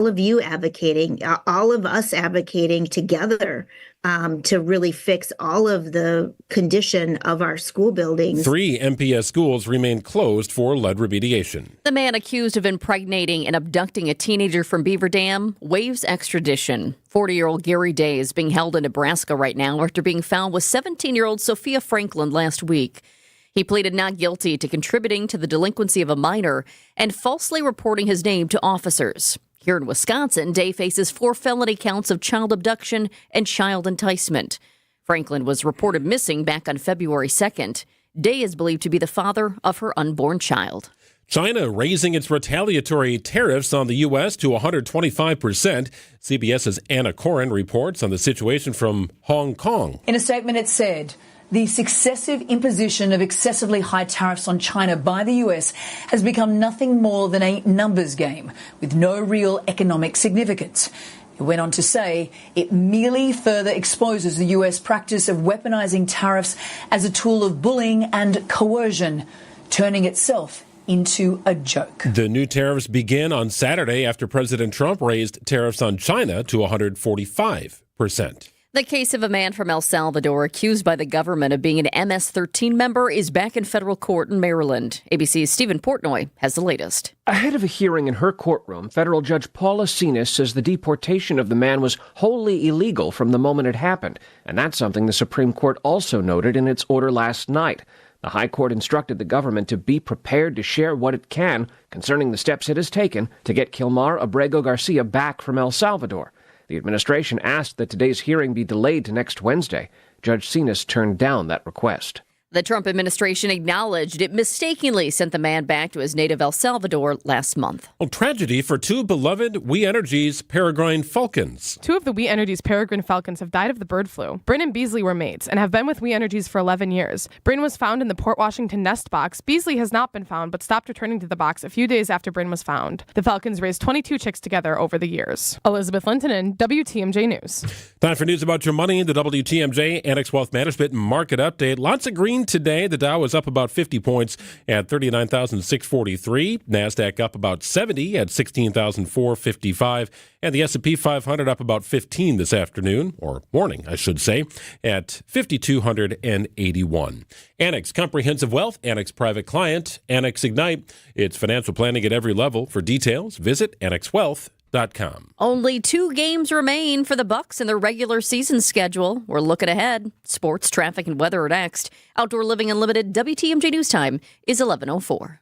of you advocating, all of us advocating together to really fix all of the condition of our school buildings. 3 MPS schools remain closed for lead remediation. The man accused of impregnating and abducting a teenager from Beaver Dam waives extradition. 40-year-old Gary Day is being held in Nebraska right now after being found with 17-year-old Sophia Franklin last week. He pleaded not guilty to contributing to the delinquency of a minor and falsely reporting his name to officers. Here in Wisconsin, Day faces 4 felony counts of child abduction and child enticement. Franklin was reported missing back on February 2nd. Day is believed to be the father of her unborn child. China raising its retaliatory tariffs on the U.S. to 125%. CBS's Anna Corin reports on the situation from Hong Kong. In a statement, it said, the successive imposition of excessively high tariffs on China by the U.S. has become nothing more than a numbers game with no real economic significance. It went on to say it merely further exposes the U.S. practice of weaponizing tariffs as a tool of bullying and coercion, turning itself into a joke. The new tariffs begin on Saturday after President Trump raised tariffs on China to 145%. The case of a man from El Salvador accused by the government of being an MS-13 member is back in federal court in Maryland. ABC's Stephen Portnoy has the latest. Ahead of a hearing in her courtroom, federal judge Paula Sinas says the deportation of the man was wholly illegal from the moment it happened. And that's something the Supreme Court also noted in its order last night. The High Court instructed the government to be prepared to share what it can concerning the steps it has taken to get Kilmar Abrego Garcia back from El Salvador. The administration asked that today's hearing be delayed to next Wednesday. Judge Sinas turned down that request. The Trump administration acknowledged it mistakenly sent the man back to his native El Salvador last month. Tragedy for 2 beloved We Energies peregrine falcons. 2 of the We Energies peregrine falcons have died of the bird flu. Bryn and Beasley were mates and have been with We Energies for 11 years. Bryn was found in the Port Washington nest box. Beasley has not been found, but stopped returning to the box a few days after Bryn was found. The falcons raised 22 chicks together over the years. Elizabeth Lintonen, WTMJ News. Time for news about your money. The WTMJ Annex Wealth Management Market Update. Lots of green today. The Dow was up about 50 points at 39,643. NASDAQ up about 70 at 16,455. And the S&P 500 up about 15 this afternoon, or morning, I should say, at 5,281. Annex Comprehensive Wealth, Annex Private Client, Annex Ignite. It's financial planning at every level. For details, visit annexwealth.com. Only 2 games remain for the Bucks in their regular season schedule. We're looking ahead. Sports, traffic, and weather are next. Outdoor Living Unlimited WTMJ News Time is 11:04.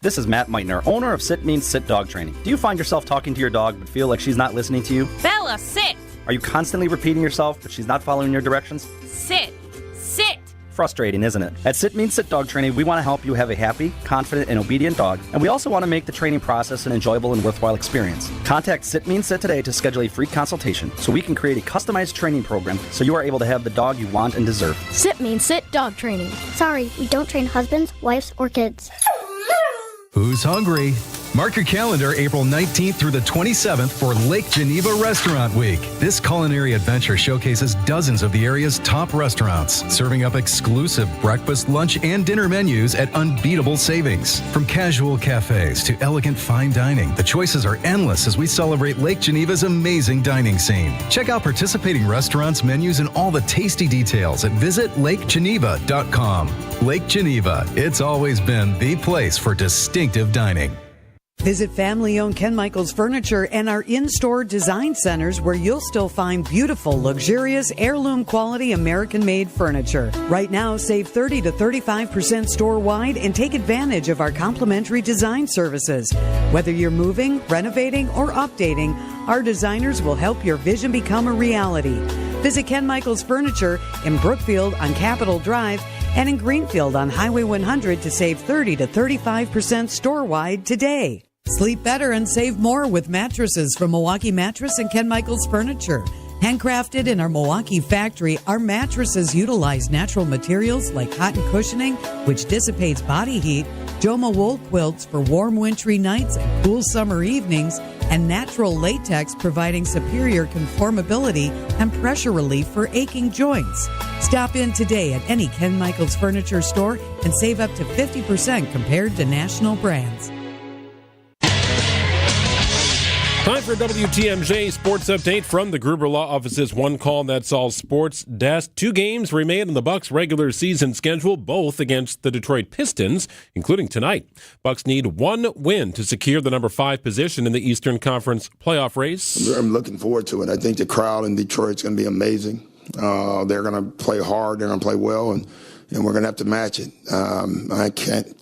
This is Matt Meitner, owner of Sit Means Sit Dog Training. Do you find yourself talking to your dog but feel like she's not listening to you? Bella, sit! Are you constantly repeating yourself but she's not following your directions? Sit! Sit! Frustrating, isn't it? At Sit Means Sit Dog Training, we want to help you have a happy, confident, and obedient dog, and we also want to make the training process an enjoyable and worthwhile experience. Contact Sit Means Sit today to schedule a free consultation so we can create a customized training program so you are able to have the dog you want and deserve. Sit Means Sit Dog Training. Sorry, we don't train husbands, wives, or kids. Who's hungry? Mark your calendar April 19th through the 27th for Lake Geneva Restaurant Week. This culinary adventure showcases dozens of the area's top restaurants, serving up exclusive breakfast, lunch, and dinner menus at unbeatable savings. From casual cafes to elegant fine dining, the choices are endless as we celebrate Lake Geneva's amazing dining scene. Check out participating restaurants, menus, and all the tasty details at visitlakegeneva.com. Lake Geneva, it's always been the place for distinctive dining. Visit family-owned Ken Michaels Furniture and our in-store design centers where you'll still find beautiful, luxurious, heirloom-quality American-made furniture. Right now, save 30 to 35% store-wide and take advantage of our complimentary design services. Whether you're moving, renovating, or updating, our designers will help your vision become a reality. Visit Ken Michaels Furniture in Brookfield on Capitol Drive and in Greenfield on Highway 100 to save 30 to 35% store-wide today. Sleep better and save more with mattresses from Milwaukee Mattress and Ken Michaels Furniture. Handcrafted in our Milwaukee factory, our mattresses utilize natural materials like cotton cushioning, which dissipates body heat, Joma wool quilts for warm wintry nights and cool summer evenings, and natural latex providing superior conformability and pressure relief for aching joints. Stop in today at any Ken Michaels Furniture store and save up to 50% compared to national brands. Time for WTMJ Sports Update from the Gruber Law Office's One Call That's All Sports Desk. 2 games remain in the Bucs' regular season schedule, both against the Detroit Pistons, including tonight. Bucs need 1 win to secure the number 5 position in the Eastern Conference playoff race. I'm looking forward to it. I think the crowd in Detroit's going to be amazing. They're going to play hard. They're going to play well, and we're going to have to match it. I can't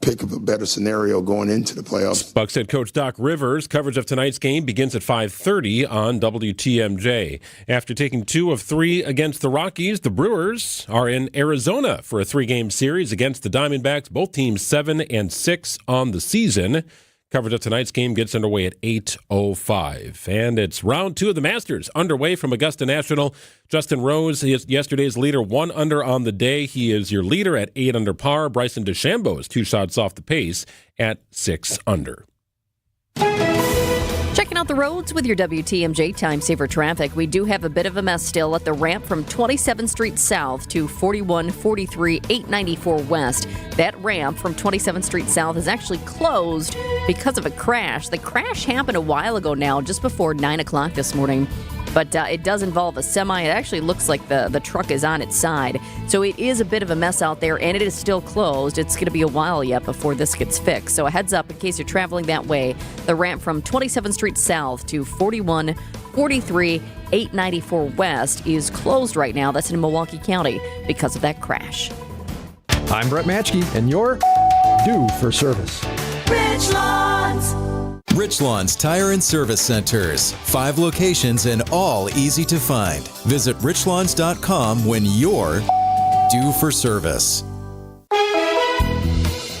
pick up a better scenario going into the playoffs. Bucs head coach Doc Rivers. Coverage of tonight's game begins at 5:30 on WTMJ. After taking 2 of 3 against the Rockies, the Brewers are in Arizona for a 3-game series against the Diamondbacks. Both teams 7-6 on the season. Coverage of tonight's game gets underway at 8:05. And it's round 2 of the Masters underway from Augusta National. Justin Rose is yesterday's leader, 1 under on the day. He is your leader at 8 under par. Bryson DeChambeau is 2 shots off the pace at 6 under. Checking out the roads with your WTMJ Time Saver traffic. We do have a bit of a mess still at the ramp from 27th Street South to 4143 894 West. That ramp from 27th Street South is actually closed because of a crash. The crash happened a while ago now, just before 9 o'clock this morning. But it does involve a semi. It actually looks like the truck is on its side. So it is a bit of a mess out there, and it is still closed. It's going to be a while yet before this gets fixed. So a heads up in case you're traveling that way. The ramp from 27th Street South to 4143 894 West is closed right now. That's in Milwaukee County because of that crash. I'm Brett Matschke, and you're due for service. Richlawns Tire and Service Centers. 5 locations and all easy to find. Visit richlawns.com when you're due for service.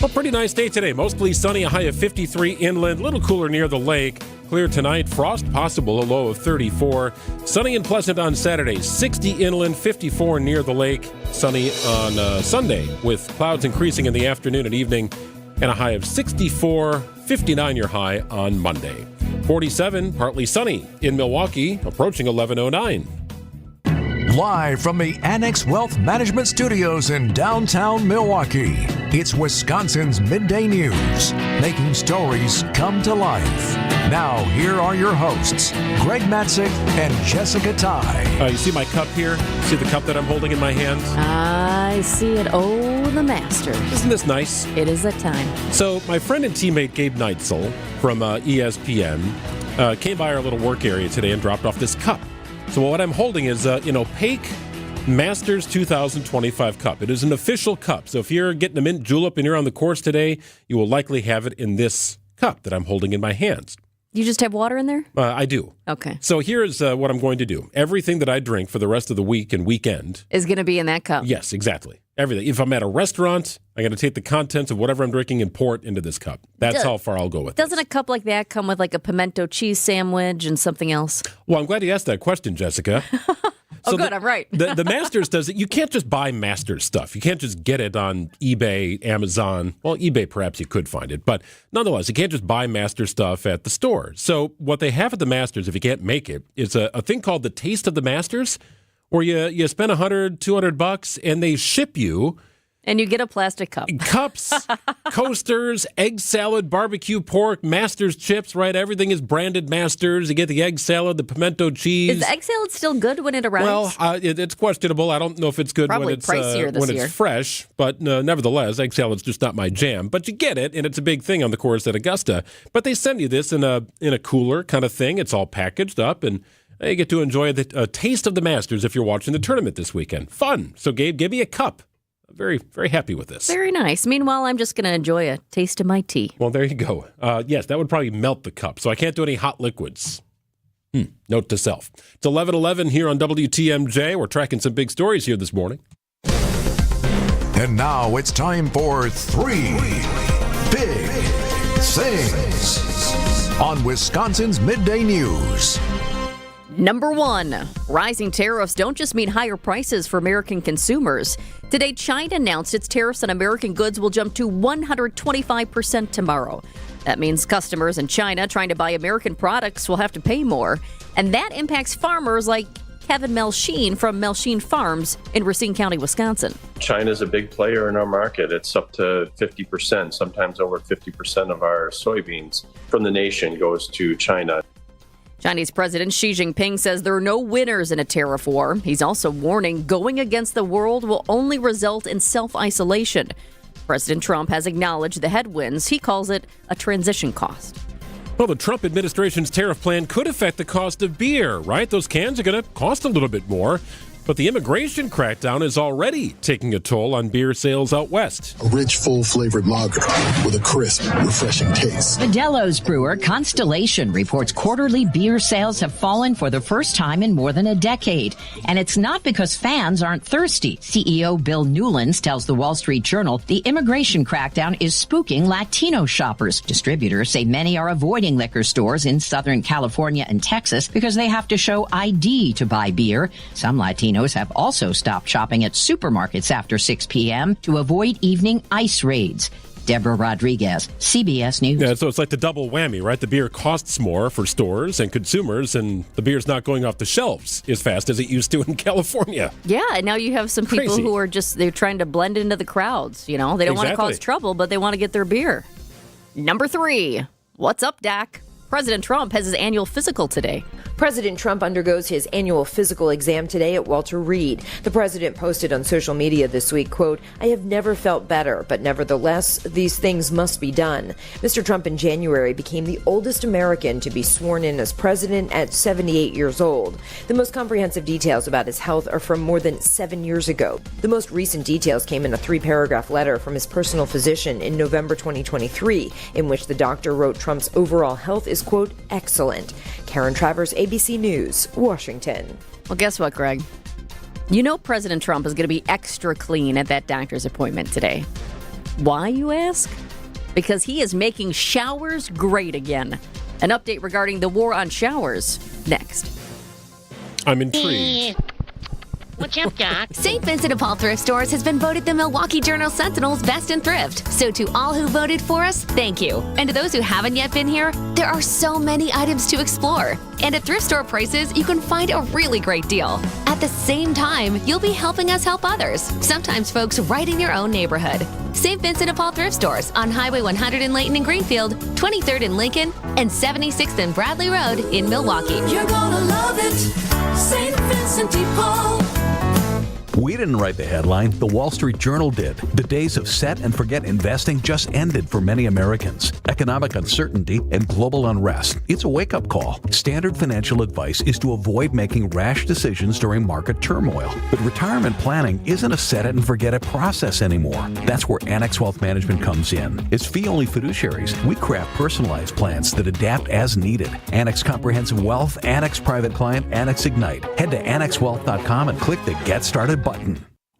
Well, pretty nice day today. Mostly sunny, a high of 53 inland, a little cooler near the lake. Clear tonight, frost possible, a low of 34. Sunny and pleasant on Saturday, 60 inland, 54 near the lake. Sunny on Sunday with clouds increasing in the afternoon and evening, and a high of 64, 59 your high on Monday. 47, partly sunny in Milwaukee, approaching 11:09. Live from the Annex Wealth Management Studios in downtown Milwaukee, it's Wisconsin's Midday News, making stories come to life. Now, here are your hosts, Greg Matzek and Jessica Tighe. You see my cup here? See the cup that I'm holding in my hands? I see it. Oh, the Masters. Isn't this nice? It is that time. So my friend and teammate Gabe Neitzel from ESPN came by our little work area today and dropped off this cup. So what I'm holding is an opaque Masters 2025 cup. It is an official cup. So if you're getting a mint julep and you're on the course today, you will likely have it in this cup that I'm holding in my hands. You just have water in there? I do. Okay. So here's what I'm going to do. Everything that I drink for the rest of the week and weekend is going to be in that cup. Yes, exactly. Everything. If I'm at a restaurant, I got to take the contents of whatever I'm drinking and pour it into this cup. That's how far I'll go with it. Doesn't a cup like that come with like a pimento cheese sandwich and something else? Well, I'm glad you asked that question, Jessica. So good, I'm right. the Masters does it. You can't just buy Masters stuff. You can't just get it on eBay, Amazon. Well, eBay, perhaps you could find it. But nonetheless, you can't just buy Masters stuff at the store. So what they have at the Masters, if you can't make it, is a thing called the Taste of the Masters, where you spend $100, $200, and they ship you. And you get a plastic cup. Cups, coasters, egg salad, barbecue pork, Masters chips, right? Everything is branded Masters. You get the egg salad, the pimento cheese. Is the egg salad still good when it arrives? Well, it's questionable. I don't know if it's good Probably when it's pricier this year. It's fresh, but nevertheless, egg salad's just not my jam. But you get it, and it's a big thing on the course at Augusta. But they send you this in a cooler kind of thing. It's all packaged up, and you get to enjoy the taste of the Masters if you're watching the tournament this weekend. Fun. So, Gabe, give me a cup. Very, very happy with this. Very nice. Meanwhile, I'm just going to enjoy a taste of my tea. Well, there you go. Yes, that would probably melt the cup, so I can't do any hot liquids. Note to self. It's 11:11 here on WTMJ. We're tracking some big stories here this morning. And now it's time for 3 Big Things on Wisconsin's Midday News. Number 1, rising tariffs don't just mean higher prices for American consumers. Today, China announced its tariffs on American goods will jump to 125% tomorrow. That means customers in China trying to buy American products will have to pay more. And that impacts farmers like Kevin Melcheen from Melcheen Farms in Racine County, Wisconsin. China's a big player in our market. It's up to 50%, sometimes over 50% of our soybeans from the nation goes to China. Chinese President Xi Jinping says there are no winners in a tariff war. He's also warning going against the world will only result in self-isolation. President Trump has acknowledged the headwinds. He calls it a transition cost. Well, the Trump administration's tariff plan could affect the cost of beer, right? Those cans are going to cost a little bit more. But the immigration crackdown is already taking a toll on beer sales out west. A rich, full-flavored lager with a crisp, refreshing taste. Modelo's brewer Constellation reports quarterly beer sales have fallen for the first time in more than a decade. And it's not because fans aren't thirsty. CEO Bill Newlands tells the Wall Street Journal the immigration crackdown is spooking Latino shoppers. Distributors say many are avoiding liquor stores in Southern California and Texas because they have to show ID to buy beer. Some Latinos have also stopped shopping at supermarkets after 6 p.m. to avoid evening ICE raids. Deborah Rodriguez, CBS News. Yeah, so it's like the double whammy, right? The beer costs more for stores and consumers, and the beer's not going off the shelves as fast as it used to in California. Yeah, and now you have some people who are they're trying to blend into the crowds. You know, they don't want to cause trouble, but they want to get their beer. Number 3, what's up, Dak? President Trump has his annual physical today. President Trump undergoes his annual physical exam today at Walter Reed. The president posted on social media this week, quote, "I have never felt better, but nevertheless, these things must be done." Mr. Trump in January became the oldest American to be sworn in as president at 78 years old. The most comprehensive details about his health are from more than 7 years ago. The most recent details came in a 3-paragraph letter from his personal physician in November 2023, in which the doctor wrote Trump's overall health is, quote, "excellent." Karen Travers, ABC News, Washington. Well, guess what, Greg? You know President Trump is going to be extra clean at that doctor's appointment today. Why, you ask? Because he is making showers great again. An update regarding the war on showers, next. I'm intrigued. What's up, Doc? St. Vincent de Paul Thrift Stores has been voted the Milwaukee Journal Sentinel's best in thrift. So to all who voted for us, thank you. And to those who haven't yet been here, there are so many items to explore. And at thrift store prices, you can find a really great deal. At the same time, you'll be helping us help others, sometimes folks right in your own neighborhood. St. Vincent de Paul Thrift Stores on Highway 100 in Layton and Greenfield, 23rd in Lincoln, and 76th and Bradley Road in Milwaukee. You're gonna love it, St. Vincent de Paul. We didn't write the headline, the Wall Street Journal did. The days of set and forget investing just ended for many Americans. Economic uncertainty and global unrest. It's a wake-up call. Standard financial advice is to avoid making rash decisions during market turmoil. But retirement planning isn't a set it and forget it process anymore. That's where Annex Wealth Management comes in. As fee-only fiduciaries, we craft personalized plans that adapt as needed. Annex Comprehensive Wealth, Annex Private Client, Annex Ignite. Head to annexwealth.com and click the Get Started button.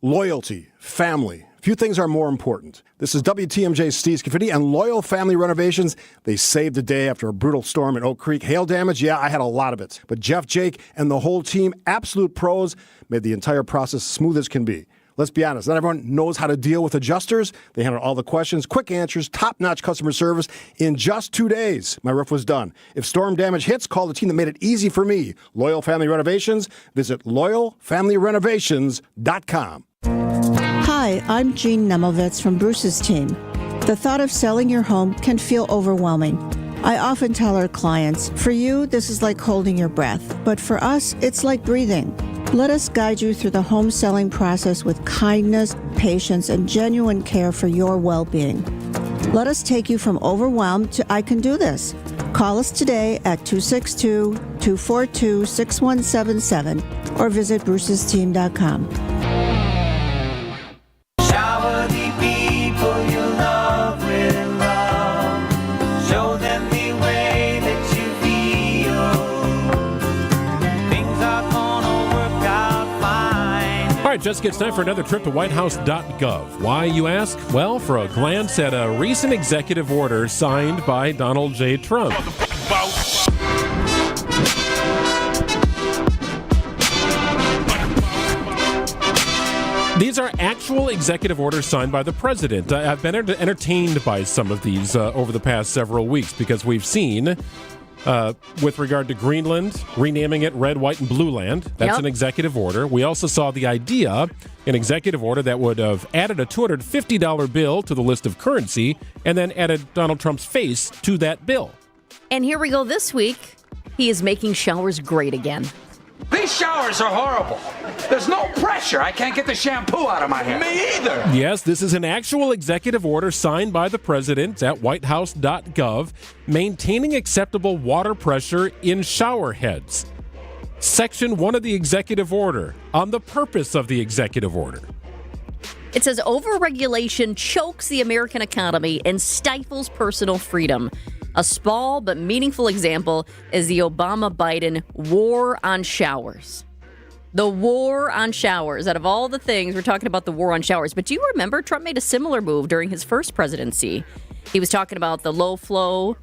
Loyalty, family. Few things are more important. This is WTMJ's Steve Scafidi and Loyal Family Renovations. They saved the day after a brutal storm in Oak Creek. Hail damage, yeah, I had a lot of it. But Jeff, Jake, and the whole team, absolute pros, made the entire process smooth as can be. Let's be honest, not everyone knows how to deal with adjusters. They handled all the questions, quick answers, top-notch customer service. In just 2 days, my roof was done. If storm damage hits, call the team that made it easy for me. Loyal Family Renovations. Visit loyalfamilyrenovations.com. Hi, I'm Jean Nemovitz from Bruce's team. The thought of selling your home can feel overwhelming. I often tell our clients, for you, this is like holding your breath. But for us, it's like breathing. Let us guide you through the home selling process with kindness, patience, and genuine care for your well-being. Let us take you from overwhelmed to I can do this. Call us today at 262-242-6177 or visit brucesteam.com. Shower the people you love with love. Show them the way that you feel. Things are gonna work out fine. All right, Jessica, it's time for another trip to whitehouse.gov. Why, you ask? Well, for a glance at a recent executive order signed by Donald J. Trump. These are actual executive orders signed by the president. I've been entertained by some of these over the past several weeks because we've seen, with regard to Greenland, renaming it Red, White, and Blue Land. That's an executive order. We also saw the idea, an executive order that would have added a $250 bill to the list of currency and then added Donald Trump's face to that bill. And here we go this week. he is making showers great again. These showers are horrible. There's no pressure. I can't get the shampoo out of my hair. Me either. Yes, this is an actual executive order signed by the president at whitehouse.gov, maintaining acceptable water pressure in shower heads. Section 1 of the executive order, on the purpose of the executive order. It says overregulation chokes the American economy and stifles personal freedom. A small but meaningful example is the Obama-Biden war on showers. The war on showers. Out of all the things, we're talking about the war on showers. But do you remember Trump made a similar move during his first presidency? He was talking about the low flow.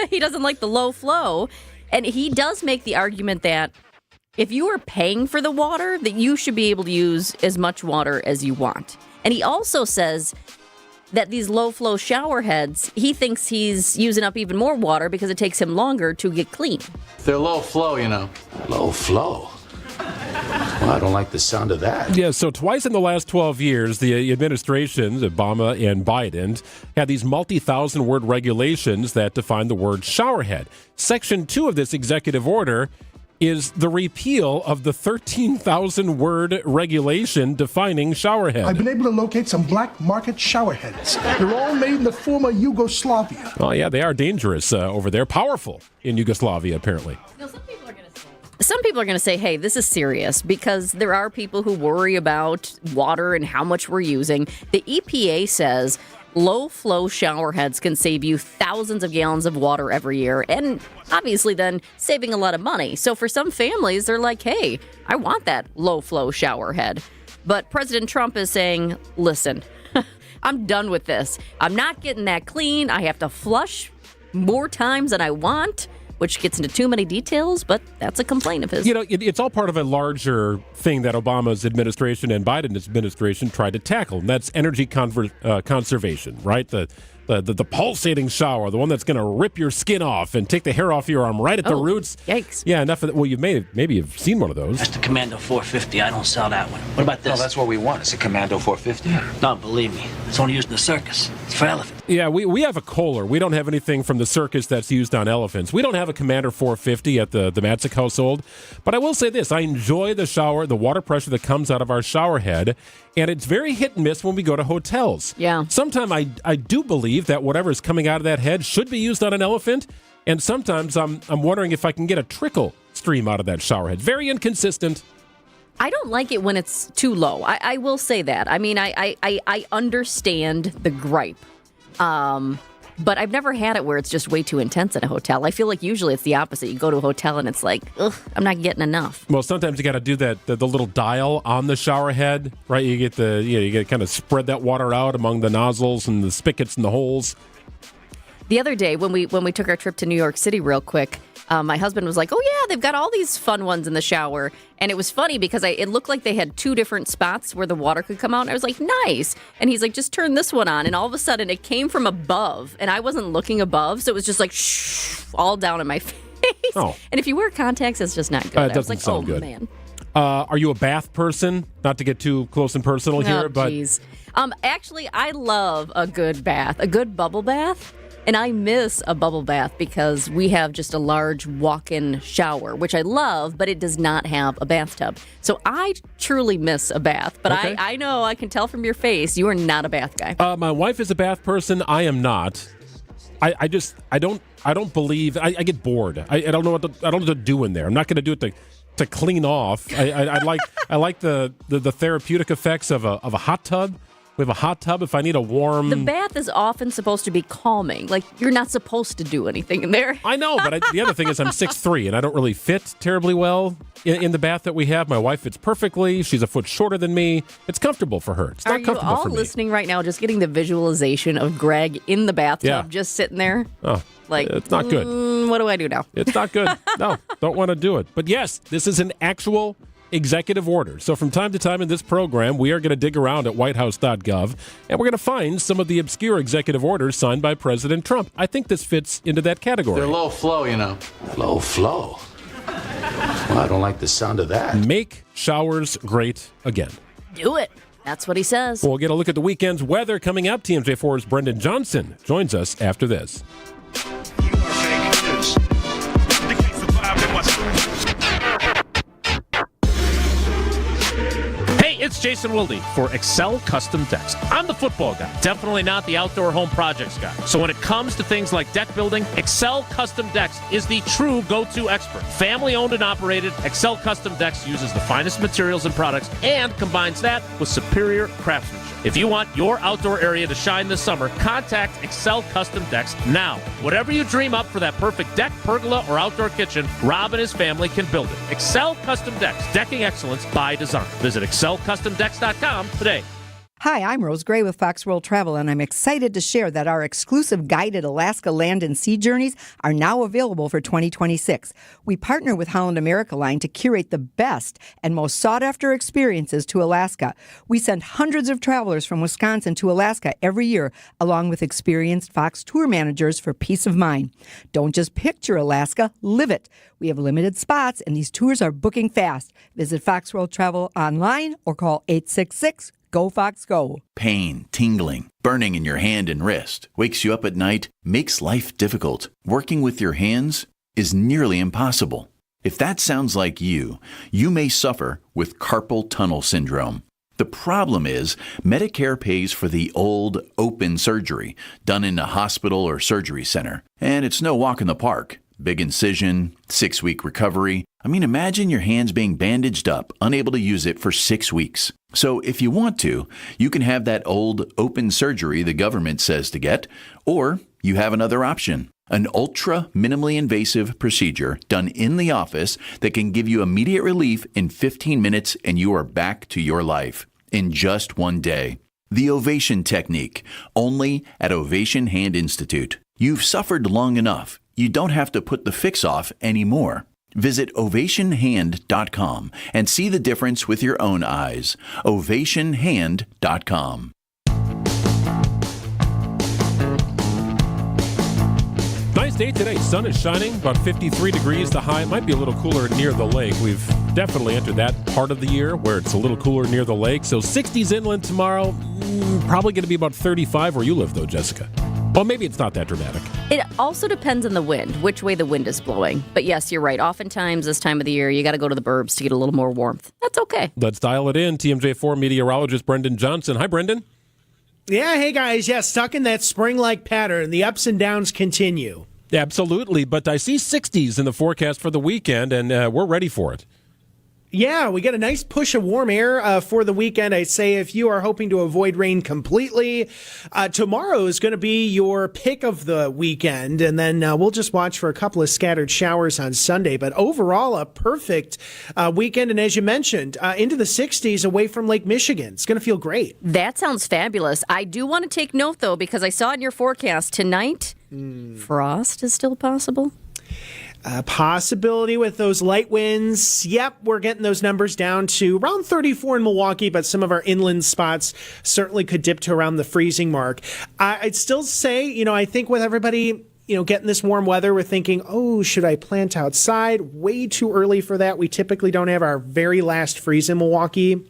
He doesn't like the low flow. And he does make the argument that if you are paying for the water, that you should be able to use as much water as you want. And he also says that these low-flow shower heads, he thinks he's using up even more water because it takes him longer to get clean. They're low flow, you know. Low flow? Well, I don't like the sound of that. Yeah, so twice in the last 12 years, the administrations, Obama and Biden, had these multi-thousand-word regulations that define the word showerhead. Section 2 of this executive order is the repeal of the 13,000-word regulation defining showerhead. I've been able to locate some black market showerheads. They're all made in the former Yugoslavia. Oh, yeah, they are dangerous over there. Powerful in Yugoslavia, apparently. Some people are going to say, hey, this is serious because there are people who worry about water and how much we're using. The EPA says low-flow shower heads can save you thousands of gallons of water every year and obviously then saving a lot of money. So for some families, they're like, hey, I want that low-flow shower head. But President Trump is saying, listen, I'm done with this. I'm not getting that clean. I have to flush more times than I want, which gets into too many details, but that's a complaint of his. You know, it's all part of a larger thing that Obama's administration and Biden's administration tried to tackle, and that's energy conservation, right? The pulsating shower, the one that's going to rip your skin off and take the hair off your arm right at the roots. Yikes. Yeah, enough of that. Well, maybe you've seen one of those. That's the Commando 450. I don't sell that one. What about this? No, that's what we want. It's a Commando 450. No, believe me. It's only used in the circus. It's for elephants. Yeah, we have a Kohler. We don't have anything from the circus that's used on elephants. We don't have a Commander 450 at the Matzek household. But I will say this. I enjoy the shower, the water pressure that comes out of our shower head. And it's very hit and miss when we go to hotels. Yeah. Sometimes I do believe that whatever is coming out of that head should be used on an elephant. And sometimes I'm wondering if I can get a trickle stream out of that shower head. Very inconsistent. I don't like it when it's too low. I will say that. I mean, I understand the gripe. But I've never had it where it's just way too intense at a hotel. I feel like usually it's the opposite. You go to a hotel and it's like, ugh, I'm not getting enough. Well, sometimes you got to do that, the little dial on the shower head, right? You get you got to kind of spread that water out among the nozzles and the spigots and the holes. The other day when we took our trip to New York City real quick, my husband was like, oh, yeah, they've got all these fun ones in the shower. And it was funny because it looked like they had two different spots where the water could come out. And I was like, nice. And he's like, just turn this one on. And all of a sudden it came from above. And I wasn't looking above. So it was just like, shh, all down in my face. Oh. And if you wear contacts, it's just not good. It I was doesn't like, sound good. Man. Are you a bath person? Not to get too close and personal here, but geez. Actually, I love a good bath, a good bubble bath. And I miss a bubble bath because we have just a large walk-in shower, which I love, but it does not have a bathtub. So I truly miss a bath. But okay. I know, I can tell from your face, you are not a bath guy. My wife is a bath person. I am not. I don't believe. I get bored. I don't know what to do in there. I'm not going to do it to clean off. I like the therapeutic effects of a hot tub. We have a hot tub if I need a warm... The bath is often supposed to be calming. Like, you're not supposed to do anything in there. I know, but the other thing is I'm 6'3", and I don't really fit terribly well in the bath that we have. My wife fits perfectly. She's a foot shorter than me. It's comfortable for her. It's not comfortable for me. Are you all listening right now, just getting the visualization of Greg in the bathtub, just sitting there? Oh, like, it's not good. What do I do now? It's not good. No, don't want to do it. But yes, this is an actual executive order. So from time to time in this program, we are going to dig around at whitehouse.gov, and we're going to find some of the obscure executive orders signed by President Trump. I think this fits into that category. They're low flow, you know. Low flow? Well, I don't like the sound of that. Make showers great again. Do it. That's what he says. We'll get a look at the weekend's weather coming up. TMJ4's Brendan Johnson joins us after this. You are fake news. The case of 5 It's Jason Wilde for Excel Custom Decks. I'm the football guy, definitely not the outdoor home projects guy. So when it comes to things like deck building, Excel Custom Decks is the true go-to expert. Family owned and operated, Excel Custom Decks uses the finest materials and products and combines that with superior craftsmanship. If you want your outdoor area to shine this summer, contact Excel Custom Decks now. Whatever you dream up for that perfect deck, pergola, or outdoor kitchen, Rob and his family can build it. Excel Custom Decks, decking excellence by design. Visit excelcustomdecks.com today. Hi, I'm Rose Gray with Fox World Travel, and I'm excited to share that our exclusive guided Alaska land and sea journeys are now available for 2026. We partner with Holland America Line to curate the best and most sought-after experiences to Alaska. We send hundreds of travelers from Wisconsin to Alaska every year, along with experienced Fox tour managers for peace of mind. Don't just picture Alaska, live it. We have limited spots, and these tours are booking fast. Visit Fox World Travel online or call 866 Go Fox Go. Pain, tingling, burning in your hand and wrist, wakes you up at night, makes life difficult. Working with your hands is nearly impossible. If that sounds like you may suffer with carpal tunnel syndrome. The problem is Medicare pays for the old open surgery done in a hospital or surgery center. And it's no walk in the park. Big incision, 6-week recovery. Imagine your hands being bandaged up, unable to use it for 6 weeks. So if you want to, you can have that old open surgery the government says to get, or you have another option, an ultra minimally invasive procedure done in the office that can give you immediate relief in 15 minutes and you are back to your life in just one day. The Ovation Technique, only at Ovation Hand Institute. You've suffered long enough. You don't have to put the fix off anymore. Visit ovationhand.com and see the difference with your own eyes. ovationhand.com. Nice day today. Sun is shining, about 53 degrees the high. It might be a little cooler near the lake. We've definitely entered that part of the year where it's a little cooler near the lake. So 60s inland tomorrow, probably going to be about 35 where you live, though, Jessica. Well, maybe it's not that dramatic. It also depends on the wind, which way the wind is blowing. But yes, you're right. Oftentimes this time of the year, you got to go to the burbs to get a little more warmth. That's okay. Let's dial it in. TMJ4 meteorologist Brendan Johnson. Hi, Brendan. Yeah, hey, guys. Yeah, stuck in that spring-like pattern. The ups and downs continue. Absolutely. But I see 60s in the forecast for the weekend, and we're ready for it. Yeah, we get a nice push of warm air for the weekend. I'd say if you are hoping to avoid rain completely, tomorrow is going to be your pick of the weekend, and then we'll just watch for a couple of scattered showers on Sunday. But overall, a perfect weekend, and as you mentioned, into the 60s away from Lake Michigan. It's going to feel great. That sounds fabulous. I do want to take note, though, because I saw in your forecast tonight, frost is still possible. Possibility with those light winds. Yep, we're getting those numbers down to around 34 in Milwaukee, but some of our inland spots certainly could dip to around the freezing mark. I'd still say, I think with everybody, getting this warm weather, we're thinking, oh, should I plant outside? Way too early for that. We typically don't have our very last freeze in Milwaukee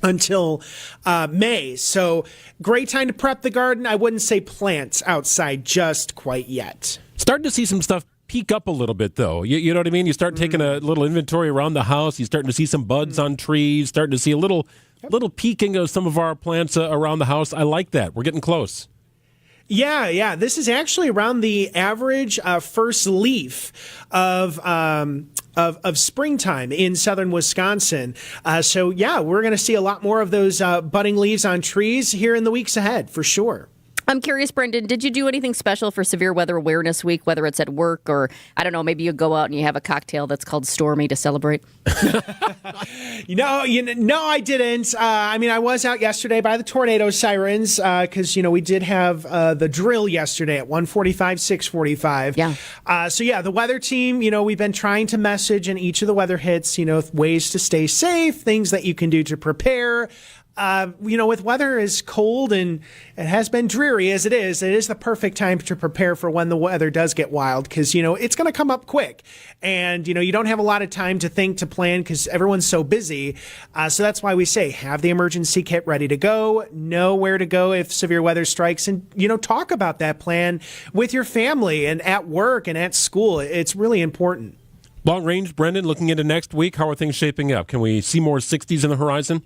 until May. So great time to prep the garden. I wouldn't say plant outside just quite yet. Starting to see some stuff peak up a little bit, though. You know what I mean? You start taking a little inventory around the house. You're starting to see some buds on trees, starting to see a little peaking of some of our plants around the house. I like that. We're getting close. Yeah. This is actually around the average first leaf of springtime in southern Wisconsin. So, we're going to see a lot more of those budding leaves on trees here in the weeks ahead, for sure. I'm curious, Brendan, did you do anything special for Severe Weather Awareness Week, whether it's at work or, I don't know, maybe you go out and you have a cocktail that's called Stormy to celebrate? No, I didn't. I was out yesterday by the tornado sirens because, we did have the drill yesterday at 1:45, 6:45. Yeah. The weather team, we've been trying to message in each of the weather hits, ways to stay safe, things that you can do to prepare. With weather as cold and it has been dreary as it is the perfect time to prepare for when the weather does get wild because, it's going to come up quick. And, you don't have a lot of time to think, to plan because everyone's so busy. So that's why we say have the emergency kit ready to go, know where to go if severe weather strikes, and, talk about that plan with your family and at work and at school. It's really important. Long range, Brendan, looking into next week, how are things shaping up? Can we see more 60s in the horizon?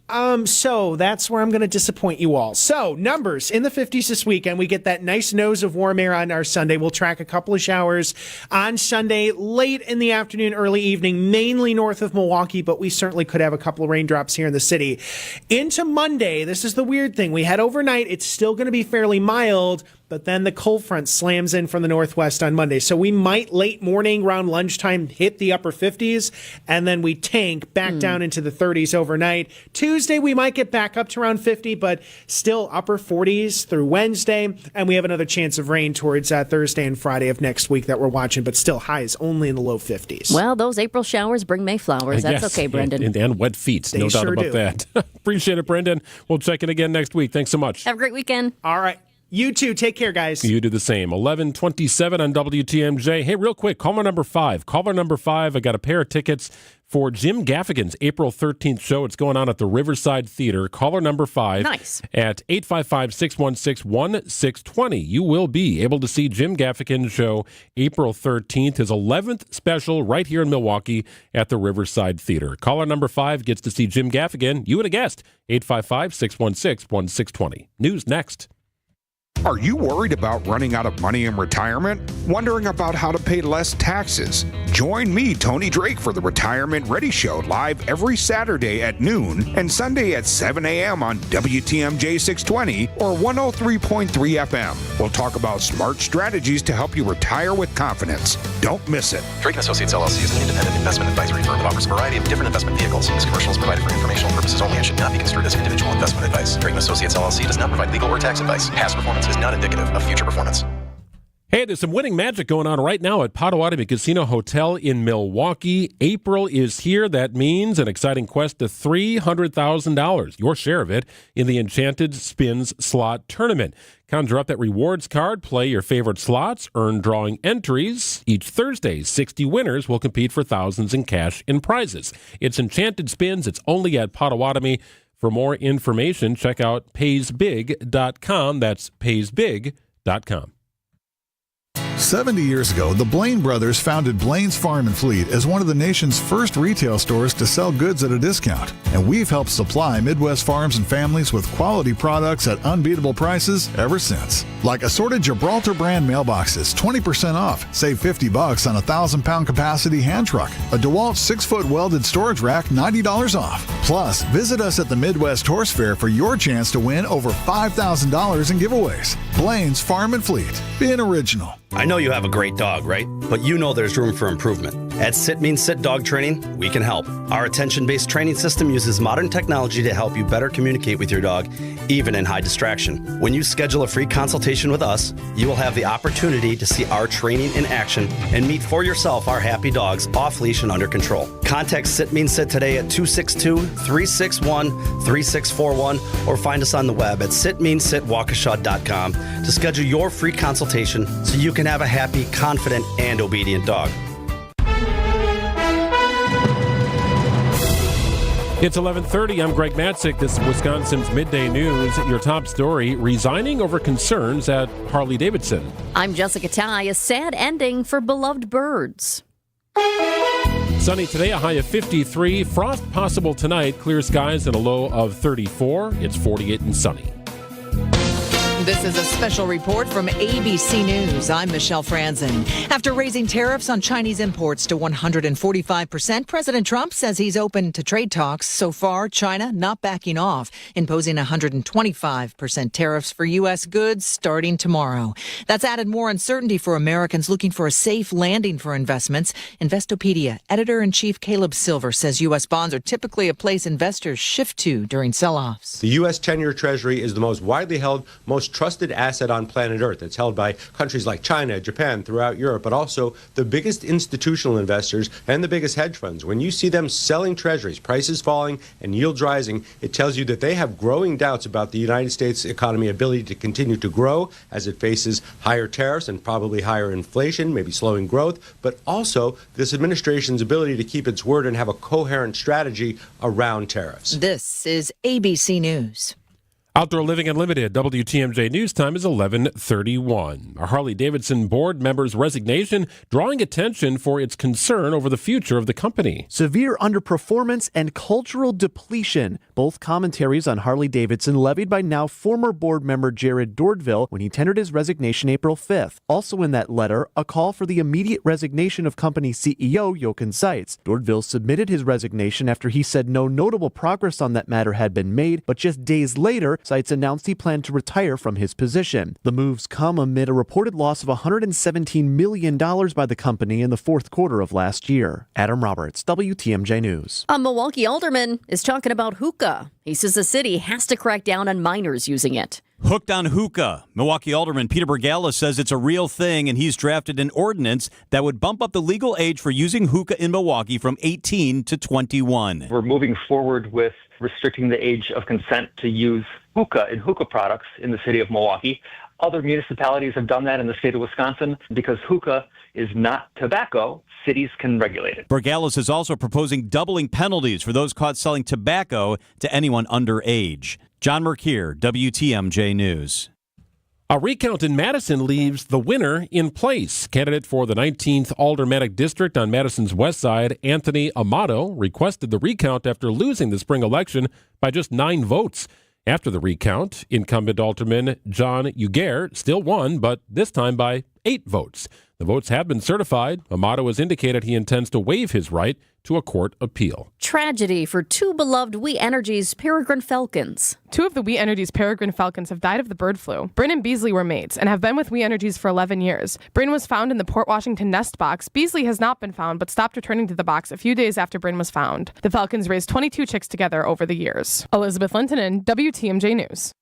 So that's where I'm going to disappoint you all. So numbers in the 50s this weekend. We get that nice nose of warm air on our Sunday. We'll track a couple of showers on Sunday, late in the afternoon, early evening, mainly north of Milwaukee, but we certainly could have a couple of raindrops here in the city. Into Monday, this is the weird thing. We had overnight. It's still going to be fairly mild, but then the cold front slams in from the northwest on Monday. So we might late morning around lunchtime hit the upper 50s, and then we tank back down into the 30s overnight. Tuesday, we might get back up to around 50, but still upper 40s through Wednesday. And we have another chance of rain towards Thursday and Friday of next week that we're watching, but still highs only in the low 50s. Well, those April showers bring Mayflowers. That's yes, okay, Brendan. And wet feet. No doubt about that. Appreciate it, Brendan. We'll check in again next week. Thanks so much. Have a great weekend. All right. You too. Take care, guys. You do the same. 11:27 on WTMJ. Hey, real quick, caller number 5. Caller number 5, I got a pair of tickets for Jim Gaffigan's April 13th show. It's going on at the Riverside Theater. Caller number 5. Nice. At 855-616-1620. You will be able to see Jim Gaffigan's show April 13th, his 11th special right here in Milwaukee at the Riverside Theater. Caller number 5 gets to see Jim Gaffigan. You and a guest. 855-616-1620. News next. Are you worried about running out of money in retirement? Wondering about how to pay less taxes? Join me, Tony Drake, for the Retirement Ready Show live every Saturday at noon and Sunday at 7 a.m. on WTMJ 620 or 103.3 FM. We'll talk about smart strategies to help you retire with confidence. Don't miss it. Drake & Associates LLC is an independent investment advisory firm that offers a variety of different investment vehicles. This commercial is provided for informational purposes only and should not be construed as individual investment advice. Drake & Associates LLC does not provide legal or tax advice. Past performance is not indicative of future performance. Hey, there's some winning magic going on right now at Potawatomi Casino Hotel in Milwaukee. April is here. That means an exciting quest to $300,000, your share of it, in the Enchanted Spins Slot Tournament. Conjure up that rewards card, play your favorite slots, earn drawing entries. Each Thursday, 60 winners will compete for thousands in cash and prizes. It's Enchanted Spins. It's only at Potawatomi. For more information, check out paysbig.com. That's paysbig.com. 70 years ago, the Blaine brothers founded Blaine's Farm and Fleet as one of the nation's first retail stores to sell goods at a discount. And we've helped supply Midwest farms and families with quality products at unbeatable prices ever since. Like assorted Gibraltar brand mailboxes, 20% off. Save $50 on a 1,000-pound capacity hand truck. A DeWalt 6-foot welded storage rack, $90 off. Plus, visit us at the Midwest Horse Fair for your chance to win over $5,000 in giveaways. Blaine's Farm and Fleet. Being original. I know you have a great dog, right? But you know there's room for improvement. At Sit Means Sit Dog Training, we can help. Our attention-based training system uses modern technology to help you better communicate with your dog, even in high distraction. When you schedule a free consultation with us, you will have the opportunity to see our training in action and meet for yourself our happy dogs off leash and under control. Contact Sit Means Sit today at 262-361-3641 or find us on the web at sitmeansitwaukesha.com to schedule your free consultation so you can have a happy, confident, and obedient dog. It's 11:30. I'm Greg Matzek. This is Wisconsin's Midday News. Your top story, resigning over concerns at Harley-Davidson. I'm Jessica Tighe. A sad ending for beloved birds. Sunny today, a high of 53. Frost possible tonight. Clear skies and a low of 34. It's 48 and sunny. This is a special report from ABC News. I'm Michelle Franzen. After raising tariffs on Chinese imports to 145%, President Trump says he's open to trade talks. So far, China not backing off, imposing 125% tariffs for U.S. goods starting tomorrow. That's added more uncertainty for Americans looking for a safe landing for investments. Investopedia editor-in-chief Caleb Silver says U.S. bonds are typically a place investors shift to during sell-offs. The U.S. 10-year Treasury is the most widely held, most trusted asset on planet Earth. It's held by countries like China, Japan, throughout Europe, but also the biggest institutional investors and the biggest hedge funds. When you see them selling treasuries, prices falling and yields rising, it tells you that they have growing doubts about the United States economy ability to continue to grow as it faces higher tariffs and probably higher inflation, maybe slowing growth, but also this administration's ability to keep its word and have a coherent strategy around tariffs. This is ABC News. Outdoor Living Unlimited, WTMJ News Time is 11:31. A Harley-Davidson board member's resignation drawing attention for its concern over the future of the company. Severe underperformance and cultural depletion. Both commentaries on Harley-Davidson levied by now former board member Jared Dordville when he tendered his resignation April 5th. Also in that letter, a call for the immediate resignation of company CEO Jochen Zeitz. Dordville submitted his resignation after he said no notable progress on that matter had been made, but just days later, Zeitz announced he planned to retire from his position. The moves come amid a reported loss of $117 million by the company in the fourth quarter of last year. Adam Roberts, WTMJ News. A Milwaukee alderman is talking about hookah. He says the city has to crack down on minors using it. Hooked on hookah. Milwaukee Alderman Peter Bergala says it's a real thing, and he's drafted an ordinance that would bump up the legal age for using hookah in Milwaukee from 18 to 21. We're moving forward with restricting the age of consent to use hookah and hookah products in the city of Milwaukee. Other municipalities have done that in the state of Wisconsin. Because hookah is not tobacco, cities can regulate it. Bergalis is also proposing doubling penalties for those caught selling tobacco to anyone underage. John Merkier, WTMJ News. A recount in Madison leaves the winner in place. Candidate for the 19th Aldermanic District on Madison's west side, Anthony Amato, requested the recount after losing the spring election by just 9 votes. After the recount, incumbent Alderman John Ugair still won, but this time by 8 votes. The votes have been certified. Amato has indicated he intends to waive his right to a court appeal. Tragedy for 2 beloved We Energies peregrine falcons. 2 of the We Energies peregrine falcons have died of the bird flu. Bryn and Beasley were mates and have been with We Energies for 11 years. Bryn was found in the Port Washington nest box. Beasley has not been found, but stopped returning to the box a few days after Bryn was found. The falcons raised 22 chicks together over the years. Elizabeth Lintonen, WTMJ News.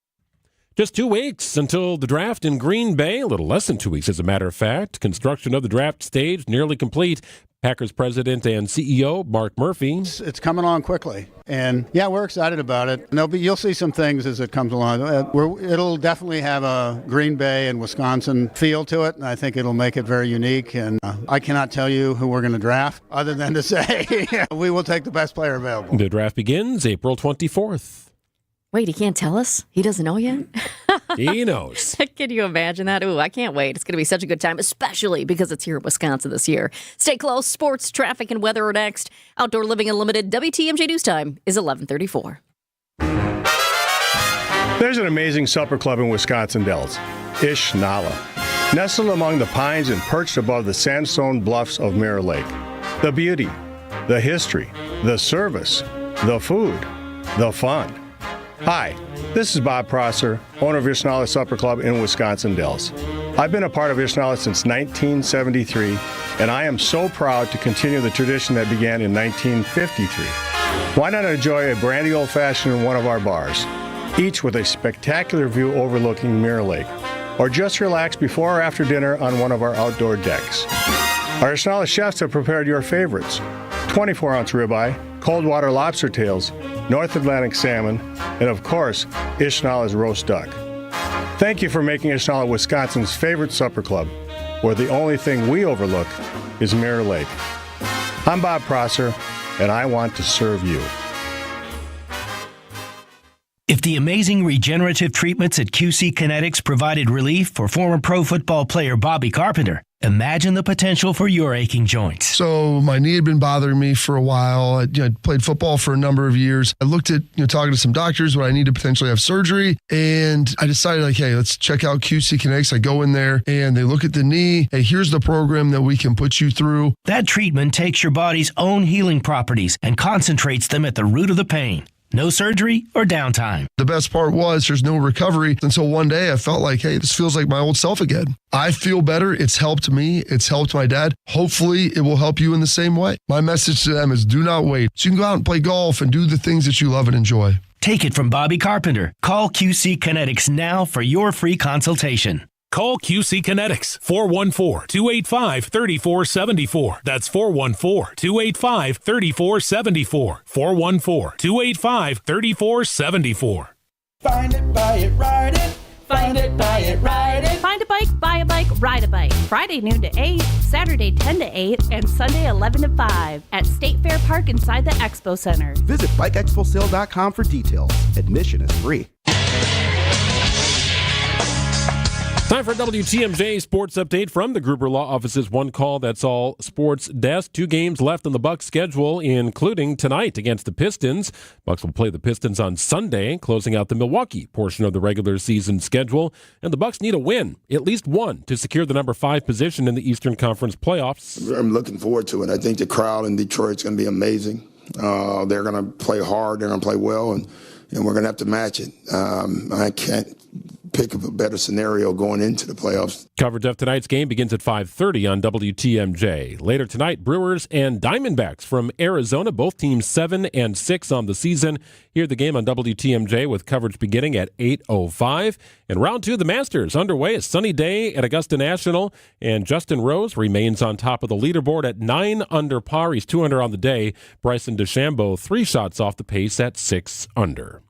Just 2 weeks until the draft in Green Bay. A little less than 2 weeks, as a matter of fact. Construction of the draft stage nearly complete. Packers president and CEO Mark Murphy. It's coming along quickly, and yeah, we're excited about it. You'll see some things as it comes along. It'll definitely have a Green Bay and Wisconsin feel to it, and I think it'll make it very unique. And I cannot tell you who we're going to draft, other than to say we will take the best player available. The draft begins April 24th. Wait, he can't tell us? He doesn't know yet? He knows. Can you imagine that? Ooh, I can't wait. It's going to be such a good time, especially because it's here in Wisconsin this year. Stay close. Sports, traffic, and weather are next. Outdoor Living Unlimited WTMJ News Time is 11:34. There's an amazing supper club in Wisconsin Dells, Ish Nala. Nestled among the pines and perched above the sandstone bluffs of Mirror Lake. The beauty, the history, the service, the food, the fun. Hi, this is Bob Prosser, owner of Ishnala Supper Club in Wisconsin Dells. I've been a part of Ishnala since 1973, and I am so proud to continue the tradition that began in 1953. Why not enjoy a brandy old-fashioned in one of our bars, each with a spectacular view overlooking Mirror Lake, or just relax before or after dinner on one of our outdoor decks. Our Ishnala chefs have prepared your favorites: 24-ounce ribeye, cold water lobster tails, North Atlantic salmon, and of course, Ishnala's roast duck. Thank you for making Ishnala Wisconsin's favorite supper club, where the only thing we overlook is Mirror Lake. I'm Bob Prosser, and I want to serve you. If the amazing regenerative treatments at QC Kinetics provided relief for former pro football player Bobby Carpenter, imagine the potential for your aching joints. So my knee had been bothering me for a while. I played football for a number of years. I looked at talking to some doctors when I need to potentially have surgery, and I decided, hey, let's check out QC Kinetics. I go in there and they look at the knee. Hey, here's the program that we can put you through. That treatment takes your body's own healing properties and concentrates them at the root of the pain. No surgery or downtime. The best part was there's no recovery until one day I felt like, hey, this feels like my old self again. I feel better. It's helped me. It's helped my dad. Hopefully it will help you in the same way. My message to them is do not wait. So you can go out and play golf and do the things that you love and enjoy. Take it from Bobby Carpenter. Call QC Kinetics now for your free consultation. Call QC Kinetics, 414-285-3474. That's 414-285-3474. 414-285-3474. Find it, buy it, ride it. Find it, buy it, ride it. Find a bike, buy a bike, ride a bike. Friday noon to 8, Saturday 10 to 8, and Sunday 11 to 5 at State Fair Park inside the Expo Center. Visit BikeExpoSale.com for details. Admission is free. Time for a WTMJ sports update from the Gruber Law Office's One Call That's All sports desk. 2 games left on the Bucs schedule, including tonight against the Pistons. Bucs will play the Pistons on Sunday, closing out the Milwaukee portion of the regular season schedule. And the Bucs need a win, at least one, to secure the number 5 position in the Eastern Conference playoffs. I'm looking forward to it. I think the crowd in Detroit's going to be amazing. They're going to play hard. They're going to play well, and we're going to have to match it. I can't pick up a better scenario going into the playoffs. Coverage of tonight's game begins at 5:30 on WTMJ. Later tonight, Brewers and Diamondbacks from Arizona, both teams 7-6 on the season. Hear the game on WTMJ with coverage beginning at 8:05. And round 2 of the Masters underway. A sunny day at Augusta National, and Justin Rose remains on top of the leaderboard at 9 under par. He's 2 under on the day. Bryson DeChambeau 3 shots off the pace at 6 under.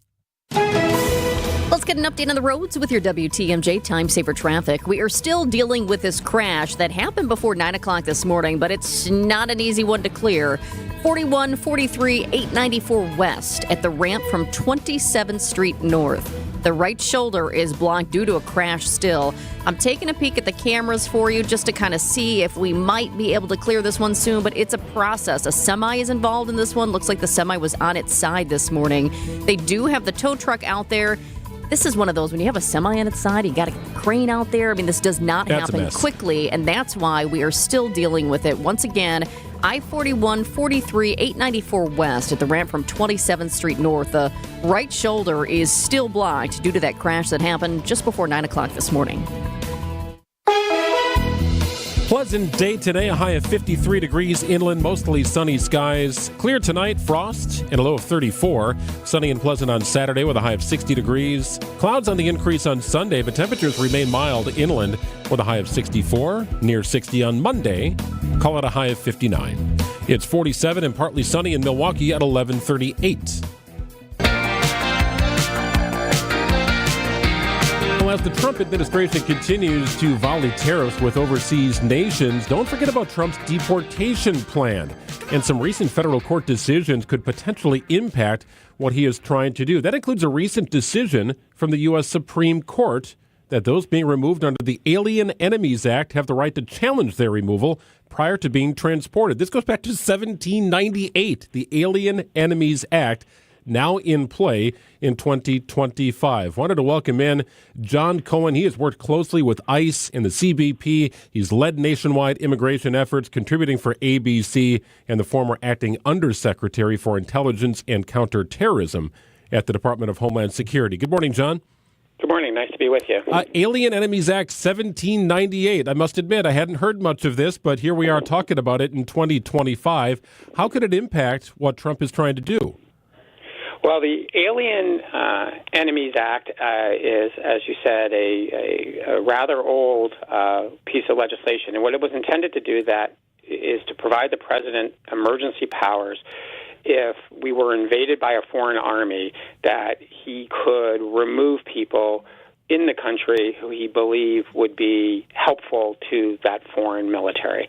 Let's get an update on the roads with your WTMJ Time Saver Traffic. We are still dealing with this crash that happened before 9 o'clock this morning, but it's not an easy one to clear. 41, 43, 894 west at the ramp from 27th Street North. The right shoulder is blocked due to a crash still. I'm taking a peek at the cameras for you just to kind of see if we might be able to clear this one soon, but it's a process. A semi is involved in this one. Looks like the semi was on its side this morning. They do have the tow truck out there. This is one of those, when you have a semi on its side, you got a crane out there. I mean, this does not happen quickly, and that's why we are still dealing with it. Once again, I-41, 43, 894 west at the ramp from 27th Street North. The right shoulder is still blocked due to that crash that happened just before 9 o'clock this morning. Pleasant day today, a high of 53 degrees inland, mostly sunny skies. Clear tonight, frost, and a low of 34. Sunny and pleasant on Saturday with a high of 60 degrees. Clouds on the increase on Sunday, but temperatures remain mild inland with a high of 64, near 60 on Monday. Call it a high of 59. It's 47 and partly sunny in Milwaukee at 11:38. As the Trump administration continues to volley tariffs with overseas nations, don't forget about Trump's deportation plan. And some recent federal court decisions could potentially impact what he is trying to do. That includes a recent decision from the U.S. Supreme Court that those being removed under the Alien Enemies Act have the right to challenge their removal prior to being transported. This goes back to 1798, the Alien Enemies Act, now in play in 2025. Wanted to welcome in John Cohen. He has worked closely with ICE and the CBP. He's led nationwide immigration efforts, contributing for ABC, and the former acting undersecretary for intelligence and counterterrorism at the Department of Homeland Security. Good morning, John. Good morning. Nice to be with you. Alien Enemies Act 1798. I must admit, I hadn't heard much of this, but here we are talking about it in 2025. How could it impact what Trump is trying to do? Well, the Alien Enemies Act is, as you said, a rather old piece of legislation. And what it was intended to do that is to provide the president emergency powers if we were invaded by a foreign army, that he could remove people in the country who he believed would be helpful to that foreign military.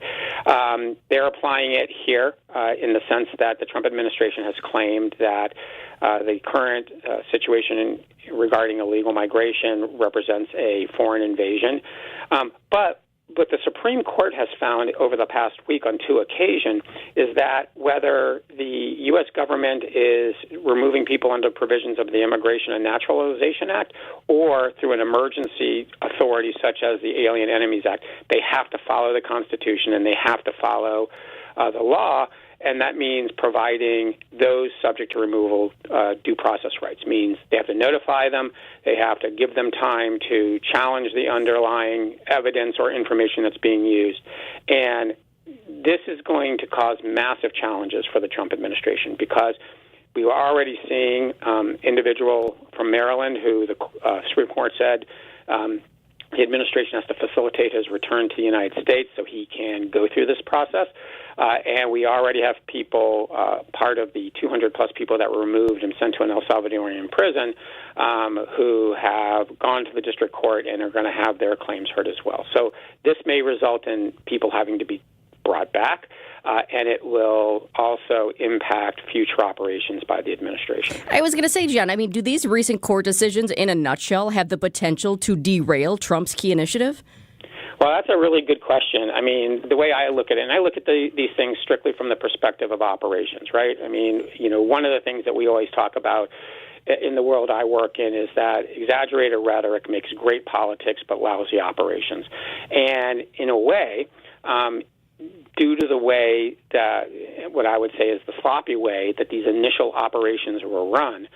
They're applying it here in the sense that the Trump administration has claimed that the current situation regarding illegal migration represents a foreign invasion. But the Supreme Court has found over the past week on 2 occasions is that whether the U.S. government is removing people under provisions of the Immigration and Naturalization Act or through an emergency authority such as the Alien Enemies Act, they have to follow the Constitution and they have to follow the law. And that means providing those subject to removal due process rights. Means they have to notify them, they have to give them time to challenge the underlying evidence or information that's being used. And this is going to cause massive challenges for the Trump administration because we were already seeing individual from Maryland who the Supreme Court said the administration has to facilitate his return to the United States so he can go through this process. And we already have people, part of the 200-plus people that were removed and sent to an El Salvadorian prison, who have gone to the district court and are going to have their claims heard as well. So this may result in people having to be brought back. and it will also impact future operations by the administration. I was going to say, John, I mean, do these recent court decisions, in a nutshell, have the potential to derail Trump's key initiative? Well, that's a really good question. I mean, the way I look at it, and I look at these things strictly from the perspective of operations, right? I mean, one of the things that we always talk about in the world I work in is that exaggerated rhetoric makes great politics but lousy operations. And in a way, due to the way that what I would say is the sloppy way that these initial operations were run,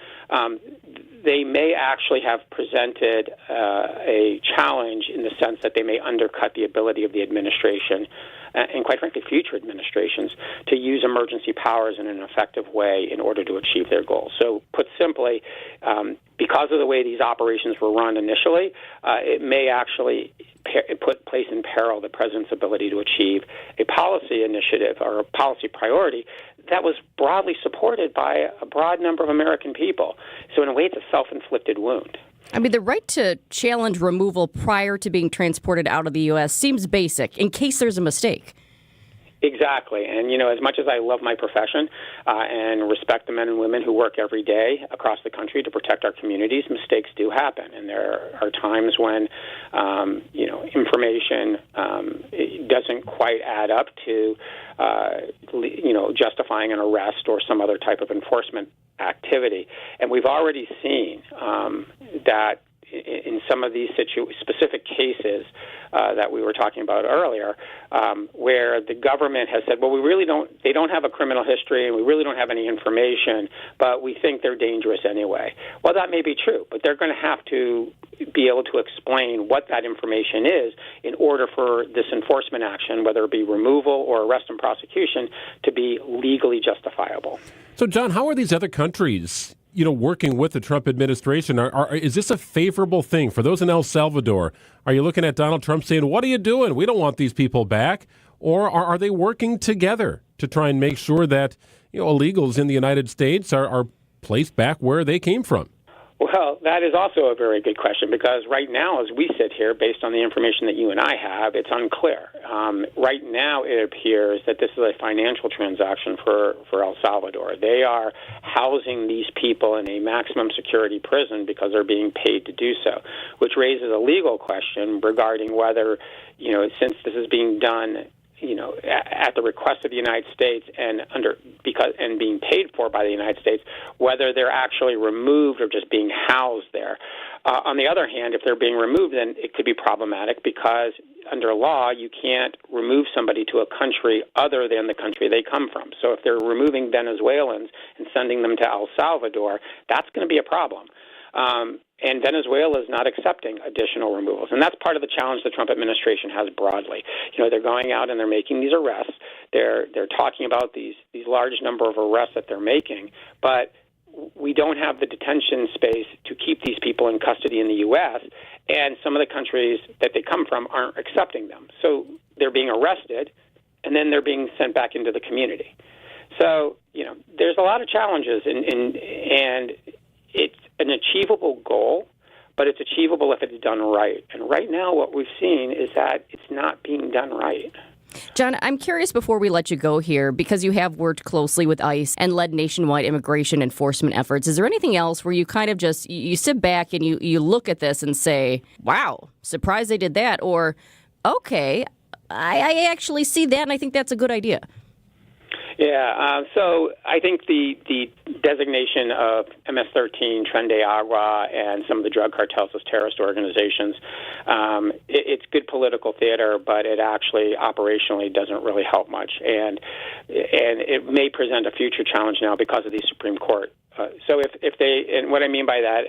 they may actually have presented a challenge in the sense that they may undercut the ability of the administration and, quite frankly, future administrations to use emergency powers in an effective way in order to achieve their goals. So, put simply, because of the way these operations were run initially, it may actually place in peril the president's ability to achieve a policy initiative or a policy priority that was broadly supported by a broad number of American people. So in a way, it's a self-inflicted wound. I mean, the right to challenge removal prior to being transported out of the U.S. seems basic in case there's a mistake. Exactly. And, as much as I love my profession and respect the men and women who work every day across the country to protect our communities, mistakes do happen. And there are times when, information doesn't quite add up to, justifying an arrest or some other type of enforcement activity. And we've already seen that in some of these specific cases that we were talking about earlier, where the government has said, well, they don't have a criminal history and we really don't have any information, but we think they're dangerous anyway. Well, that may be true, but they're going to have to be able to explain what that information is in order for this enforcement action, whether it be removal or arrest and prosecution, to be legally justifiable. So, John, how are these other countries working with the Trump administration? Is this a favorable thing for those in El Salvador? Are you looking at Donald Trump saying, what are you doing? We don't want these people back. Or are they working together to try and make sure that illegals in the United States are placed back where they came from? Well, that is also a very good question, because right now, as we sit here, based on the information that you and I have, it's unclear. Right now, it appears that this is a financial transaction for El Salvador. They are housing these people in a maximum security prison because they're being paid to do so, which raises a legal question regarding whether, since this is being done at the request of the United States and being paid for by the United States, whether they're actually removed or just being housed there. On the other hand, if they're being removed, then it could be problematic because under law, you can't remove somebody to a country other than the country they come from. So if they're removing Venezuelans and sending them to El Salvador, that's going to be a problem. And Venezuela is not accepting additional removals. And that's part of the challenge the Trump administration has broadly. They're going out and they're making these arrests. They're talking about these large number of arrests that they're making, but we don't have the detention space to keep these people in custody in the U.S., and some of the countries that they come from aren't accepting them. So they're being arrested, and then they're being sent back into the community. So, there's a lot of challenges, and it's an achievable goal, but it's achievable if it's done right. And right now what we've seen is that it's not being done right. John, I'm curious before we let you go here, because you have worked closely with ICE and led nationwide immigration enforcement efforts. Is there anything else where you kind of just, you sit back and you look at this and say, wow, surprised they did that, or, okay, I actually see that and I think that's a good idea? Yeah, so I think the designation of MS-13, Tren de Agua, and some of the drug cartels as terrorist organizations, it's good political theater, but it actually operationally doesn't really help much. And it may present a future challenge now because of the Supreme Court. So if they, and what I mean by that,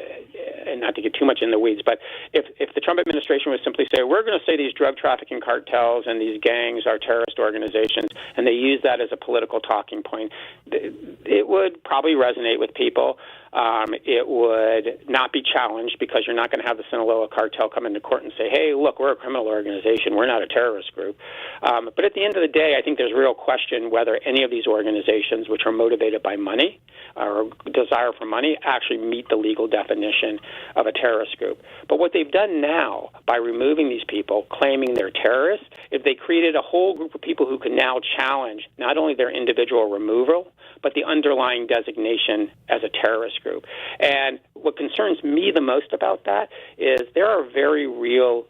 and not to get too much in the weeds, but if the Trump administration would simply say, we're going to say these drug trafficking cartels and these gangs are terrorist organizations, and they use that as a political talking point, it would probably resonate with people. It would not be challenged because you're not going to have the Sinaloa cartel come into court and say, hey, look, we're a criminal organization. We're not a terrorist group. But at the end of the day, I think there's real question whether any of these organizations, which are motivated by money or desire for money, actually meet the legal definition of a terrorist group. But what they've done now by removing these people, claiming they're terrorists, is they created a whole group of people who can now challenge not only their individual removal, but the underlying designation as a terrorist group. And what concerns me the most about that is there are very real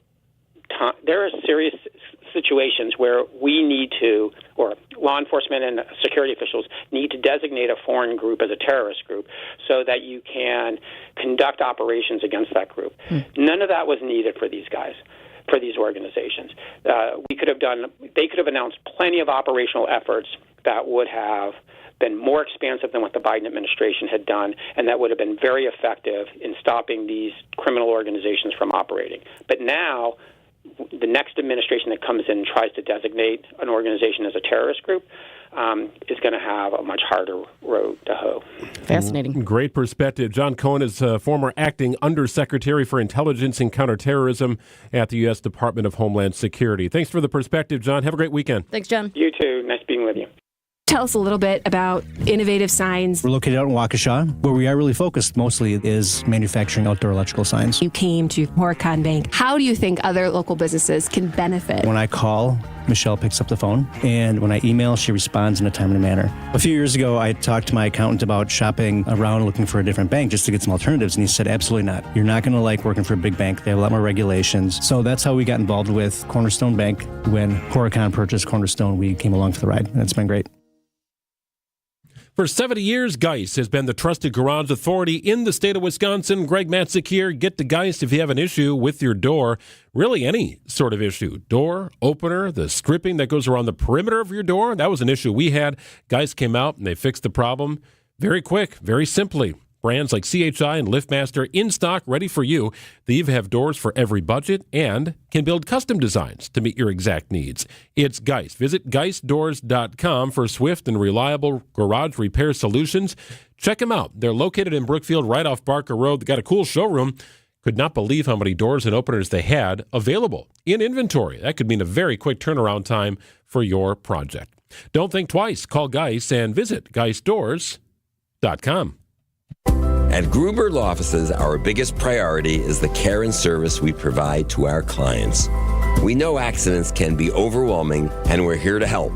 there are serious situations where we need to, or law enforcement and security officials need to designate a foreign group as a terrorist group so that you can conduct operations against that group. None of that was needed for these guys, for these organizations. They could have announced plenty of operational efforts that would have been more expansive than what the Biden administration had done, and that would have been very effective in stopping these criminal organizations from operating. But now, the next administration that comes in and tries to designate an organization as a terrorist group is going to have a much harder road to hoe. Fascinating. Great perspective. John Cohen is former acting Undersecretary for Intelligence and Counterterrorism at the U.S. Department of Homeland Security. Thanks for the perspective, John. Have a great weekend. Thanks, John. You too. Nice being with you. Tell us a little bit about innovative signs. We're located out in Waukesha. Where we are really focused mostly is manufacturing outdoor electrical signs. You came to Horicon Bank. How do you think other local businesses can benefit? When I call, Michelle picks up the phone, and when I email, she responds in a timely manner. A few years ago, I talked to my accountant about shopping around looking for a different bank just to get some alternatives, and he said, absolutely not. You're not going to like working for a big bank. They have a lot more regulations. So that's how we got involved with Cornerstone Bank. When Horicon purchased Cornerstone, we came along for the ride, and it's been great. For 70 years, Geist has been the trusted garage authority in the state of Wisconsin. Greg Matzek here. Get to Geist if you have an issue with your door. Really any sort of issue. Door, opener, the stripping that goes around the perimeter of your door. That was an issue we had. Geist came out and they fixed the problem very quick, very simply. Brands like CHI and LiftMaster in stock, ready for you. They even have doors for every budget and can build custom designs to meet your exact needs. It's Geist. Visit geistdoors.com for swift and reliable garage repair solutions. Check them out. They're located in Brookfield, right off Barker Road. They got a cool showroom. Could not believe how many doors and openers they had available in inventory. That could mean a very quick turnaround time for your project. Don't think twice. Call Geist and visit geistdoors.com. At Gruber Law Offices, our biggest priority is the care and service we provide to our clients. We know accidents can be overwhelming, and we're here to help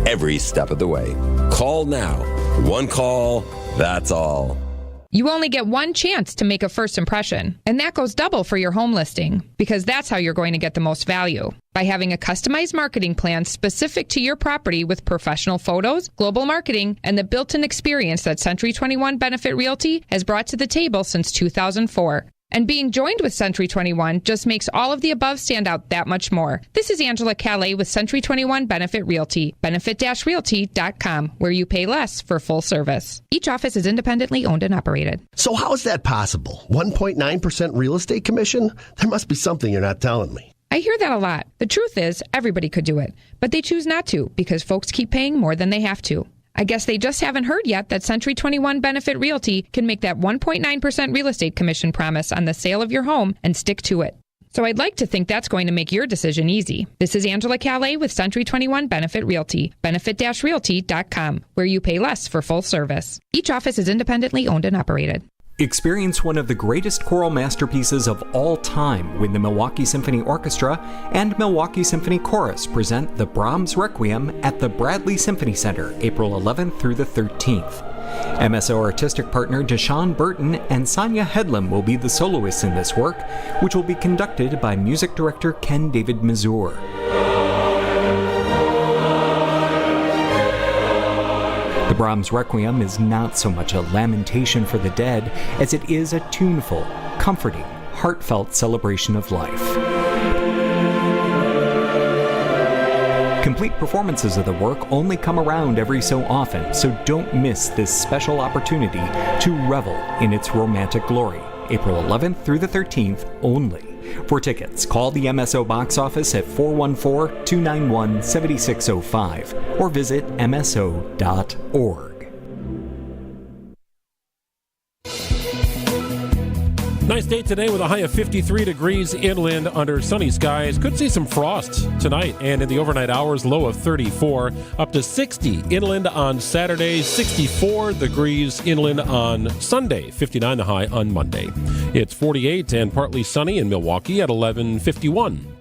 every step of the way. Call now. One call, that's all. You only get one chance to make a first impression, and that goes double for your home listing, because that's how you're going to get the most value. By having a customized marketing plan specific to your property with professional photos, global marketing, and the built-in experience that Century 21 Benefit Realty has brought to the table since 2004. And being joined with Century 21 just makes all of the above stand out that much more. This is Angela Calais with Century 21 Benefit Realty, benefit-realty.com, where you pay less for full service. Each office is independently owned and operated. So how is that possible? 1.9% real estate commission? There must be something you're not telling me. I hear that a lot. The truth is, everybody could do it, but they choose not to because folks keep paying more than they have to. I guess they just haven't heard yet that Century 21 Benefit Realty can make that 1.9% real estate commission promise on the sale of your home and stick to it. So I'd like to think that's going to make your decision easy. This is Angela Calais with Century 21 Benefit Realty, benefit-realty.com, where you pay less for full service. Each office is independently owned and operated. Experience one of the greatest choral masterpieces of all time when the Milwaukee Symphony Orchestra and Milwaukee Symphony Chorus present the Brahms Requiem at the Bradley Symphony Center, April 11th through the 13th. MSO artistic partner Deshaun Burton and Sonia Headlam will be the soloists in this work, which will be conducted by music director Ken David Mazur. The Brahms Requiem is not so much a lamentation for the dead as it is a tuneful, comforting, heartfelt celebration of life. Complete performances of the work only come around every so often, so don't miss this special opportunity to revel in its romantic glory. April 11th through the 13th only. For tickets, call the MSO box office at 414-291-7605 or visit mso.org. Nice day today with a high of 53 degrees inland under sunny skies. Could see some frost tonight and in the overnight hours, low of 34, up to 60 inland on Saturday, 64 degrees inland on Sunday, 59 the high on Monday. It's 48 and partly sunny in Milwaukee at 11:51.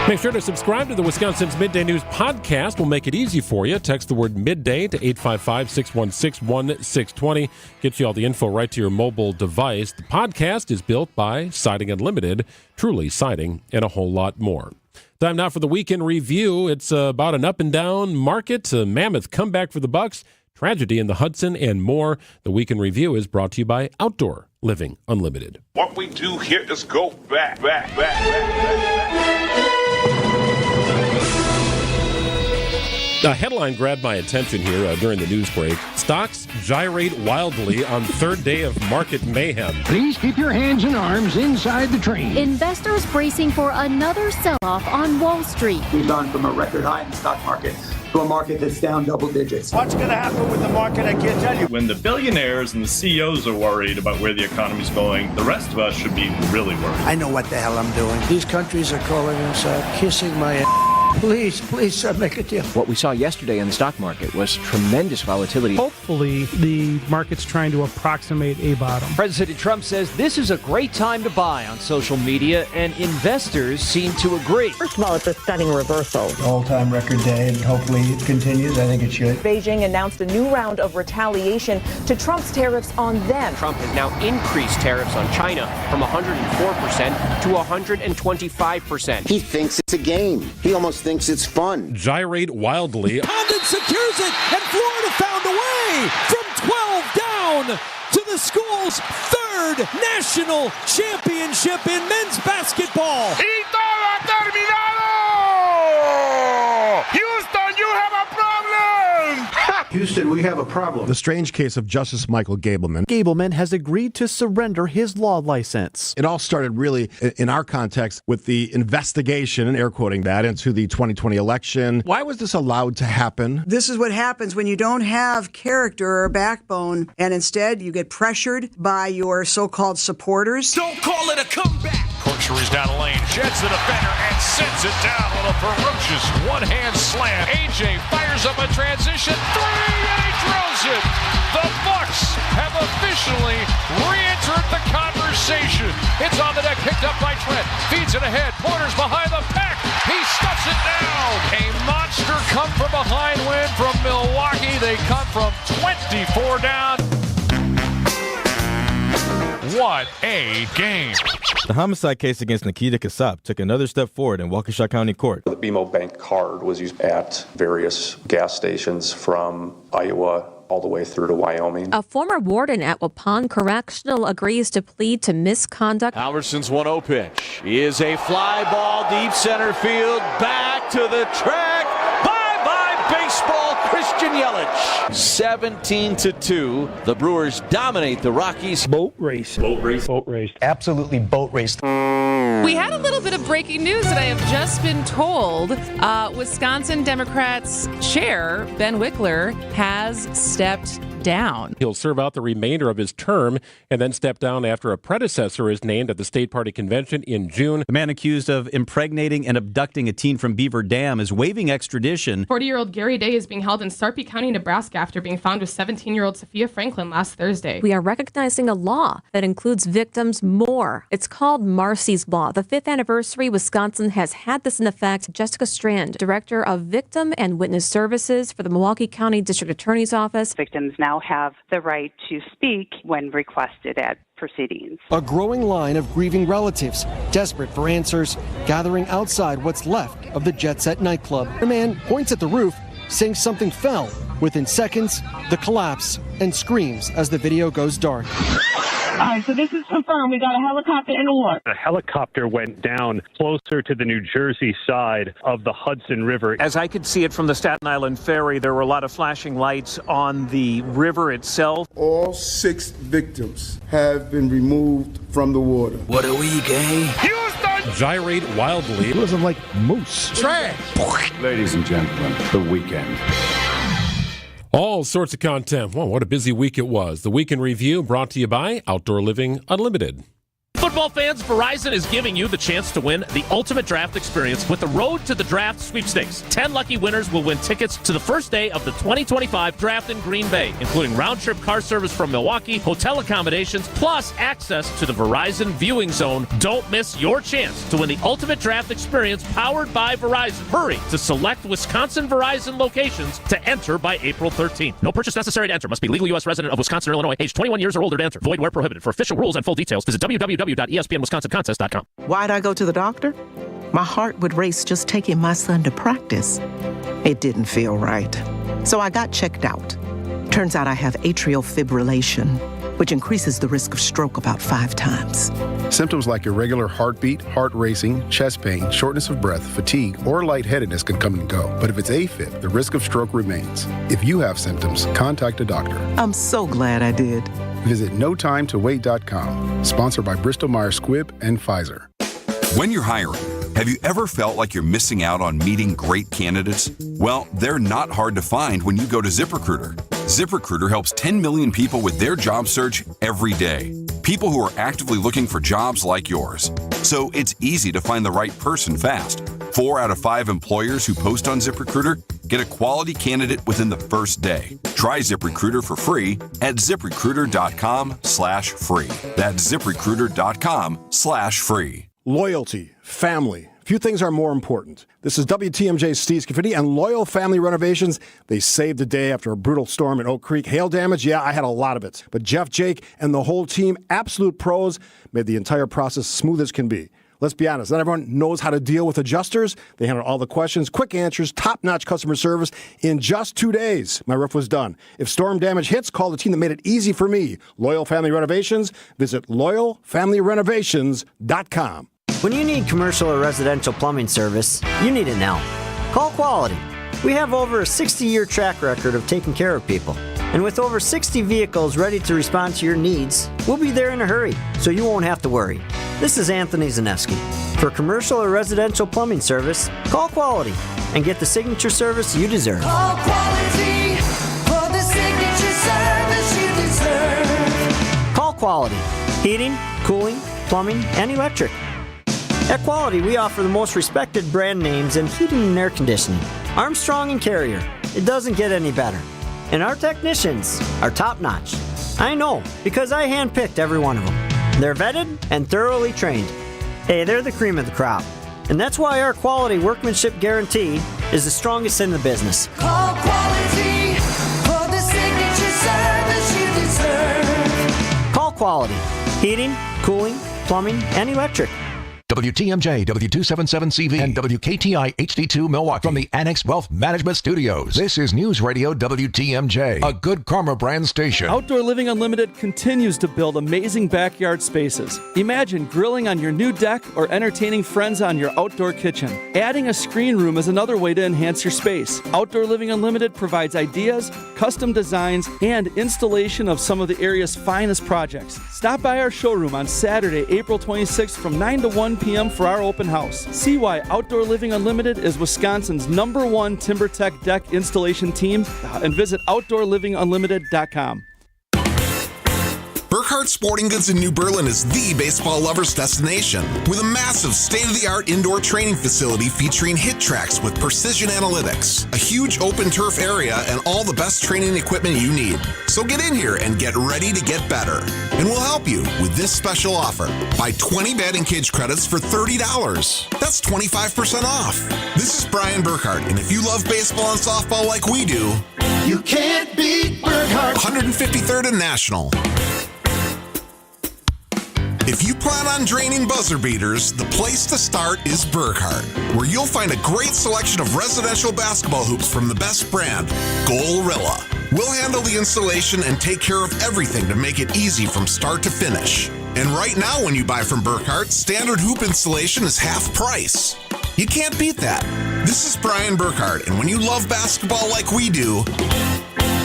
Make sure to subscribe to the Wisconsin's Midday News podcast. We'll make it easy for you. Text the word Midday to 855-616-1620. Gets you all the info right to your mobile device. The podcast is built by Siding Unlimited, truly siding and a whole lot more. Time now for the weekend review. It's about an up and down market, a mammoth comeback for the Bucks, tragedy in the Hudson, and more. The weekend review is brought to you by Outdoor Living Unlimited. What we do here is go back. A headline grabbed my attention here during the news break. Stocks gyrate wildly on third day of market mayhem. Please keep your hands and arms inside the train. Investors bracing for another sell-off on Wall Street. We've gone from a record high in the stock market to a market that's down double digits. What's going to happen with the market, I can't tell you. When the billionaires and the CEOs are worried about where the economy's going, the rest of us should be really worried. I know what the hell I'm doing. These countries are calling us kissing my ass. Please, sir, make a deal. What we saw yesterday in the stock market was tremendous volatility. Hopefully, the market's trying to approximate a bottom. President Trump says this is a great time to buy on social media, and investors seem to agree. First of all, it's a stunning reversal. All-time record day, and hopefully it continues. I think it should. Beijing announced a new round of retaliation to Trump's tariffs on them. Trump has now increased tariffs on China from 104% to 125%. He thinks it's a game. He almost thinks it's fun. Gyrate wildly. Condon secures it, and Florida found a way from 12 down to the school's third national championship in men's basketball. Y todo terminado! Houston, you have a problem! Houston, we have a problem. The strange case of Justice Michael Gableman. Gableman has agreed to surrender his law license. It all started really, in our context, with the investigation, and air quoting that, into the 2020 election. Why was this allowed to happen? This is what happens when you don't have character or backbone, and instead you get pressured by your so-called supporters. Don't call it a comeback! Corkscrews down the lane, sheds the defender, and sends it down with a ferocious one-hand slam. AJ fires up a transition, three, and he drills it! The Bucks have officially re-entered the conversation. It's on the deck, picked up by Trent, feeds it ahead, Porter's behind the pack, he stuffs it down! A monster come-from-behind win from Milwaukee. They come from 24 down. What a game. The homicide case against Nikita Kasap took another step forward in Waukesha County Court. The BMO Bank card was used at various gas stations from Iowa all the way through to Wyoming. A former warden at Waupun Correctional agrees to plead to misconduct. Alverson's 1-0 pitch is a fly ball deep center field, back to the track. Bye-bye baseball, Christian Yelich. 17-2. The Brewers dominate the Rockies. Boat race. Absolutely boat race. We had a little bit of breaking news that I have just been told. Wisconsin Democrats chair, Ben Wickler, has stepped down. He'll serve out the remainder of his term and then step down after a predecessor is named at the state party convention in June. The man accused of impregnating and abducting a teen from Beaver Dam is waiving extradition. 40-year-old Gary Day is being held in Sarpy County, Nebraska after being found with 17-year-old Sophia Franklin last Thursday. We are recognizing a law that includes victims more. It's called Marcy's Law. The 5th anniversary, Wisconsin has had this in effect. Jessica Strand, Director of Victim and Witness Services for the Milwaukee County District Attorney's Office. Victims now have the right to speak when requested at proceedings. A growing line of grieving relatives, desperate for answers, gathering outside what's left of the Jet Set nightclub. A man points at the roof, saying something fell. Within seconds, the collapse and screams as the video goes dark. All right, so this is confirmed. We got a helicopter in the water. A helicopter went down closer to the New Jersey side of the Hudson River. As I could see it from the Staten Island ferry, there were a lot of flashing lights on the river itself. All 6 victims have been removed from the water. What are we, gang? Houston! Gyrate wildly. It wasn't like moose. Trash! Ladies and gentlemen, the weekend. All sorts of content. Well, what a busy week it was. The Week in Review brought to you by Outdoor Living Unlimited. Football fans, Verizon is giving you the chance to win the ultimate draft experience with the Road to the Draft sweepstakes. 10 lucky winners will win tickets to the first day of the 2025 draft in Green Bay, including round-trip car service from Milwaukee, hotel accommodations, plus access to the Verizon viewing zone. Don't miss your chance to win the ultimate draft experience powered by Verizon. Hurry to select Wisconsin Verizon locations to enter by April 13th. No purchase necessary to enter. Must be legal U.S. resident of Wisconsin or Illinois, age 21 years or older to enter. Void where prohibited. For official rules and full details, visit www.espnwisconsincontest.com. Why'd I go to the doctor? My heart would race just taking my son to practice. It didn't feel right. So I got checked out. Turns out I have atrial fibrillation, which increases the risk of stroke about 5 times. Symptoms like irregular heartbeat, heart racing, chest pain, shortness of breath, fatigue, or lightheadedness can come and go. But if it's AFib, the risk of stroke remains. If you have symptoms, contact a doctor. I'm so glad I did. Visit notimetowait.com. Sponsored by Bristol-Myers Squibb and Pfizer. When you're hiring, have you ever felt like you're missing out on meeting great candidates? Well, they're not hard to find when you go to ZipRecruiter. ZipRecruiter helps 10 million people with their job search every day. People who are actively looking for jobs like yours. So it's easy to find the right person fast. 4 out of 5 employers who post on ZipRecruiter get a quality candidate within the first day. Try ZipRecruiter for free at ZipRecruiter.com/free. That's ZipRecruiter.com/free. Loyalty, family. Few things are more important. This is WTMJ's Steve Scafidi and Loyal Family Renovations. They saved the day after a brutal storm in Oak Creek. Hail damage, yeah, I had a lot of it. But Jeff, Jake, and the whole team, absolute pros, made the entire process smooth as can be. Let's be honest, not everyone knows how to deal with adjusters. They handle all the questions, quick answers, top-notch customer service. In just 2 days, my roof was done. If storm damage hits, call the team that made it easy for me. Loyal Family Renovations. Visit loyalfamilyrenovations.com. When you need commercial or residential plumbing service, you need it now. Call Quality. We have over a 60-year track record of taking care of people. And with over 60 vehicles ready to respond to your needs, we'll be there in a hurry, so you won't have to worry. This is Anthony Zaneski. For commercial or residential plumbing service, call Quality and get the signature service you deserve. Call Quality for the signature service you deserve. Call Quality. Heating, cooling, plumbing, and electric. At Quality, we offer the most respected brand names in heating and air conditioning. Armstrong and Carrier. It doesn't get any better. And our technicians are top-notch. I know, because I handpicked every one of them. They're vetted and thoroughly trained. Hey, they're the cream of the crop. And that's why our quality workmanship guarantee is the strongest in the business. Call Quality for the signature service you deserve. Call Quality. Heating, cooling, plumbing, and electric. WTMJ, W277CV, and WKTI HD2 Milwaukee from the Annex Wealth Management Studios. This is News Radio WTMJ, a Good Karma brand station. Outdoor Living Unlimited continues to build amazing backyard spaces. Imagine grilling on your new deck or entertaining friends on your outdoor kitchen. Adding a screen room is another way to enhance your space. Outdoor Living Unlimited provides ideas, custom designs, and installation of some of the area's finest projects. Stop by our showroom on Saturday, April 26th from 9 to 1 p.m. for our open house. See why Outdoor Living Unlimited is Wisconsin's #1 TimberTech deck installation team and visit OutdoorLivingUnlimited.com. Burkhardt Sporting Goods in New Berlin is the baseball lover's destination. With a massive state-of-the-art indoor training facility featuring hit tracks with precision analytics, a huge open turf area, and all the best training equipment you need. So get in here and get ready to get better. And we'll help you with this special offer. Buy 20 batting cage credits for $30. That's 25% off. This is Brian Burkhardt, and if you love baseball and softball like we do, you can't beat Burkhardt. 153rd and National. If you plan on draining buzzer beaters, the place to start is Burkhardt, where you'll find a great selection of residential basketball hoops from the best brand, Gorilla. We'll handle the installation and take care of everything to make it easy from start to finish. And right now when you buy from Burkhardt, standard hoop installation is half price. You can't beat that. This is Brian Burkhardt, and when you love basketball like we do,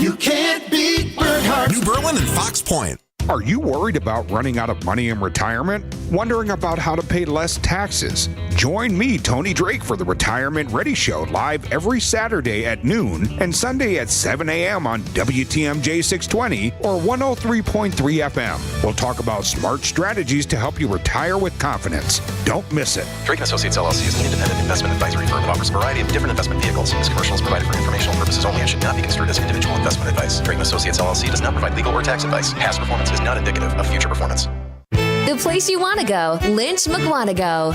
you can't beat Burkhardt. New Berlin and Fox Point. Are you worried about running out of money in retirement? Wondering about how to pay less taxes? Join me, Tony Drake, for the Retirement Ready Show live every Saturday at noon and Sunday at 7 a.m. on WTMJ 620 or 103.3 FM. We'll talk about smart strategies to help you retire with confidence. Don't miss it. Drake & Associates LLC is an independent investment advisory firm that offers a variety of different investment vehicles. This commercial is provided for informational purposes only and should not be construed as individual investment advice. Drake & Associates LLC does not provide legal or tax advice. Past performance is not indicative of future performance. The place you want to go, Lynch McWanago.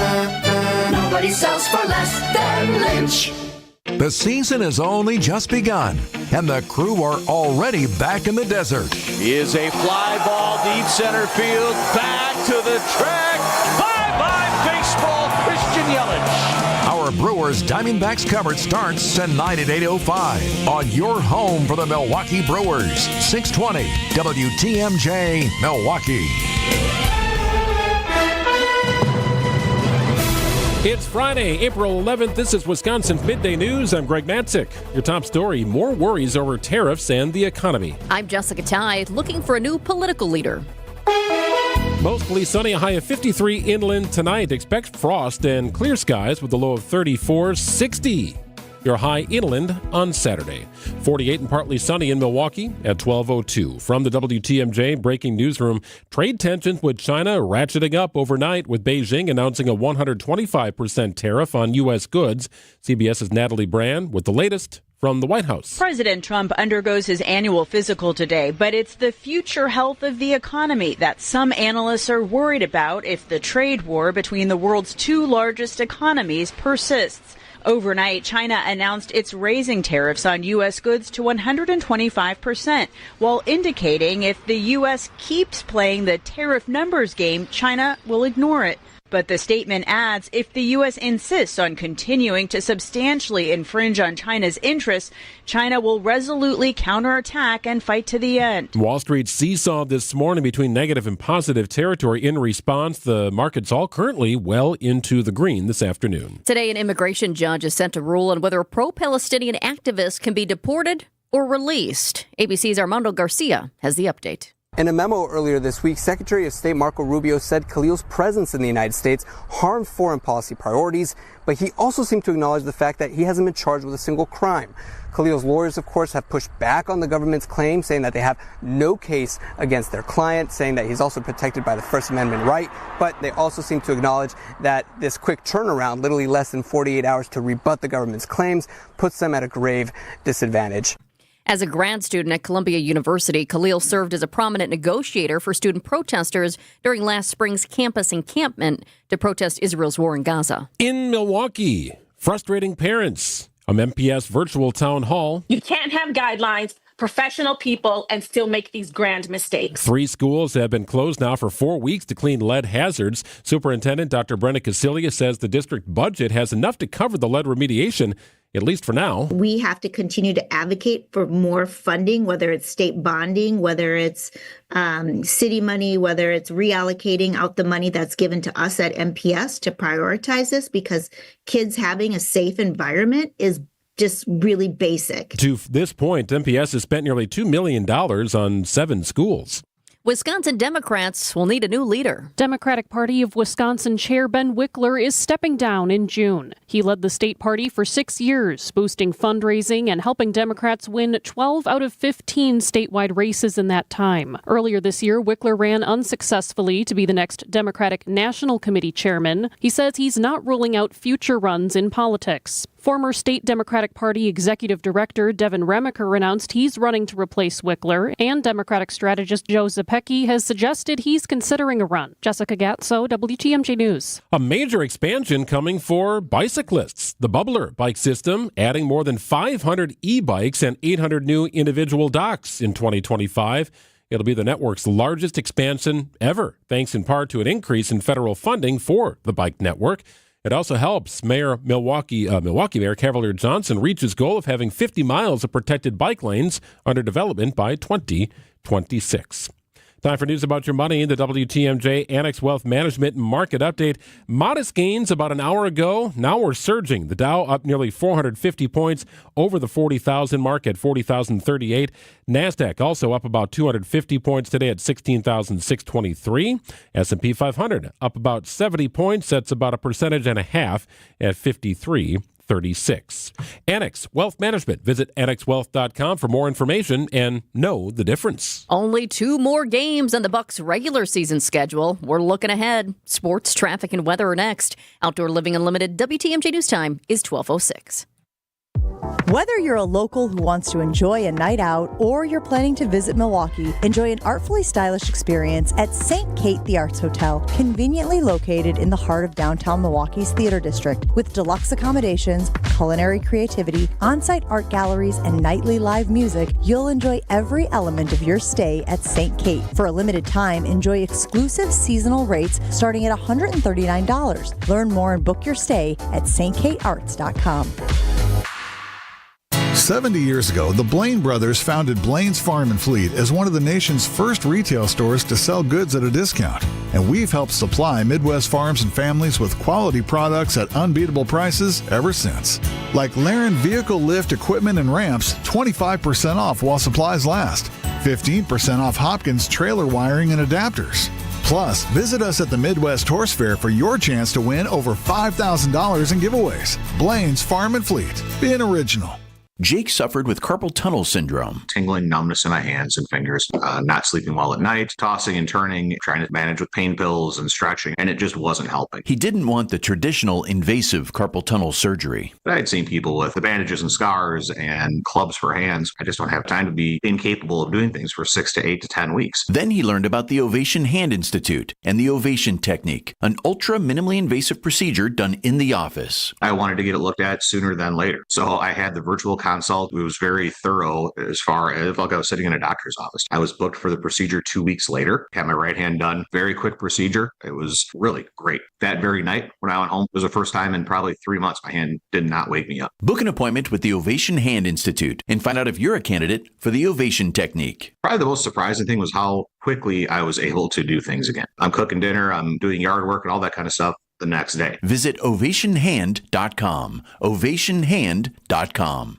Nobody sells for less than Lynch. The season has only just begun, and the crew are already back in the desert. Is a fly ball deep center field, back to the track. Bye-bye baseball, Christian Yelich. Our Brewers Diamondbacks coverage starts tonight at 8:05 on your home for the Milwaukee Brewers, 620 WTMJ Milwaukee. It's Friday, April 11th. This is Wisconsin's Midday News. I'm Greg Matzek. Your top story, more worries over tariffs and the economy. I'm Jessica Tighe, looking for a new political leader. Mostly sunny, a high of 53 inland tonight. Expect frost and clear skies with a low of 34, 60. Your high inland on Saturday. 48 and partly sunny in Milwaukee at 12:02. From the WTMJ breaking newsroom, trade tensions with China ratcheting up overnight with Beijing announcing a 125% tariff on U.S. goods. CBS's Natalie Brand with the latest from the White House. President Trump undergoes his annual physical today, but it's the future health of the economy that some analysts are worried about if the trade war between the world's two largest economies persists. Overnight, China announced it's raising tariffs on U.S. goods to 125%, while indicating if the U.S. keeps playing the tariff numbers game, China will ignore it. But the statement adds if the U.S. insists on continuing to substantially infringe on China's interests, China will resolutely counterattack and fight to the end. Wall Street seesawed this morning between negative and positive territory. In response, the market's all currently well into the green this afternoon. Today, an immigration judge is set to rule on whether pro-Palestinian activists can be deported or released. ABC's Armando Garcia has the update. In a memo earlier this week, Secretary of State Marco Rubio said Khalil's presence in the United States harmed foreign policy priorities, but he also seemed to acknowledge the fact that he hasn't been charged with a single crime. Khalil's lawyers, of course, have pushed back on the government's claim, saying that they have no case against their client, saying that he's also protected by the First Amendment right, but they also seem to acknowledge that this quick turnaround, literally less than 48 hours to rebut the government's claims, puts them at a grave disadvantage. As a grad student at Columbia University, Khalil served as a prominent negotiator for student protesters during last spring's campus encampment to protest Israel's war in Gaza. In Milwaukee, frustrating parents. MPS virtual town hall. You can't have guidelines, professional people, and still make these grand mistakes. 3 schools have been closed now for 4 weeks to clean lead hazards. Superintendent Dr. Brenna Casilia says the district budget has enough to cover the lead remediation, at least for now. We have to continue to advocate for more funding, whether it's state bonding, whether it's city money, whether it's reallocating out the money that's given to us at MPS to prioritize this, because kids having a safe environment is just really basic. To this point, MPS has spent nearly $2 million on 7 schools. Wisconsin Democrats will need a new leader. Democratic Party of Wisconsin Chair Ben Wickler is stepping down in June. He led the state party for 6 years, boosting fundraising and helping Democrats win 12 out of 15 statewide races in that time. Earlier this year, Wickler ran unsuccessfully to be the next Democratic National Committee chairman. He says he's not ruling out future runs in politics. Former state Democratic Party Executive Director Devin Remacher announced he's running to replace Wickler, and Democratic strategist Joe Zepecki has suggested he's considering a run. Jessica Gatso, WTMJ News. A major expansion coming for bicyclists. The Bubbler bike system adding more than 500 e-bikes and 800 new individual docks in 2025. It'll be the network's largest expansion ever, thanks in part to an increase in federal funding for the bike network. It also helps Milwaukee Mayor Cavalier Johnson reach his goal of having 50 miles of protected bike lanes under development by 2026. Time for news about your money. The WTMJ Annex Wealth Management Market Update. Modest gains about an hour ago. Now we're surging. The Dow up nearly 450 points over the 40,000 mark at 40,038. NASDAQ also up about 250 points today at 16,623. S&P 500 up about 70 points. That's about 1.5% at 53.36. Annex Wealth Management. Visit annexwealth.com for more information and know the difference. Only 2 more games on the Bucks' regular season schedule. We're looking ahead. Sports, traffic, and weather are next. Outdoor Living Unlimited WTMJ News Time is 12:06. Whether you're a local who wants to enjoy a night out or you're planning to visit Milwaukee, enjoy an artfully stylish experience at St. Kate the Arts Hotel, conveniently located in the heart of downtown Milwaukee's Theater District. With deluxe accommodations, culinary creativity, on-site art galleries, and nightly live music, you'll enjoy every element of your stay at St. Kate. For a limited time, enjoy exclusive seasonal rates starting at $139. Learn more and book your stay at stkatearts.com. 70 years ago, the Blaine brothers founded Blaine's Farm and Fleet as one of the nation's first retail stores to sell goods at a discount. And we've helped supply Midwest farms and families with quality products at unbeatable prices ever since. Like Laren vehicle lift equipment and ramps, 25% off while supplies last. 15% off Hopkins trailer wiring and adapters. Plus, visit us at the Midwest Horse Fair for your chance to win over $5,000 in giveaways. Blaine's Farm and Fleet. Be an original. Jake suffered with carpal tunnel syndrome. Tingling numbness in my hands and fingers, not sleeping well at night, tossing and turning, trying to manage with pain pills and stretching, and it just wasn't helping. He didn't want the traditional invasive carpal tunnel surgery. I had seen people with bandages and scars and clubs for hands. I just don't have time to be incapable of doing things for 6 to 8 to 10 weeks. Then he learned about the Ovation Hand Institute and the Ovation Technique, an ultra minimally invasive procedure done in the office. I wanted to get it looked at sooner than later. So I had the virtual consult. It was very thorough as far as like I was sitting in a doctor's office. I was booked for the procedure 2 weeks later, had my right hand done. Very quick procedure. It was really great. That very night when I went home, it was the first time in probably 3 months my hand did not wake me up. Book an appointment with the Ovation Hand Institute and find out if you're a candidate for the Ovation Technique. Probably the most surprising thing was how quickly I was able to do things again. I'm cooking dinner, I'm doing yard work and all that kind of stuff the next day. Visit ovationhand.com. ovationhand.com.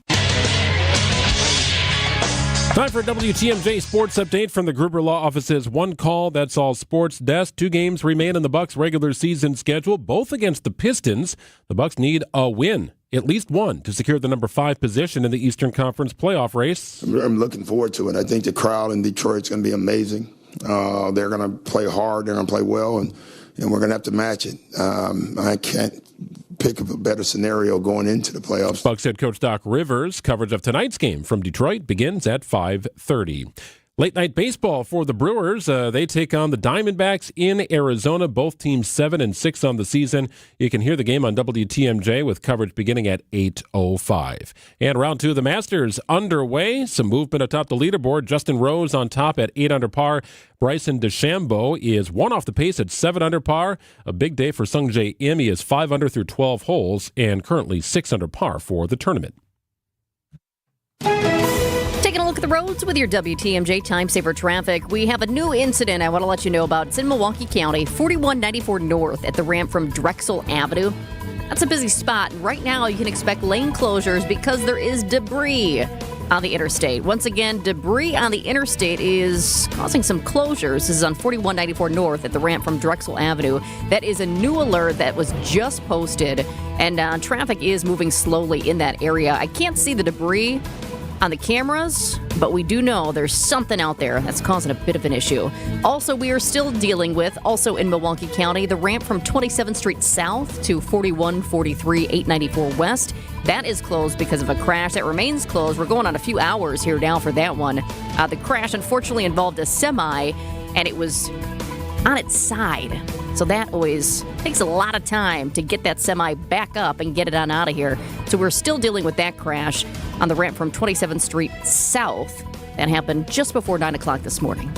Time for a WTMJ Sports Update from the Gruber Law Office's One Call, That's All Sports Desk. 2 games remain in the Bucks' regular season schedule, both against the Pistons. The Bucks need a win, at least one, to secure the number 5 position in the Eastern Conference playoff race. I'm looking forward to it. I think the crowd in Detroit's going to be amazing. They're going to play hard. They're going to play well, and we're going to have to match it. I can't pick up a better scenario going into the playoffs. Bucks head coach Doc Rivers' coverage of tonight's game from Detroit begins at 5:30. Late night baseball for the Brewers. They take on the Diamondbacks in Arizona. Both teams 7-6 on the season. You can hear the game on WTMJ with coverage beginning at 8:05. And round 2 of the Masters underway. Some movement atop the leaderboard. Justin Rose on top at 8 under par. Bryson DeChambeau is 1 off the pace at 7 under par. A big day for Sungjae Im. He is 5 under through 12 holes and currently 6 under par for the tournament. Taking a look at the roads with your WTMJ Time Saver traffic. We have a new incident I want to let you know about. It's in Milwaukee County, 4194 North at the ramp from Drexel Avenue. That's a busy spot. Right now, you can expect lane closures because there is debris on the interstate. Once again, debris on the interstate is causing some closures. This is on 4194 North at the ramp from Drexel Avenue. That is a new alert that was just posted, and traffic is moving slowly in that area. I can't see the debris on the cameras, but we do know there's something out there that's causing a bit of an issue. Also, we are still dealing with, also in Milwaukee County, the ramp from 27th Street South to 4143 894 West. That is closed because of a crash. That remains closed. We're going on a few hours here now for that one. The crash unfortunately involved a semi, and it was on its side. So that always takes a lot of time to get that semi back up and get it on out of here. So we're still dealing with that crash on the ramp from 27th Street South. That happened just before 9 o'clock this morning.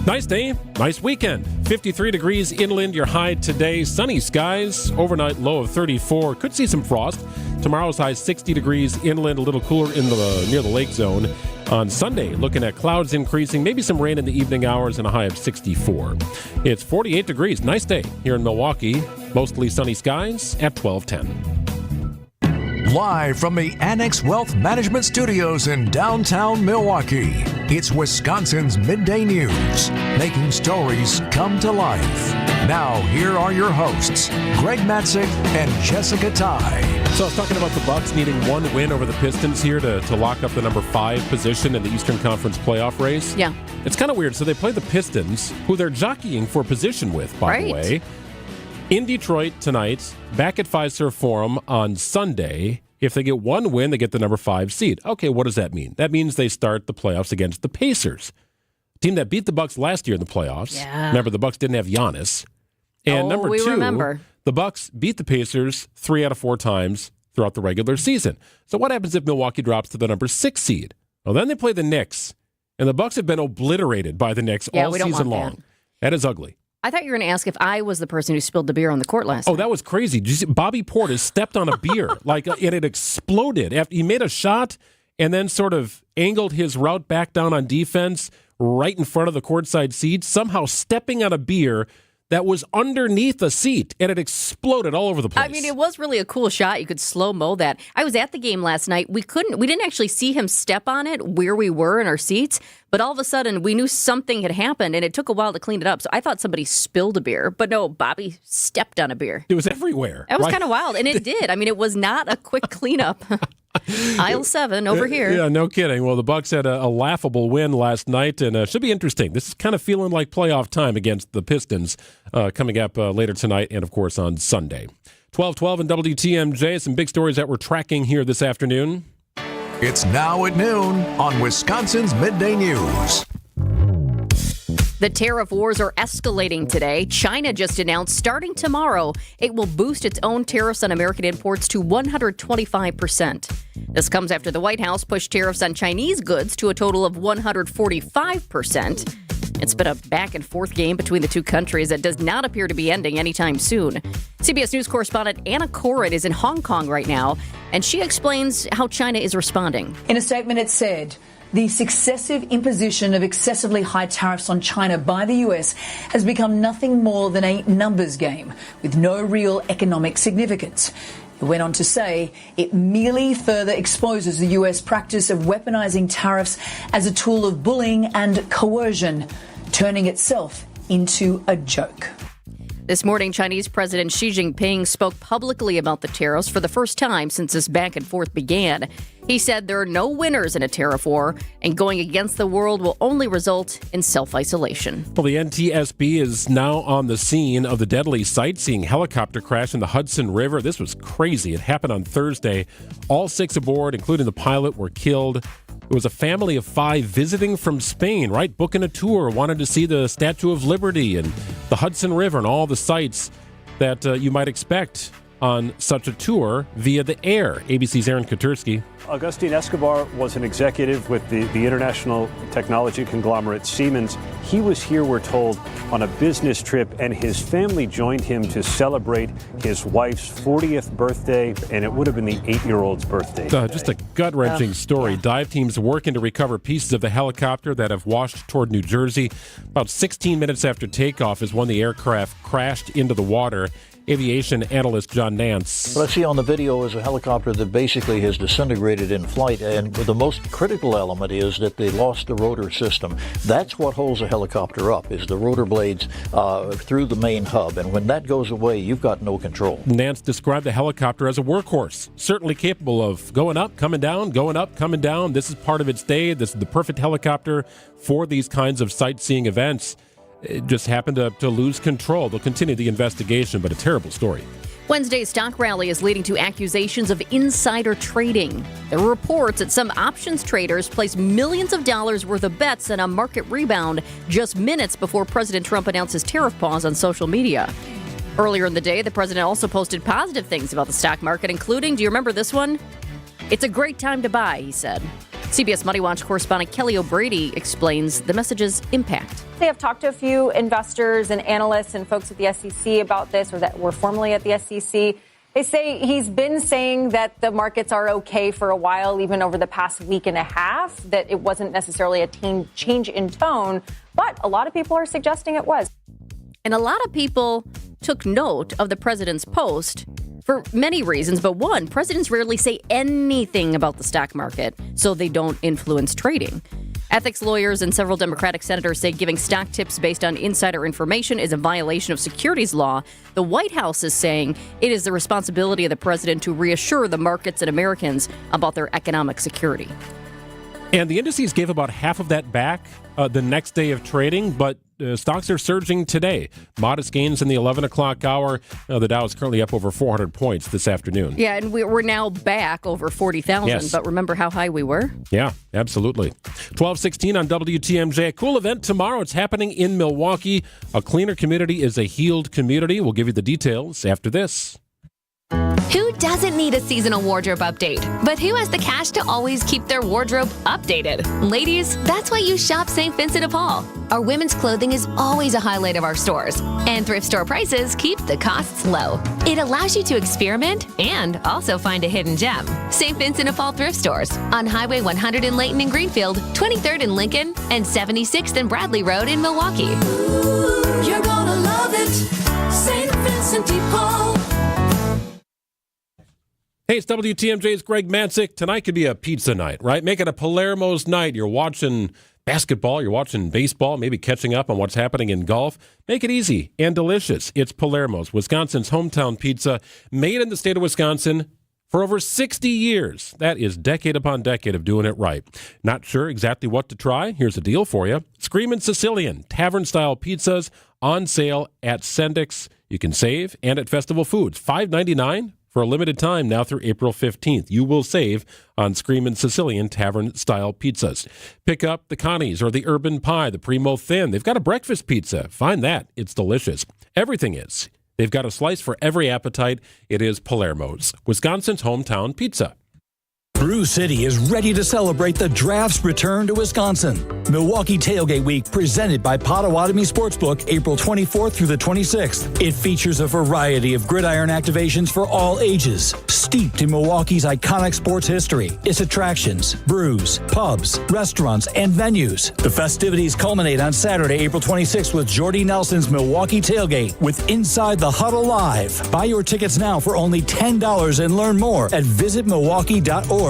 Nice day, nice weekend. 53 degrees inland, your high today. Sunny skies, overnight low of 34. Could see some frost. Tomorrow's high 60 degrees inland, a little cooler in the near the lake zone. On Sunday, looking at clouds increasing, maybe some rain in the evening hours, and a high of 64. It's 48 degrees. Nice day here in Milwaukee. Mostly sunny skies at 12:10. Live from the Annex Wealth Management Studios in downtown Milwaukee, it's Wisconsin's Midday News, making stories come to life. Now, here are your hosts, Greg Matzek and Jessica Tighe. So I was talking about the Bucks needing one win over the Pistons here to lock up the number 5 position in the Eastern Conference playoff race. Yeah. It's kind of weird. So they play the Pistons, who they're jockeying for position with, by the way, in Detroit tonight, back at Fiserv Forum on Sunday. If they get one win, they get the number 5 seed. Okay, what does that mean? That means they start the playoffs against the Pacers, team that beat the Bucks last year in the playoffs. Yeah. Remember, the Bucks didn't have Giannis. And number 2, remember. The Bucks beat the Pacers 3 out of 4 times throughout the regular season. So what happens if Milwaukee drops to the number 6 seed? Well, then they play the Knicks, and the Bucks have been obliterated by the Knicks all season long. That is ugly. I thought you were going to ask if I was the person who spilled the beer on the court last night. Oh, that was crazy. Did you see Bobby Portis stepped on a beer, and it exploded. After he made a shot and then sort of angled his route back down on defense right in front of the courtside seat, somehow stepping on a beer that was underneath a seat, and it exploded all over the place. I mean, it was really a cool shot. You could slow-mo that. I was at the game last night. We didn't actually see him step on it where we were in our seats, but all of a sudden, we knew something had happened, and it took a while to clean it up. So I thought somebody spilled a beer, but no, Bobby stepped on a beer. It was everywhere. That was kind of wild, and it did. I mean, it was not a quick cleanup. Aisle 7 over here. Yeah, no kidding. Well, the Bucks had a laughable win last night, and should be interesting. This is kind of feeling like playoff time against the Pistons coming up later tonight and, of course, on Sunday. 12:12 in WTMJ. Some big stories that we're tracking here this afternoon. It's now at noon on Wisconsin's Midday News. The tariff wars are escalating today. China just announced starting tomorrow, it will boost its own tariffs on American imports to 125%. This comes after the White House pushed tariffs on Chinese goods to a total of 145%. It's been a back and forth game between the two countries that does not appear to be ending anytime soon. CBS News correspondent Anna Corin is in Hong Kong right now, and she explains how China is responding. In a statement, it said, the successive imposition of excessively high tariffs on China by the US has become nothing more than a numbers game with no real economic significance. It went on to say it merely further exposes the US practice of weaponizing tariffs as a tool of bullying and coercion, turning itself into a joke. This morning, Chinese President Xi Jinping spoke publicly about the tariffs for the first time since this back and forth began. He said there are no winners in a tariff war, and going against the world will only result in self-isolation. Well, the NTSB is now on the scene of the deadly sightseeing helicopter crash in the Hudson River. This was crazy. It happened on Thursday. All 6 aboard, including the pilot, were killed. It was a family of 5 visiting from Spain, right? Booking a tour, wanted to see the Statue of Liberty and the Hudson River and all the sights that you might expect on such a tour via the air. ABC's Aaron Katersky. Agustin Escobar was an executive with the international technology conglomerate Siemens. He was here, we're told, on a business trip, and his family joined him to celebrate his wife's 40th birthday, and it would have been the 8-year-old's birthday. Just a gut-wrenching story. Yeah. Dive teams working to recover pieces of the helicopter that have washed toward New Jersey. About 16 minutes after takeoff is when the aircraft crashed into the water. Aviation analyst John Nance. What I see on the video is a helicopter that basically has disintegrated in flight, and the most critical element is that they lost the rotor system. That's what holds a helicopter up, is the rotor blades through the main hub, and when that goes away, you've got no control. Nance described the helicopter as a workhorse, certainly capable of going up, coming down, going up, coming down. This is part of its day. This is the perfect helicopter for these kinds of sightseeing events. It just happened to lose control. They'll continue the investigation, but a terrible story. Wednesday's stock rally is leading to accusations of insider trading. There are reports that some options traders placed millions of dollars worth of bets on a market rebound just minutes before President Trump announced his tariff pause on social media. Earlier in the day, the president also posted positive things about the stock market, including, do you remember this one? It's a great time to buy, he said. CBS Money Watch correspondent Kelly O'Brady explains the message's impact. They have talked to a few investors and analysts and folks at the SEC about this, or that were formerly at the SEC. They say he's been saying that the markets are okay for a while, even over the past week and a half, that it wasn't necessarily a change in tone, but a lot of people are suggesting it was. And a lot of people took note of the president's post for many reasons, but one, presidents rarely say anything about the stock market, so they don't influence trading. Ethics lawyers and several Democratic senators say giving stock tips based on insider information is a violation of securities law. The White House is saying it is the responsibility of the president to reassure the markets and Americans about their economic security. And the indices gave about half of that back the next day of trading, but stocks are surging today. Modest gains in the 11 o'clock hour. The Dow is currently up over 400 points this afternoon. Yeah, and we're now back over 40,000, Yes. but remember how high we were? Yeah, absolutely. 12:16 on WTMJ. A cool event tomorrow. It's happening in Milwaukee. A cleaner community is a healed community. We'll give you the details after this. Who doesn't need a seasonal wardrobe update? But who has the cash to always keep their wardrobe updated? Ladies, that's why you shop St. Vincent de Paul. Our women's clothing is always a highlight of our stores, and thrift store prices keep the costs low. It allows you to experiment and also find a hidden gem. St. Vincent de Paul thrift stores on Highway 100 in Layton and Greenfield, 23rd in Lincoln, and 76th and Bradley Road in Milwaukee. Ooh, you're gonna love it. St. Vincent de Paul. Hey, it's WTMJ's Greg Matzek. Tonight could be a pizza night, right? Make it a Palermo's night. You're watching basketball, you're watching baseball, maybe catching up on what's happening in golf. Make it easy and delicious. It's Palermo's, Wisconsin's hometown pizza, made in the state of Wisconsin for over 60 years. That is decade upon decade of doing it right. Not sure exactly what to try? Here's a deal for you. Screamin' Sicilian, tavern-style pizzas on sale at Sendik's. You can save, and at Festival Foods, $5.99 for a limited time now through April 15th. You will save on Screamin' Sicilian tavern-style pizzas. Pick up the Connie's or the Urban Pie, the Primo Thin. They've got a breakfast pizza. Find that. It's delicious. Everything is. They've got a slice for every appetite. It is Palermo's, Wisconsin's hometown pizza. Brew City is ready to celebrate the draft's return to Wisconsin. Milwaukee Tailgate Week, presented by Potawatomi Sportsbook, April 24th through the 26th. It features a variety of gridiron activations for all ages, steeped in Milwaukee's iconic sports history, its attractions, brews, pubs, restaurants, and venues. The festivities culminate on Saturday, April 26th with Jordy Nelson's Milwaukee Tailgate with Inside the Huddle Live. Buy your tickets now for only $10 and learn more at visitmilwaukee.org/tailgate.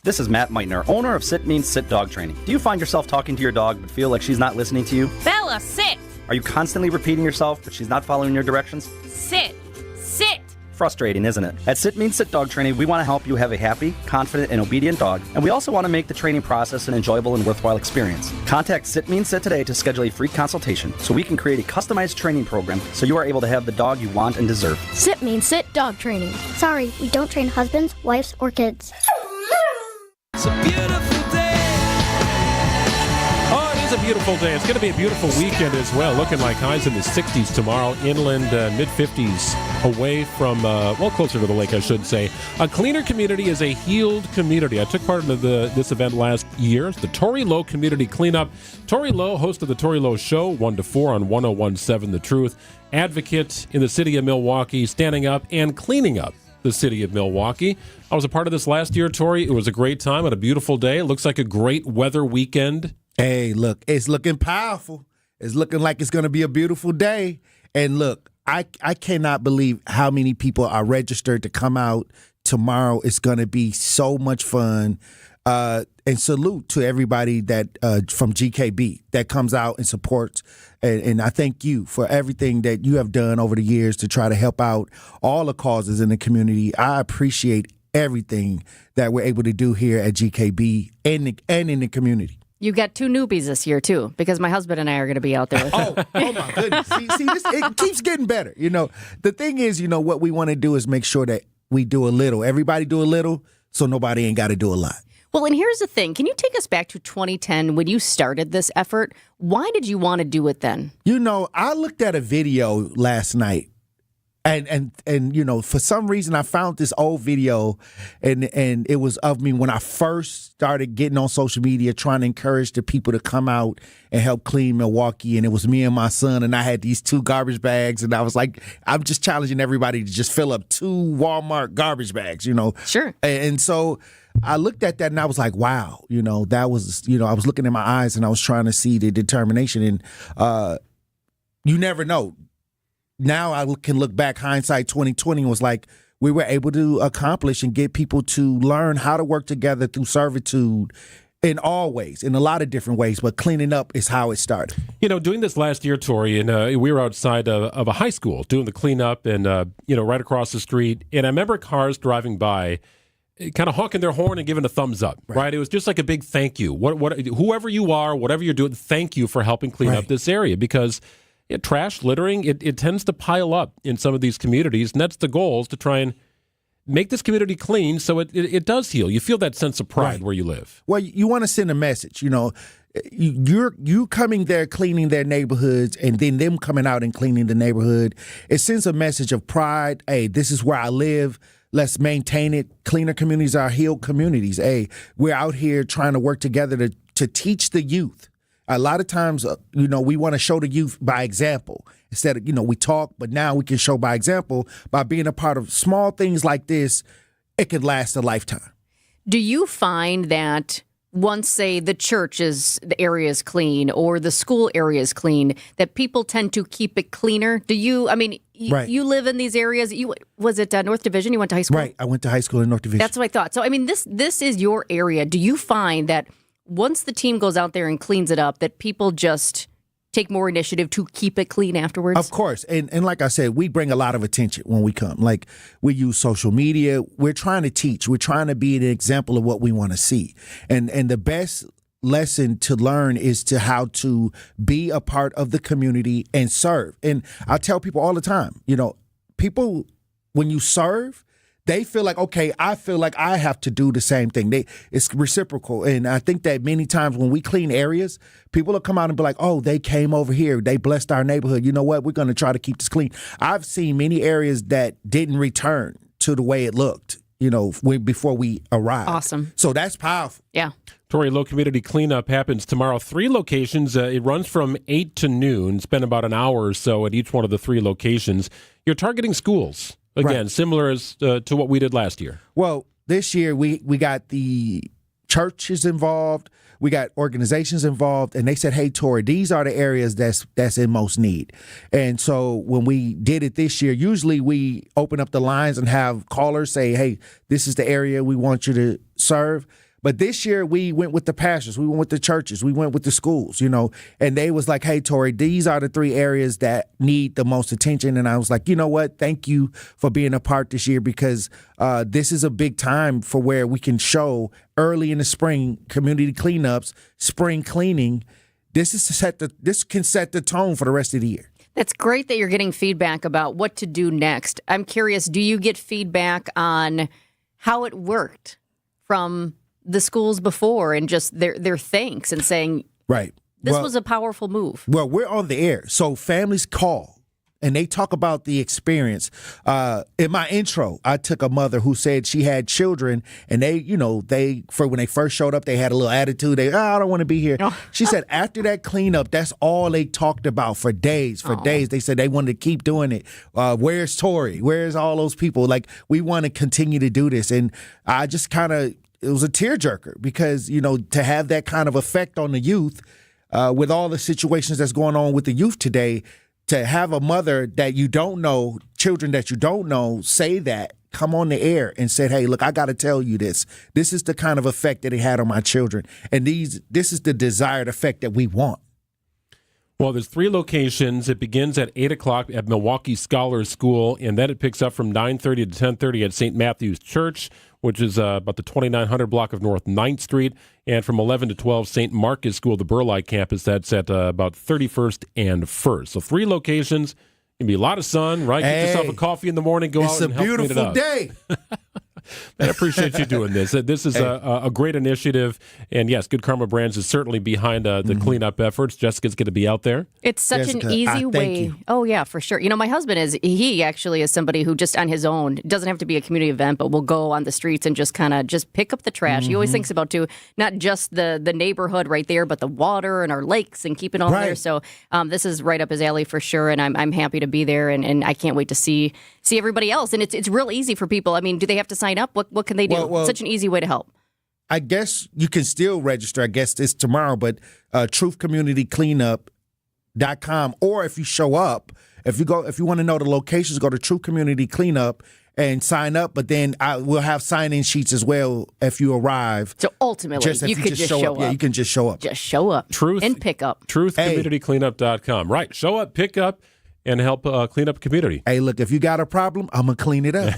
This is Matt Meitner, owner of Sit Means Sit Dog Training. Do you find yourself talking to your dog but feel like she's not listening to you? Bella, sit! Are you constantly repeating yourself but she's not following your directions? Sit! Sit! Frustrating, isn't it? At Sit Means Sit Dog Training, we want to help you have a happy, confident, and obedient dog, and we also want to make the training process an enjoyable and worthwhile experience. Contact Sit Means Sit today to schedule a free consultation so we can create a customized training program so you are able to have the dog you want and deserve. Sit Means Sit Dog Training. Sorry, we don't train husbands, wives, or kids. It's a beautiful day. Oh, it is a beautiful day. It's going to be a beautiful weekend as well. Looking like highs in the 60s tomorrow. Inland, mid-50s away from, closer to the lake, I should say. A cleaner community is a healed community. I took part in this event last year. It's the Tory Low Community Cleanup. Tory Low, host of the Tory Low Show, 1 to 4 on 101.7 The Truth. Advocate in the city of Milwaukee, standing up and cleaning up the city of Milwaukee. I was a part of this last year, Tori. It was a great time on a beautiful day. It looks like a great weather weekend. Hey, look, it's looking powerful. It's looking like it's going to be a beautiful day. And look, I cannot believe how many people are registered to come out tomorrow. It's going to be so much fun. And salute to everybody that from GKB that comes out and supports. And I thank you for everything that you have done over the years to try to help out all the causes in the community. I appreciate everything that we're able to do here at GKB and in the community. You got 2 newbies this year, too, because my husband and I are going to be out there. Oh my goodness. See this, it keeps getting better. You know, the thing is, what we want to do is make sure that we do a little. Everybody do a little, so nobody ain't got to do a lot. Well, and here's the thing. Can you take us back to 2010 when you started this effort? Why did you want to do it then? I looked at a video last night And for some reason I found this old video and it was of me when I first started getting on social media trying to encourage the people to come out and help clean Milwaukee, and it was me and my son, and I had these 2 garbage bags, and I was like, I'm just challenging everybody to just fill up 2 Walmart garbage bags, Sure. And so I looked at that and I was like, wow, that was, I was looking in my eyes and I was trying to see the determination, and you never know. Now I can look back, hindsight 2020 was like, we were able to accomplish and get people to learn how to work together through servitude in all ways, in a lot of different ways, but cleaning up is how it started. Doing this last year, Tori, and we were outside of a high school doing the cleanup and, right across the street. And I remember cars driving by kind of honking their horn and giving a thumbs up, right? It was just like a big thank you. Whoever you are, whatever you're doing, thank you for helping clean up this area, because trash, littering, it tends to pile up in some of these communities, and that's the goal, is to try and make this community clean so it does heal. You feel that sense of pride where you live. Well, you want to send a message, you coming there cleaning their neighborhoods and then them coming out and cleaning the neighborhood. It sends a message of pride. Hey, this is where I live. Let's maintain it. Cleaner communities are healed communities. Hey, we're out here trying to work together to teach the youth. A lot of times, we want to show the youth by example. Instead of, we talk, but now we can show by example. By being a part of small things like this, it could last a lifetime. Do you find that once, say, the area is clean or the school area is clean, that people tend to keep it cleaner? Do you, you live in these areas. Was it North Division? You went to high school? Right. I went to high school in North Division. That's what I thought. So, this is your area. Do you find that once the team goes out there and cleans it up, that people just take more initiative to keep it clean afterwards? Of course. And like I said, we bring a lot of attention when we come. Like, we use social media. We're trying to teach. We're trying to be an example of what we want to see. And the best lesson to learn is to how to be a part of the community and serve. And I tell people all the time, people, when you serve, they feel like, okay, I feel like I have to do the same thing. It's reciprocal. And I think that many times when we clean areas, people will come out and be like, oh, they came over here. They blessed our neighborhood. You know what? We're going to try to keep this clean. I've seen many areas that didn't return to the way it looked, before we arrived. Awesome. So that's powerful. Yeah. Tori, Low Community Cleanup happens tomorrow. 3 locations. It runs from 8 to noon. Spend about an hour or so at each one of the 3 locations. You're targeting schools. Again, similar as to what we did last year. Well, this year we got the churches involved, we got organizations involved, and they said, hey, Tori, these are the areas that's in most need. And so when we did it this year, usually we open up the lines and have callers say, hey, this is the area we want you to serve. But this year we went with the pastors, we went with the churches, we went with the schools, and they was like, hey, Tori, these are the 3 areas that need the most attention. And I was like, you know what? Thank you for being a part this year, because this is a big time for where we can show early in the spring community cleanups, spring cleaning. This can set the tone for the rest of the year. That's great that you're getting feedback about what to do next. I'm curious, do you get feedback on how it worked from the schools before and just their thanks and saying, right, this was a powerful move? Well, we're on the air, so families call and they talk about the experience. In my intro, I took a mother who said she had children, and when they first showed up, they had a little attitude. I don't want to be here. She said after that cleanup, that's all they talked about for days. Days, they said they wanted to keep doing it. Where's Tori? Where's all those people? Like, we want to continue to do this, and I just it was a tearjerker, because, to have that kind of effect on the youth with all the situations that's going on with the youth today, to have a mother that you don't know, children that you don't know, say that, come on the air and said, hey, look, I got to tell you this. This is the kind of effect that it had on my children. And this is the desired effect that we want. Well, there's 3 locations. It begins at 8 o'clock at Milwaukee Scholars School, and then it picks up from 9:30 to 10:30 at St. Matthew's Church, which is about the 2900 block of North 9th Street, and from 11 to 12, St. Marcus School, the Burleigh campus. That's at about 31st and 1st. So 3 locations. Going to be a lot of sun, right? Get yourself a coffee in the morning, go out and help clean it up. It's a beautiful day. I appreciate you doing this. This is a great initiative. And yes, Good Karma Brands is certainly behind the cleanup efforts. Jessica's going to be out there. It's such an easy way. Oh, yeah, for sure. My husband he actually is somebody who just on his own, it doesn't have to be a community event, but will go on the streets and just kind of just pick up the trash. He always thinks about, too, not just the neighborhood right there, but the water and our lakes and keep it all there. So this is right up his alley for sure. And I'm happy to be there. And I can't wait to see everybody else. And it's real easy for people. I mean, do they have to sign up? What can they do? Well, such an easy way to help. I guess you can still register. I guess it's tomorrow, but truthcommunitycleanup.com. Or if you show up, if you want to know the locations, go to Truth Community Cleanup and sign up. But then we'll have sign-in sheets as well if you arrive. So ultimately, you could just show up. Yeah, you can just show up. Just show up. And pick up. Truthcommunitycleanup.com. Right. Show up, pick up, and help clean up a community. Hey, look, if you got a problem, I'm going to clean it up.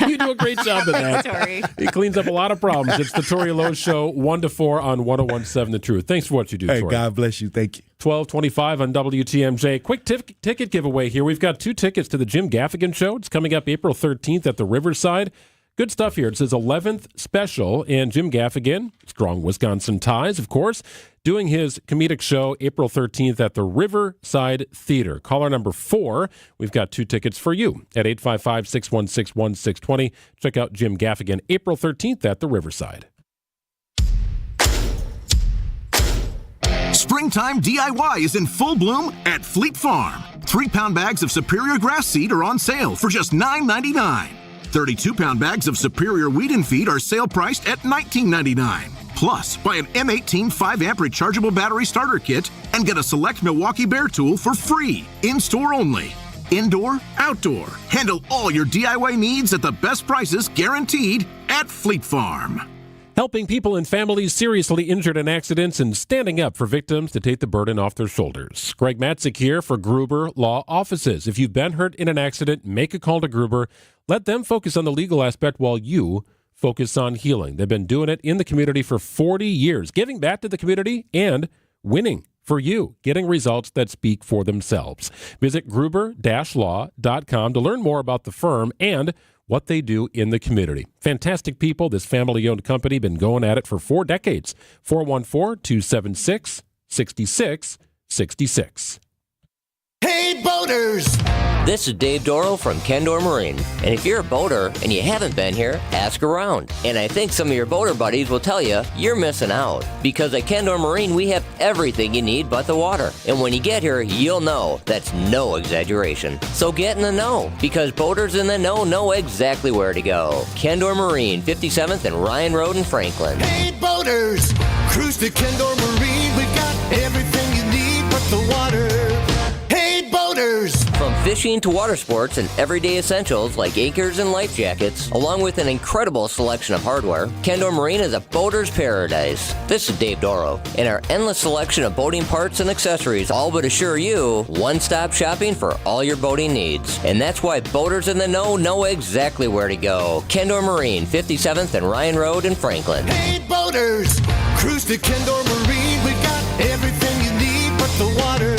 You do a great job of that. He cleans up a lot of problems. It's the Tori Lowe Show, 1 to 4 on 101.7 The Truth. Thanks for what you do, Tori. God bless you. Thank you. 12:25 on WTMJ. Quick ticket giveaway here. We've got 2 tickets to the Jim Gaffigan Show. It's coming up April 13th at the Riverside. Good stuff here. It says 11th special, and Jim Gaffigan, strong Wisconsin ties, of course, doing his comedic show April 13th at the Riverside Theater. Caller number 4, we've got 2 tickets for you at 855-616-1620. Check out Jim Gaffigan April 13th at the Riverside. Springtime DIY is in full bloom at Fleet Farm. 3-pound bags of Superior grass seed are on sale for just $9.99. 32-pound bags of Superior Weed and Feed are sale priced at $19.99. Plus, buy an M18 5-amp rechargeable battery starter kit and get a select Milwaukee Bear tool for free. In-store only. Indoor, outdoor. Handle all your DIY needs at the best prices guaranteed at Fleet Farm. Helping people and families seriously injured in accidents and standing up for victims to take the burden off their shoulders. Greg Matzek here for Gruber Law Offices. If you've been hurt in an accident, make a call to Gruber. Let them focus on the legal aspect while you focus on healing. They've been doing it in the community for 40 years, giving back to the community and winning for you, getting results that speak for themselves. Visit gruber-law.com to learn more about the firm and what they do in the community. Fantastic people. This family-owned company been going at it for 4 decades. 414-276-6666. Hey, boaters! This is Dave Doro from Kendor Marine. And if you're a boater and you haven't been here, ask around. And I think some of your boater buddies will tell you you're missing out. Because at Kendor Marine, we have everything you need but the water. And when you get here, you'll know that's no exaggeration. So get in the know, because boaters in the know exactly where to go. Kendor Marine, 57th and Ryan Road in Franklin. Hey, boaters! Cruise to Kendor Marine. We got everything you need but the water. Hey, boaters! From fishing to water sports and everyday essentials like anchors and life jackets, along with an incredible selection of hardware, Kendor Marine is a boater's paradise. This is Dave Doro, and our endless selection of boating parts and accessories all but assure you one-stop shopping for all your boating needs. And that's why boaters in the know exactly where to go. Kendor Marine, 57th and Ryan Road in Franklin. Hey, boaters! Cruise to Kendor Marine. We got everything you need but the water.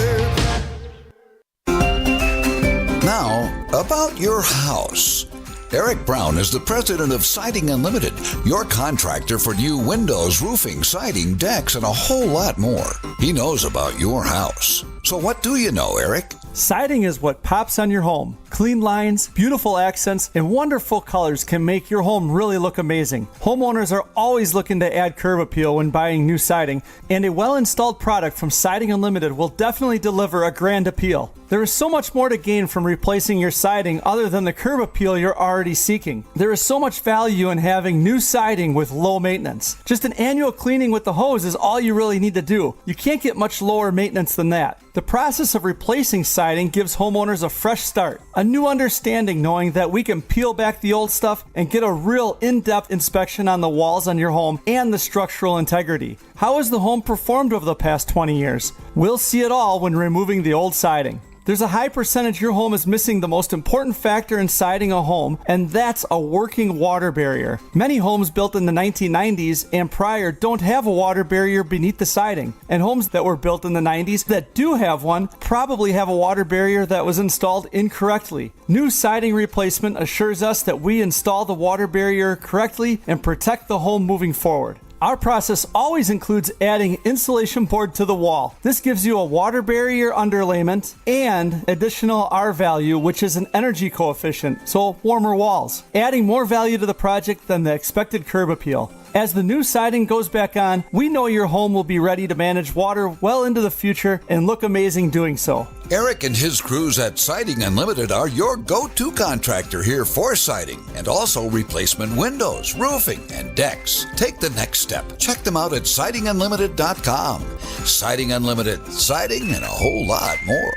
Now, about your house. Eric Brown is the president of Siding Unlimited, your contractor for new windows, roofing, siding, decks, and a whole lot more. He knows about your house. So what do you know, Eric? Siding is what pops on your home. Clean lines, beautiful accents, and wonderful colors can make your home really look amazing. Homeowners are always looking to add curb appeal when buying new siding, and a well-installed product from Siding Unlimited will definitely deliver a grand appeal. There is so much more to gain from replacing your siding other than the curb appeal you're already seeking. There is so much value in having new siding with low maintenance. Just an annual cleaning with the hose is all you really need to do. You can't get much lower maintenance than that. The process of replacing siding gives homeowners a fresh start, a new understanding knowing that we can peel back the old stuff and get a real in-depth inspection on the walls on your home and the structural integrity. How has the home performed over the past 20 years? We'll see it all when removing the old siding. There's a high percentage your home is missing the most important factor in siding a home, and that's a working water barrier. Many homes built in the 1990s and prior don't have a water barrier beneath the siding, and homes that were built in the 90s that do have one probably have a water barrier that was installed incorrectly. New siding replacement assures us that we install the water barrier correctly and protect the home moving forward. Our process always includes adding insulation board to the wall. This gives you a water barrier underlayment and additional R value, which is an energy coefficient, so warmer walls, adding more value to the project than the expected curb appeal. As the new siding goes back on, we know your home will be ready to manage water well into the future and look amazing doing so. Eric and his crews at Siding Unlimited are your go-to contractor here for siding and also replacement windows, roofing, and decks. Take the next step. Check them out at sidingunlimited.com. Siding Unlimited, siding and a whole lot more.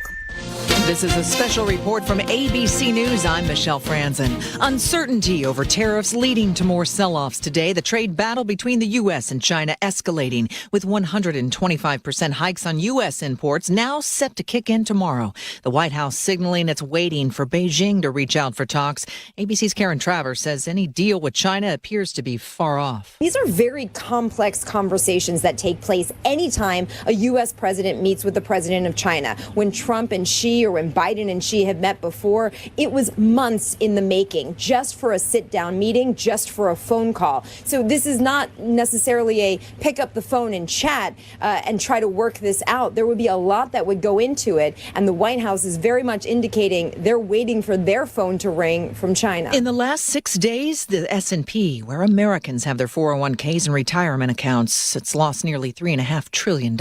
This is a special report from ABC News. I'm Michelle Franzen. Uncertainty over tariffs leading to more sell-offs today. The trade battle between the U.S. and China escalating, with 125% hikes on U.S. imports now set to kick in tomorrow. The White House signaling it's waiting for Beijing to reach out for talks. ABC's Karen Travers says any deal with China appears to be far off. These are very complex conversations that take place anytime a U.S. president meets with the president of China. When Trump and Xi, or when Biden and Xi have met before, it was months in the making, just for a sit-down meeting, just for a phone call. So this is not necessarily a pick up the phone and chat and try to work this out. There would be a lot that would go into it, and the White House is very much indicating they're waiting for their phone to ring from China. In the last 6 days, the S&P, where Americans have their 401ks and retirement accounts, it's lost nearly $3.5 trillion.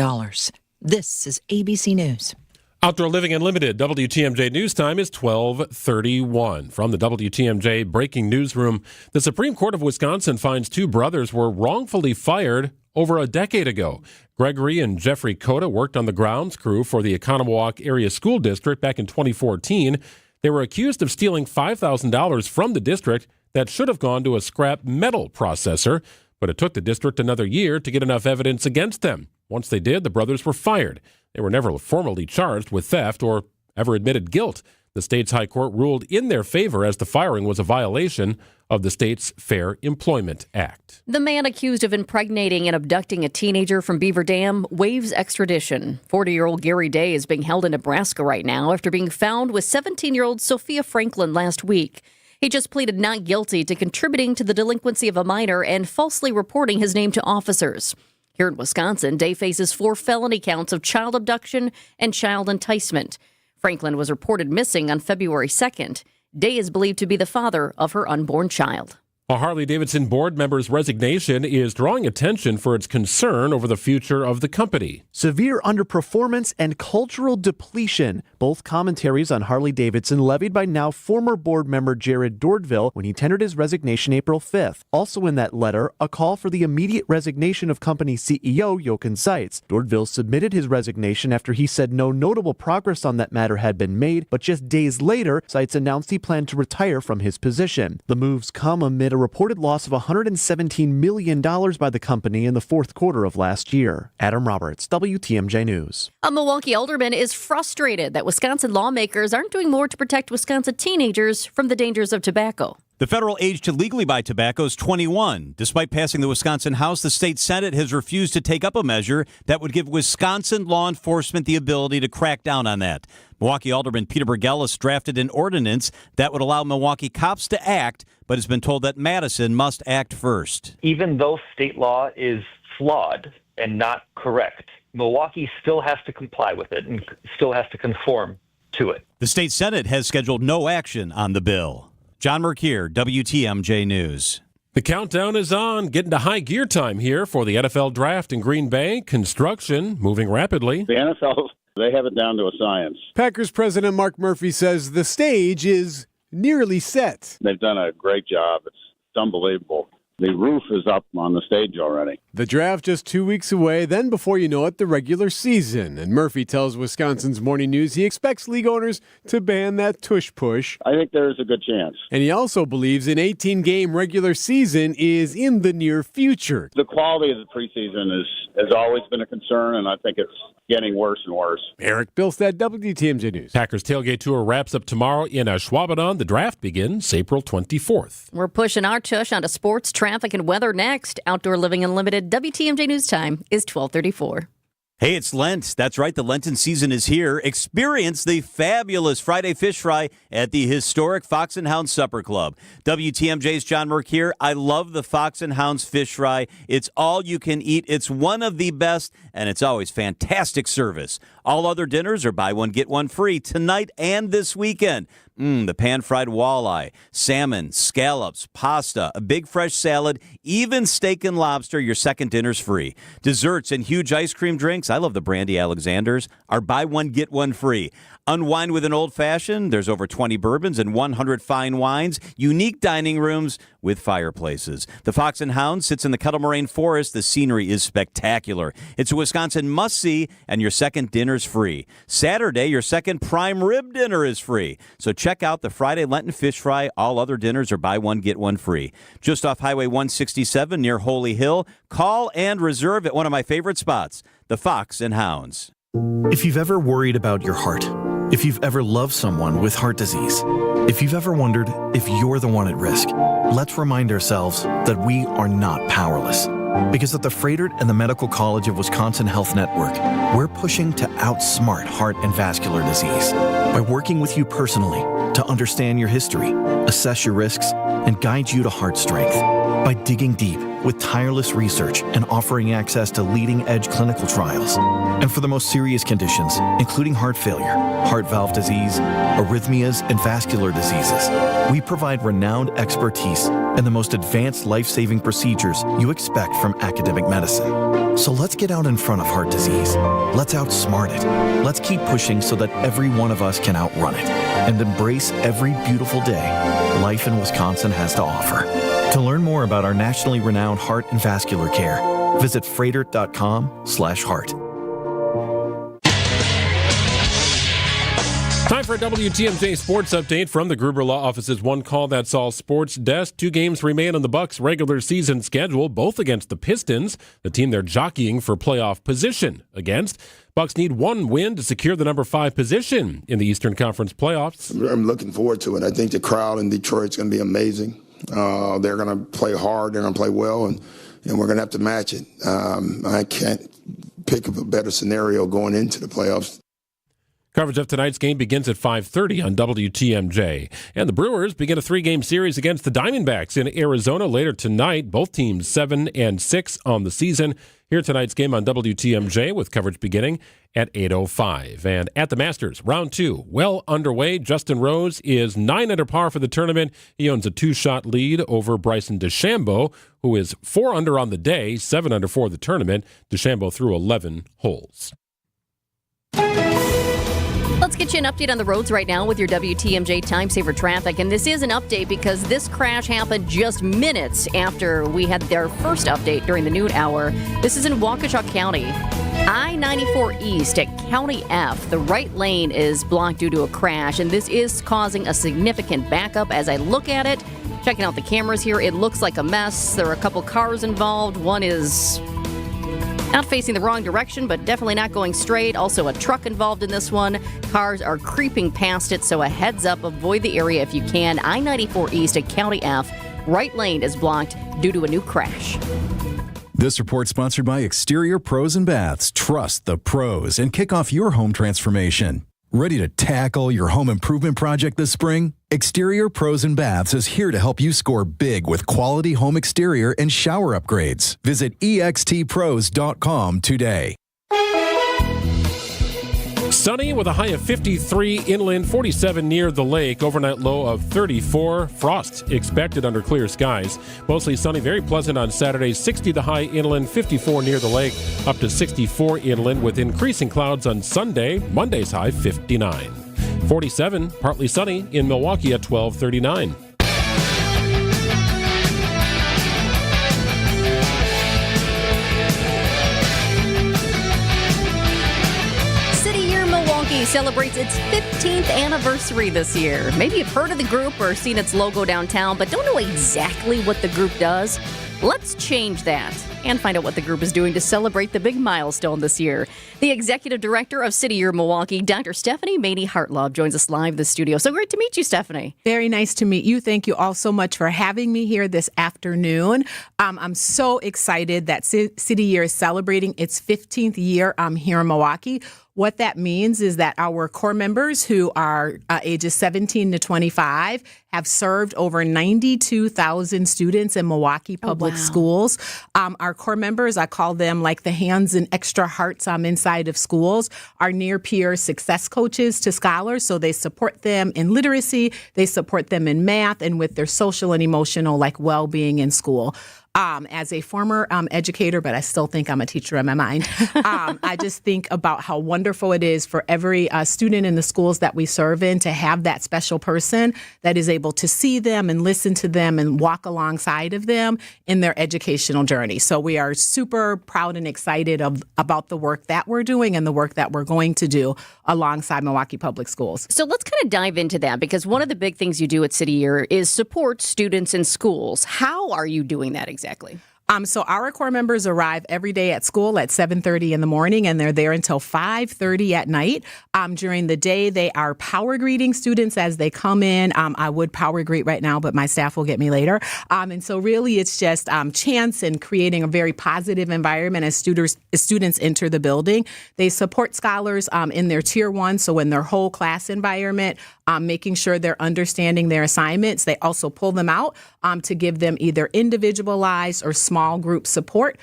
This is ABC News. Outdoor Living Unlimited, WTMJ News Time is 12:31. From the WTMJ Breaking Newsroom, the Supreme Court of Wisconsin finds two brothers were wrongfully fired over a decade ago. Gregory and Jeffrey Cota worked on the grounds crew for the Economowoc Area School District back in 2014. They were accused of stealing $5,000 from the district that should have gone to a scrap metal processor, but it took the district another year to get enough evidence against them. Once they did, the brothers were fired. They were never formally charged with theft or ever admitted guilt. The state's high court ruled in their favor as the firing was a violation of the state's Fair Employment Act. The man accused of impregnating and abducting a teenager from Beaver Dam waives extradition. 40-year-old Gary Day is being held in Nebraska right now after being found with 17-year-old Sophia Franklin last week. He just pleaded not guilty to contributing to the delinquency of a minor and falsely reporting his name to officers. Here in Wisconsin, Day faces 4 felony counts of child abduction and child enticement. Franklin was reported missing on February 2nd. Day is believed to be the father of her unborn child. A Harley-Davidson board member's resignation is drawing attention for its concern over the future of the company. Severe underperformance and cultural depletion, both commentaries on Harley-Davidson levied by now former board member Jared Dordville when he tendered his resignation April 5th. Also in that letter, a call for the immediate resignation of company CEO Jochen Seitz. Dordville submitted his resignation after he said no notable progress on that matter had been made, but just days later, Seitz announced he planned to retire from his position. The moves come amid a reported loss of $117 million by the company in the fourth quarter of last year. Adam Roberts, WTMJ News. A Milwaukee alderman is frustrated that Wisconsin lawmakers aren't doing more to protect Wisconsin teenagers from the dangers of tobacco. The federal age to legally buy tobacco is 21. Despite passing the Wisconsin House, the state Senate has refused to take up a measure that would give Wisconsin law enforcement the ability to crack down on that. Milwaukee Alderman Peter Bergelis drafted an ordinance that would allow Milwaukee cops to act, but has been told that Madison must act first. Even though state law is flawed and not correct, Milwaukee still has to comply with it and still has to conform to it. The state Senate has scheduled no action on the bill. John Merkier, WTMJ News. The countdown is on, getting to high gear time here for the NFL draft in Green Bay. Construction moving rapidly. The NFL, they have it down to a science. Packers president Mark Murphy says the stage is nearly set. They've done a great job. It's unbelievable. The roof is up on the stage already. The draft just 2 weeks away, then before you know it, the regular season. And Murphy tells Wisconsin's Morning News he expects league owners to ban that tush push. I think there's a good chance. And he also believes an 18-game regular season is in the near future. The quality of the preseason has always been a concern, and I think it's getting worse and worse. Eric Bilstead, WTMJ News. Packers tailgate tour wraps up tomorrow in Ashwaubenon. The draft begins April 24th. We're pushing our tush onto sports, traffic, and weather next. Outdoor Living Unlimited. WTMJ News time is 12:34. Hey, it's Lent. That's right. The Lenten season is here. Experience the fabulous Friday Fish Fry at the historic Fox and Hounds Supper Club. WTMJ's John Merck here. I love the Fox and Hounds Fish Fry. It's all you can eat. It's one of the best, and it's always fantastic service. All other dinners are buy one, get one free tonight and this weekend. The pan-fried walleye, salmon, scallops, pasta, a big fresh salad, even steak and lobster, your second dinner's free. Desserts and huge ice cream drinks, I love the Brandy Alexanders, are buy one, get one free. Unwind with an old-fashioned, there's over 20 bourbons and 100 fine wines, unique dining rooms with fireplaces. The Fox and Hound sits in the Kettle Moraine Forest. The scenery is spectacular. It's a Wisconsin must-see, and your second dinner's free. Saturday, your second prime rib dinner is free. So check out the Friday Lenten Fish Fry. All other dinners are buy one, get one free. Just off Highway 167 near Holy Hill. Call and reserve at one of my favorite spots, the Fox and Hounds. If you've ever worried about your heart, if you've ever loved someone with heart disease, if you've ever wondered if you're the one at risk, let's remind ourselves that we are not powerless. Because at the Froedtert and the Medical College of Wisconsin Health Network, we're pushing to outsmart heart and vascular disease by working with you personally to understand your history, assess your risks, and guide you to heart strength. By digging deep with tireless research and offering access to leading-edge clinical trials. And for the most serious conditions, including heart failure, heart valve disease, arrhythmias, and vascular diseases, we provide renowned expertise and the most advanced life-saving procedures you expect from academic medicine. So let's get out in front of heart disease. Let's outsmart it. Let's keep pushing so that every one of us can outrun it and embrace every beautiful day life in Wisconsin has to offer. To learn more about our nationally renowned heart and vascular care, visit froedtert.com/heart. Time for a WTMJ Sports Update from the Gruber Law Office's One Call That's All Sports Desk. 2 games remain on the Bucks' regular season schedule, both against the Pistons, the team they're jockeying for playoff position against. Bucks need 1 win to secure the number 5 position in the Eastern Conference playoffs. I'm looking forward to it. I think the crowd in Detroit's going to be amazing. They're going to play hard. They're going to play well, and we're going to have to match it. I can't pick up a better scenario going into the playoffs. Coverage of tonight's game begins at 5:30 on WTMJ. And the Brewers begin a 3-game series against the Diamondbacks in Arizona later tonight. Both teams 7-6 on the season. Here tonight's game on WTMJ with coverage beginning at 8:05. And at the Masters, round 2, well underway. Justin Rose is 9 under par for the tournament. He owns a 2-shot lead over Bryson DeChambeau, who is 4 under on the day, 7 under for the tournament. DeChambeau threw 11 holes. Let's get you an update on the roads right now with your WTMJ Time Saver Traffic. And this is an update because this crash happened just minutes after we had their first update during the noon hour. This is in Waukesha County. I-94 East at County F. The right lane is blocked due to a crash, and this is causing a significant backup. As I look at it, checking out the cameras here, it looks like a mess. There are a couple cars involved. One is not facing the wrong direction, but definitely not going straight. Also a truck involved in this one. Cars are creeping past it, so a heads up, avoid the area if you can. I-94 East at County F. Right lane is blocked due to a new crash. This report sponsored by Exterior Pros and Baths. Trust the pros and kick off your home transformation. Ready to tackle your home improvement project this spring? Exterior Pros and Baths is here to help you score big with quality home exterior and shower upgrades. Visit extpros.com today. Sunny with a high of 53 inland, 47 near the lake, overnight low of 34. Frost expected under clear skies. Mostly sunny, very pleasant on Saturday. 60 the high inland, 54 near the lake, up to 64 inland with increasing clouds on Sunday. Monday's high 59. 47, partly sunny in Milwaukee at 12:39. celebrates its 15th anniversary this year. Maybe you've heard of the group or seen its logo downtown, but don't know exactly what the group does. Let's change that and find out what the group is doing to celebrate the big milestone this year. The executive director of City Year Milwaukee, Dr. Stephanie Maney-Hartlove, joins us live in the studio. So great to meet you, Stephanie. Very nice to meet you. Thank you all so much for having me here this afternoon. I'm so excited that City Year is celebrating its 15th year here in Milwaukee. What that means is that our core members who are ages 17 to 25 have served over 92,000 students in Milwaukee Public Schools. Our core members, I call them like the hands and extra hearts inside of schools, are near-peer success coaches to scholars. So they support them in literacy, they support them in math, and with their social and emotional well-being in school. As a former educator, but I still think I'm a teacher in my mind, I just think about how wonderful it is for every student in the schools that we serve in to have that special person that is able to see them and listen to them and walk alongside of them in their educational journey. So we are super proud and excited about the work that we're doing and the work that we're going to do alongside Milwaukee Public Schools. So let's kind of dive into that, because one of the big things you do at City Year is support students in schools. How are you doing that exactly? So our core members arrive every day at school at 7:30 in the morning, and they're there until 5:30 at night. During the day, they are power greeting students as they come in. I would power greet right now, but my staff will get me later. And so really it's just chants and creating a very positive environment as students enter the building. They support scholars in their Tier 1, so in their whole class environment, making sure they're understanding their assignments. They also pull them out to give them either individualized or small group support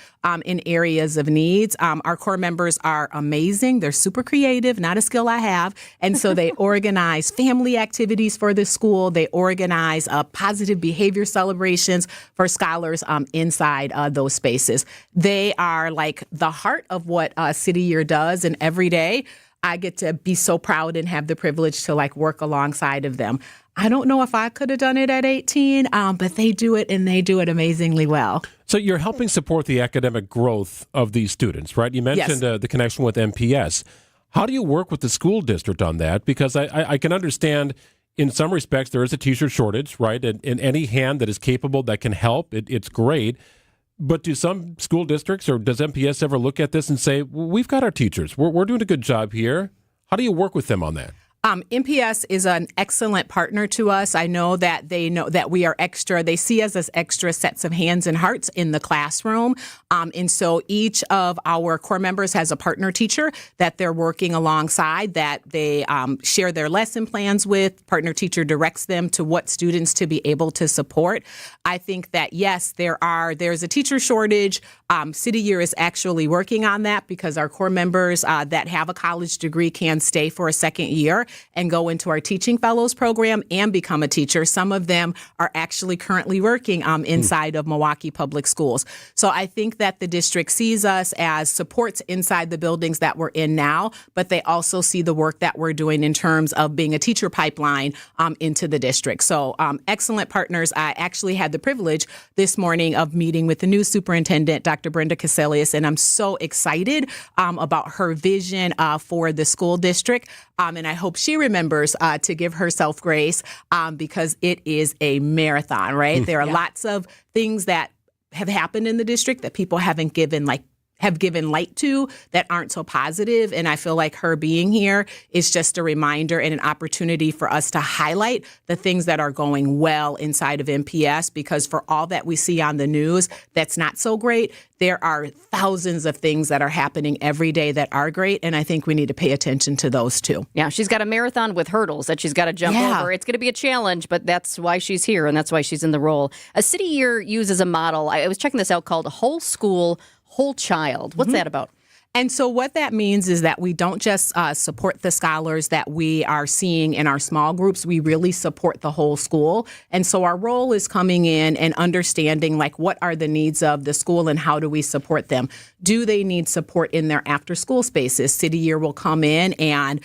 in areas of needs. Our core members are amazing. They're super creative, not a skill I have. And so they organize family activities for the school. They organize positive behavior celebrations for scholars inside those spaces. They are like the heart of what City Year does, and every day I get to be so proud and have the privilege to work alongside of them. I don't know if I could have done it at 18, but they do it, and they do it amazingly well. So you're helping support the academic growth of these students, right? You mentioned the connection with MPS. How do you work with the school district on that? Because I can understand in some respects there is a teacher shortage, right? And any hand that is capable that can help, it's great. But do some school districts or does MPS ever look at this and say, well, we've got our teachers, we're doing a good job here? How do you work with them on that? MPS is an excellent partner to us. I know that they know that we are extra. They see us as extra sets of hands and hearts in the classroom. And so each of our core members has a partner teacher that they're working alongside, that they share their lesson plans with. Partner teacher directs them to what students to be able to support. I think that, yes, there's a teacher shortage. City Year is actually working on that because our core members that have a college degree can stay for a second year and go into our Teaching Fellows program and become a teacher. Some of them are actually currently working inside of Milwaukee Public Schools. So I think that the district sees us as supports inside the buildings that we're in now, but they also see the work that we're doing in terms of being a teacher pipeline into the district. So excellent partners. I actually had the privilege this morning of meeting with the new superintendent, Dr. Brenda Caselius, and I'm so excited about her vision for the school district. And I hope she remembers to give herself grace because it is a marathon, right? There are lots of things that have happened in the district that people haven't given light to that aren't so positive. And I feel like her being here is just a reminder and an opportunity for us to highlight the things that are going well inside of MPS, because for all that we see on the news that's not so great, there are thousands of things that are happening every day that are great. And I think we need to pay attention to those too. Yeah, she's got a marathon with hurdles that she's got to jump over. It's going to be a challenge, but that's why she's here and that's why she's in the role. A City Year uses a model, I was checking this out, called Whole School, Whole Child. What's that about? And so what that means is that we don't just support the scholars that we are seeing in our small groups. We really support the whole school. And so our role is coming in and understanding what are the needs of the school and how do we support them? Do they need support in their after school spaces? City Year will come in and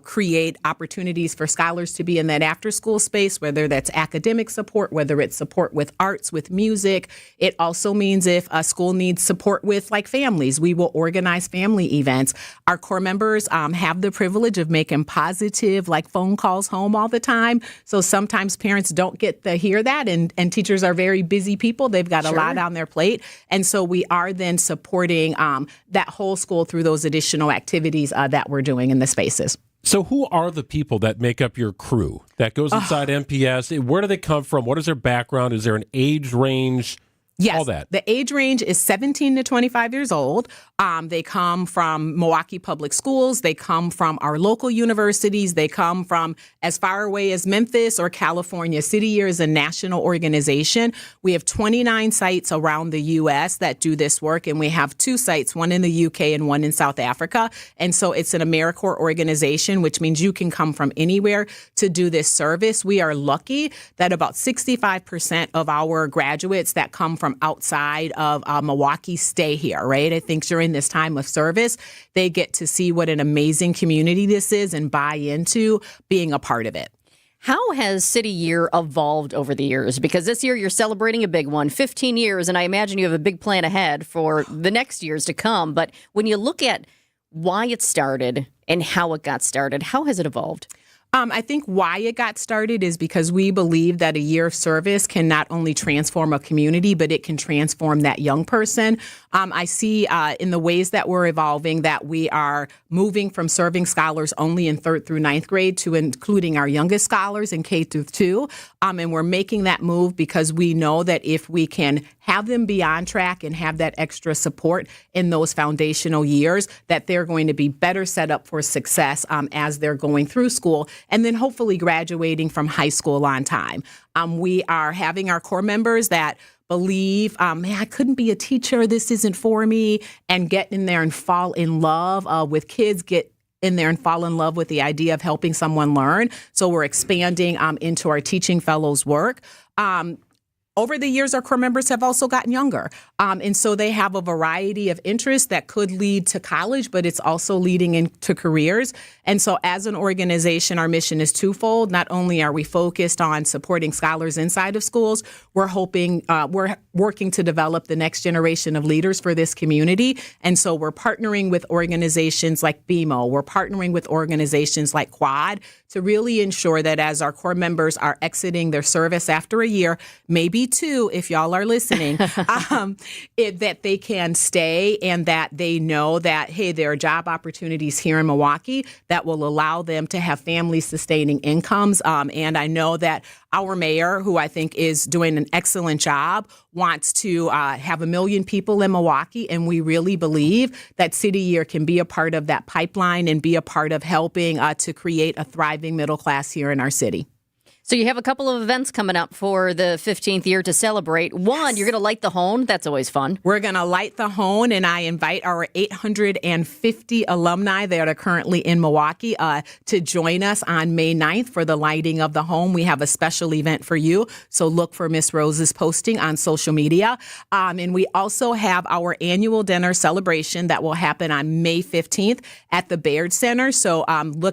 create opportunities for scholars to be in that after school space, whether that's academic support, whether it's support with arts, with music. It also means if a school needs support with families, we will organize organize family events. Our core members have the privilege of making positive phone calls home all the time. So sometimes parents don't get to hear that, and teachers are very busy people. They've got a lot on their plate. And so we are then supporting that whole school through those additional activities that we're doing in the spaces. So who are the people that make up your crew that goes inside MPS? Where do they come from? What is their background? Is there an age range? Yes, all that. The age range is 17 to 25 years old. They come from Milwaukee Public Schools. They come from our local universities. They come from as far away as Memphis or California. City Year is a national organization. We have 29 sites around the U.S. that do this work, and we have 2 sites, one in the U.K. and one in South Africa. And so it's an AmeriCorps organization, which means you can come from anywhere to do this service. We are lucky that about 65% of our graduates that come from outside of Milwaukee stay here, right? I think during this time of service, they get to see what an amazing community this is and buy into being a part of it. How has City Year evolved over the years? Because this year you're celebrating a big one, 15 years, and I imagine you have a big plan ahead for the next years to come. But when you look at why it started and how it got started, how has it evolved? I think why it got started is because we believe that a year of service can not only transform a community, but it can transform that young person. I see in the ways that we're evolving that we are moving from serving scholars only in 3rd through 9th grade to including our youngest scholars in K through 2. And we're making that move because we know that if we can have them be on track and have that extra support in those foundational years, that they're going to be better set up for success as they're going through school and then hopefully graduating from high school on time. We are having our core members that believe, I couldn't be a teacher, this isn't for me, and get in there and fall in love with kids, get in there and fall in love with the idea of helping someone learn. So we're expanding into our teaching fellows work. Over the years, our core members have also gotten younger. And so they have a variety of interests that could lead to college, but it's also leading into careers. And so as an organization, our mission is twofold. Not only are we focused on supporting scholars inside of schools, we're working to develop the next generation of leaders for this community. And so we're partnering with organizations like BMO. We're partnering with organizations like Quad to really ensure that as our core members are exiting their service after a year, maybe 2, if y'all are listening, that they can stay and that they know that, hey, there are job opportunities here in Milwaukee that will allow them to have family-sustaining incomes. And I know that our mayor, who I think is doing an excellent job, wants to have 1 million people in Milwaukee, and we really believe that City Year can be a part of that pipeline and be a part of helping to create a thriving middle class here in our city. So you have a couple of events coming up for the 15th year to celebrate. One, you're going to light the hone. That's always fun. We're going to light the hone, and I invite our 850 alumni that are currently in Milwaukee to join us on May 9th for the lighting of the hone. We have a special event for you, so look for Miss Rose's posting on social media. And we also have our annual dinner celebration that will happen on May 15th at the Baird Center. So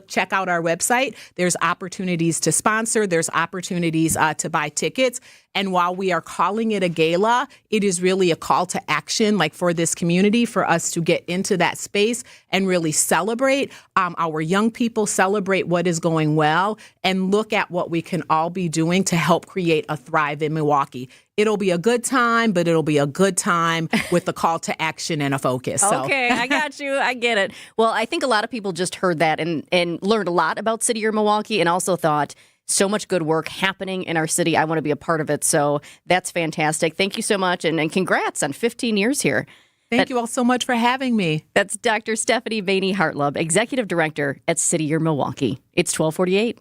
check out our website. There's opportunities to sponsor. There's opportunities to buy tickets. And while we are calling it a gala, it is really a call to action, for this community, for us to get into that space and really celebrate our young people, celebrate what is going well, and look at what we can all be doing to help create a thrive in Milwaukee. It'll be a good time, but it'll be a good time with a call to action and a focus. Okay, I got you. I get it. Well, I think a lot of people just heard that and learned a lot about City Year Milwaukee and also thought, so much good work happening in our city. I want to be a part of it. So that's fantastic. Thank you so much. And congrats on 15 years here. Thank you all so much for having me. That's Dr. Stephanie Bainey-Hartlub, Executive Director at City Year Milwaukee. It's 12:48.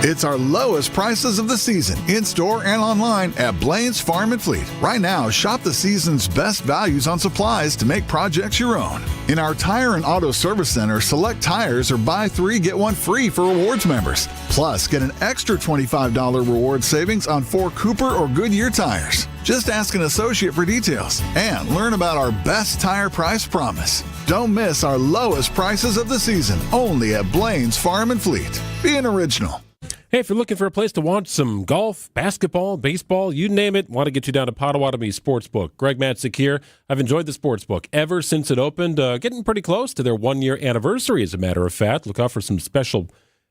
It's our lowest prices of the season, in-store and online at Blaine's Farm and Fleet. Right now, shop the season's best values on supplies to make projects your own. In our Tire and Auto Service Center, select tires or buy 3, get 1 free for rewards members. Plus, get an extra $25 reward savings on 4 Cooper or Goodyear tires. Just ask an associate for details and learn about our best tire price promise. Don't miss our lowest prices of the season, only at Blaine's Farm and Fleet. Be an original. Hey, if you're looking for a place to watch some golf, basketball, baseball, you name it, want to get you down to Potawatomi Sportsbook. Greg Matzek here. I've enjoyed the Sportsbook ever since it opened, getting pretty close to their one-year anniversary, as a matter of fact. Look out for some special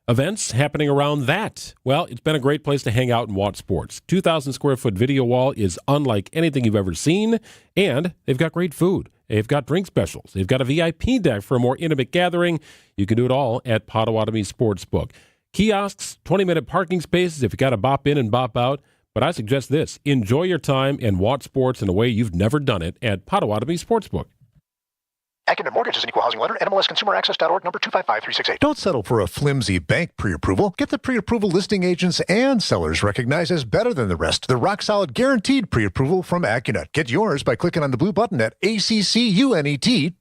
events happening around that. Well, it's been a great place to hang out and watch sports. 2,000-square-foot video wall is unlike anything you've ever seen, and they've got great food. They've got drink specials. They've got a VIP deck for a more intimate gathering. You can do it all at Potawatomi Sportsbook. Kiosks, 20-minute parking spaces if you got to bop in and bop out. But I suggest this. Enjoy your time and watch sports in a way you've never done it at Potawatomi Sportsbook. Accident Mortgage is an equal housing lender. NMLSConsumerAccess.org, number 255368. Don't settle for a flimsy bank pre-approval. Get the pre-approval listing agents and sellers recognized as better than the rest. The rock-solid guaranteed pre-approval from AccuNet. Get yours by clicking on the blue button at accunet.com.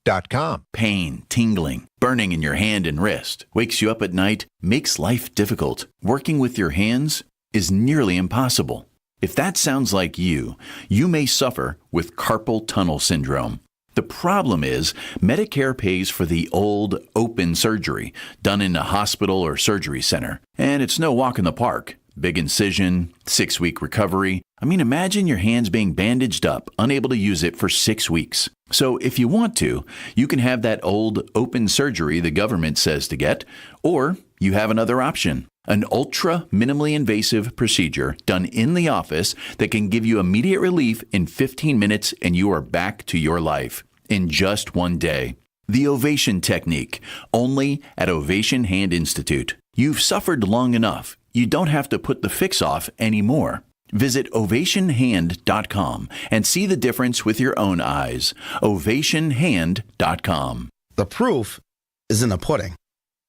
Pain, tingling, burning in your hand and wrist, wakes you up at night, makes life difficult. Working with your hands is nearly impossible. If that sounds like you may suffer with carpal tunnel syndrome. The problem is Medicare pays for the old open surgery done in a hospital or surgery center. And it's no walk in the park. Big incision, 6-week recovery. I mean, imagine your hands being bandaged up, unable to use it for 6 weeks. So if you want to, you can have that old open surgery the government says to get, or you have another option. An ultra minimally invasive procedure done in the office that can give you immediate relief in 15 minutes and you are back to your life in just one day. The Ovation Technique, only at Ovation Hand Institute. You've suffered long enough. You don't have to put the fix off anymore. Visit ovationhand.com and see the difference with your own eyes. ovationhand.com. The proof is in the pudding.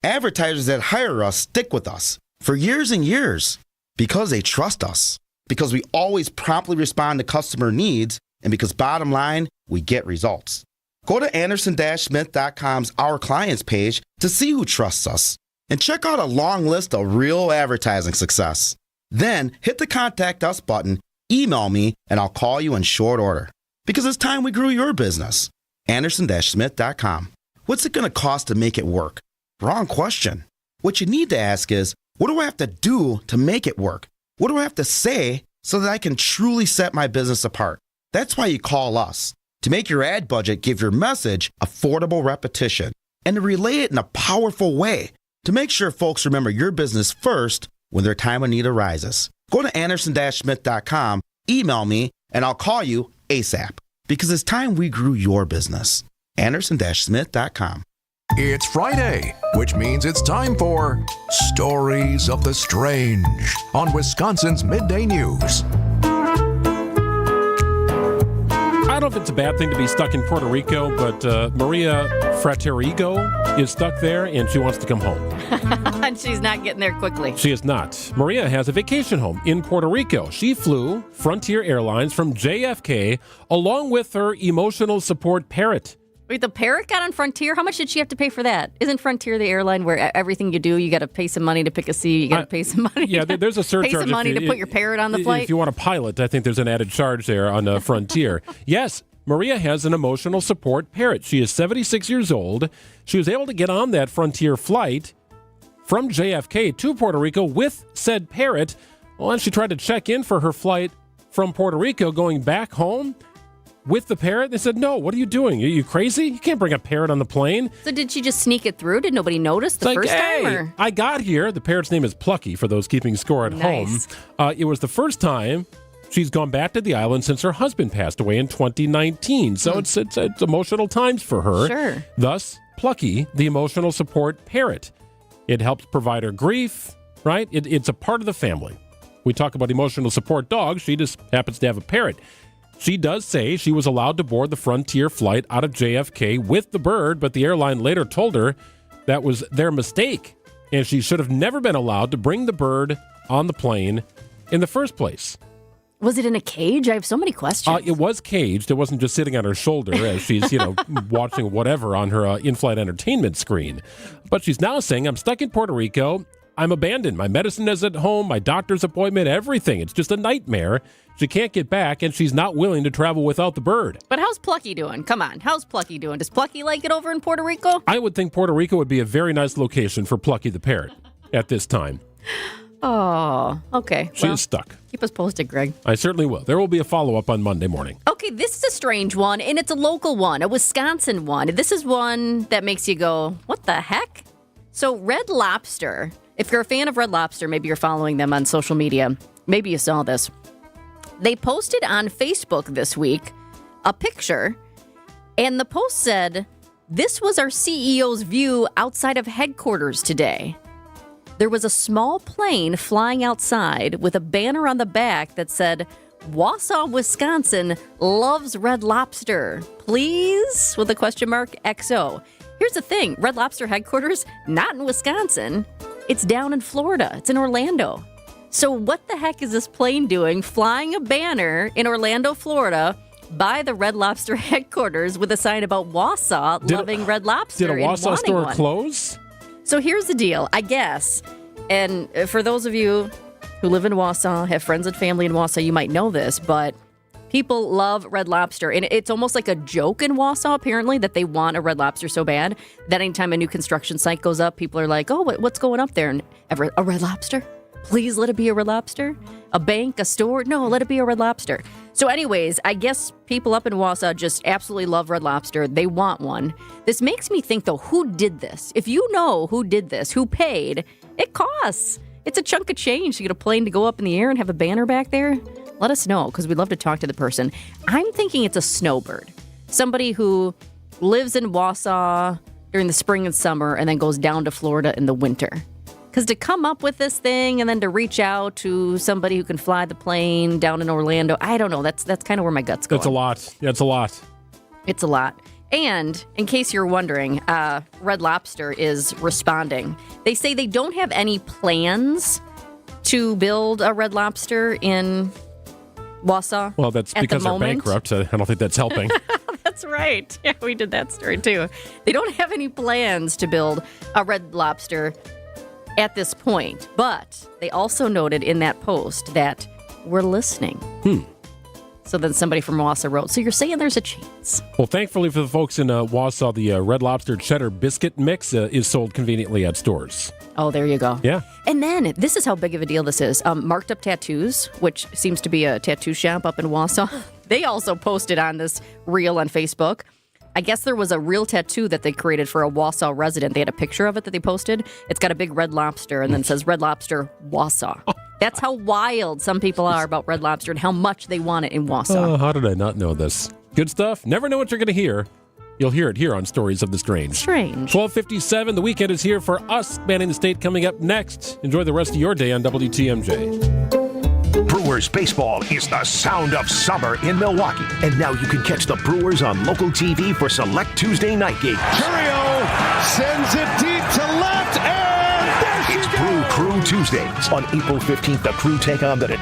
Advertisers that hire us stick with us for years and years because they trust us, because we always promptly respond to customer needs, and because bottom line, we get results. Go to Anderson-Smith.com's Our Clients page to see who trusts us and check out a long list of real advertising success. Then hit the Contact Us button, email me, and I'll call you in short order. Because it's time we grew your business. Anderson-Smith.com. What's it going to cost to make it work? Wrong question. What you need to ask is, what do I have to do to make it work? What do I have to say so that I can truly set my business apart? That's why you call us. To make your ad budget give your message affordable repetition and to relay it in a powerful way to make sure folks remember your business first when their time of need arises. Go to Anderson-Smith.com, email me, and I'll call you ASAP because it's time we grew your business. Anderson-Smith.com. It's Friday, which means it's time for Stories of the Strange on Wisconsin's Midday News. I don't know if it's a bad thing to be stuck in Puerto Rico, but Maria Fraterigo is stuck there, and she wants to come home. And she's not getting there quickly. She is not. Maria has a vacation home in Puerto Rico. She flew Frontier Airlines from JFK along with her emotional support parrot. Wait, the parrot got on Frontier? How much did she have to pay for that? Isn't Frontier the airline where everything you do, you got to pay some money to pick a seat, you got to pay some money? Yeah, there's a surcharge. Pay some money to put your parrot on the flight? If you want a pilot, I think there's an added charge there on Frontier. Yes, Maria has an emotional support parrot. She is 76 years old. She was able to get on that Frontier flight from JFK to Puerto Rico with said parrot. Well, and she tried to check in for her flight from Puerto Rico going back home with the parrot. They said, no, what are you doing? Are you crazy? You can't bring a parrot on the plane. So did she just sneak it through? Did nobody notice the first time? Or? I got here. The parrot's name is Plucky, for those keeping score at home. It was the first time she's gone back to the island since her husband passed away in 2019. So it's emotional times for her. Sure. Thus, Plucky, the emotional support parrot. It helps provide her grief, right? It's a part of the family. We talk about emotional support dogs. She just happens to have a parrot. She does say she was allowed to board the Frontier flight out of JFK with the bird, but the airline later told her that was their mistake, and she should have never been allowed to bring the bird on the plane in the first place. Was it in a cage? I have so many questions. It was caged. It wasn't just sitting on her shoulder as she's, watching whatever on her in-flight entertainment screen. But she's now saying, I'm stuck in Puerto Rico. I'm abandoned. My medicine is at home, my doctor's appointment, everything. It's just a nightmare. She can't get back, and she's not willing to travel without the bird. But how's Plucky doing? Come on, how's Plucky doing? Does Plucky like it over in Puerto Rico? I would think Puerto Rico would be a very nice location for Plucky the parrot at this time. Oh, okay. She is stuck. Keep us posted, Greg. I certainly will. There will be a follow-up on Monday morning. Okay, this is a strange one, and it's a local one, a Wisconsin one. This is one that makes you go, what the heck? So Red Lobster, if you're a fan of Red Lobster, maybe you're following them on social media. Maybe you saw this. They posted on Facebook this week a picture, and the post said, "This was our CEO's view outside of headquarters today." There was a small plane flying outside with a banner on the back that said, "Wausau, Wisconsin loves Red Lobster. Please?" with a question mark, XO. Here's the thing. Red Lobster headquarters, not in Wisconsin. It's down in Florida. It's in Orlando. So what the heck is this plane doing flying a banner in Orlando, Florida by the Red Lobster headquarters with a sign about Wausau loving Red Lobster? Did a Wausau store close? So here's the deal, I guess. And for those of you who live in Wausau, have friends and family in Wausau, you might know this, but people love Red Lobster. And it's almost like a joke in Wausau, apparently, that they want a Red Lobster so bad that anytime a new construction site goes up, people are like, oh, what's going up there? And a Red Lobster? Please let it be a Red Lobster? A bank, a store? No, let it be a Red Lobster. So anyways, I guess people up in Wausau just absolutely love Red Lobster. They want one. This makes me think, though, who did this? If you know who did this, who paid, it costs. It's a chunk of change to get a plane to go up in the air and have a banner back there. Let us know, because we'd love to talk to the person. I'm thinking it's a snowbird. Somebody who lives in Wausau during the spring and summer and then goes down to Florida in the winter. Because to come up with this thing and then to reach out to somebody who can fly the plane down in Orlando, I don't know. That's kind of where my gut's going. That's a lot. Yeah, it's a lot. It's a lot. And in case you're wondering, Red Lobster is responding. They say they don't have any plans to build a Red Lobster in Wausau. Well, that's because they're bankrupt. I don't think that's helping. That's right. Yeah, we did that story too. They don't have any plans to build a Red Lobster at this point, but they also noted in that post that we're listening. So then somebody from Wausau wrote, so you're saying there's a chance. Well, thankfully for the folks in Wausau, the Red Lobster cheddar biscuit mix is sold conveniently at stores. Oh, there you go. Yeah. And then, this is how big of a deal this is. Marked Up Tattoos, which seems to be a tattoo shop up in Wausau, they also posted on this reel on Facebook. I guess there was a real tattoo that they created for a Wausau resident. They had a picture of it that they posted. It's got a big red lobster and then says Red Lobster Wausau. That's how wild some people are about Red Lobster and how much they want it in Wausau. Oh, how did I not know this? Good stuff. Never know what you're going to hear. You'll hear it here on Stories of the Strange. 12:57. The weekend is here for us. Manning the State coming up next. Enjoy the rest of your day on WTMJ. Brewers baseball is the sound of summer in Milwaukee. And now you can catch the Brewers on local TV for select Tuesday night games. Curio sends it deep to left, and there she It's goes! Brew Crew Tuesdays. On April 15th, the Crew take on the Detroit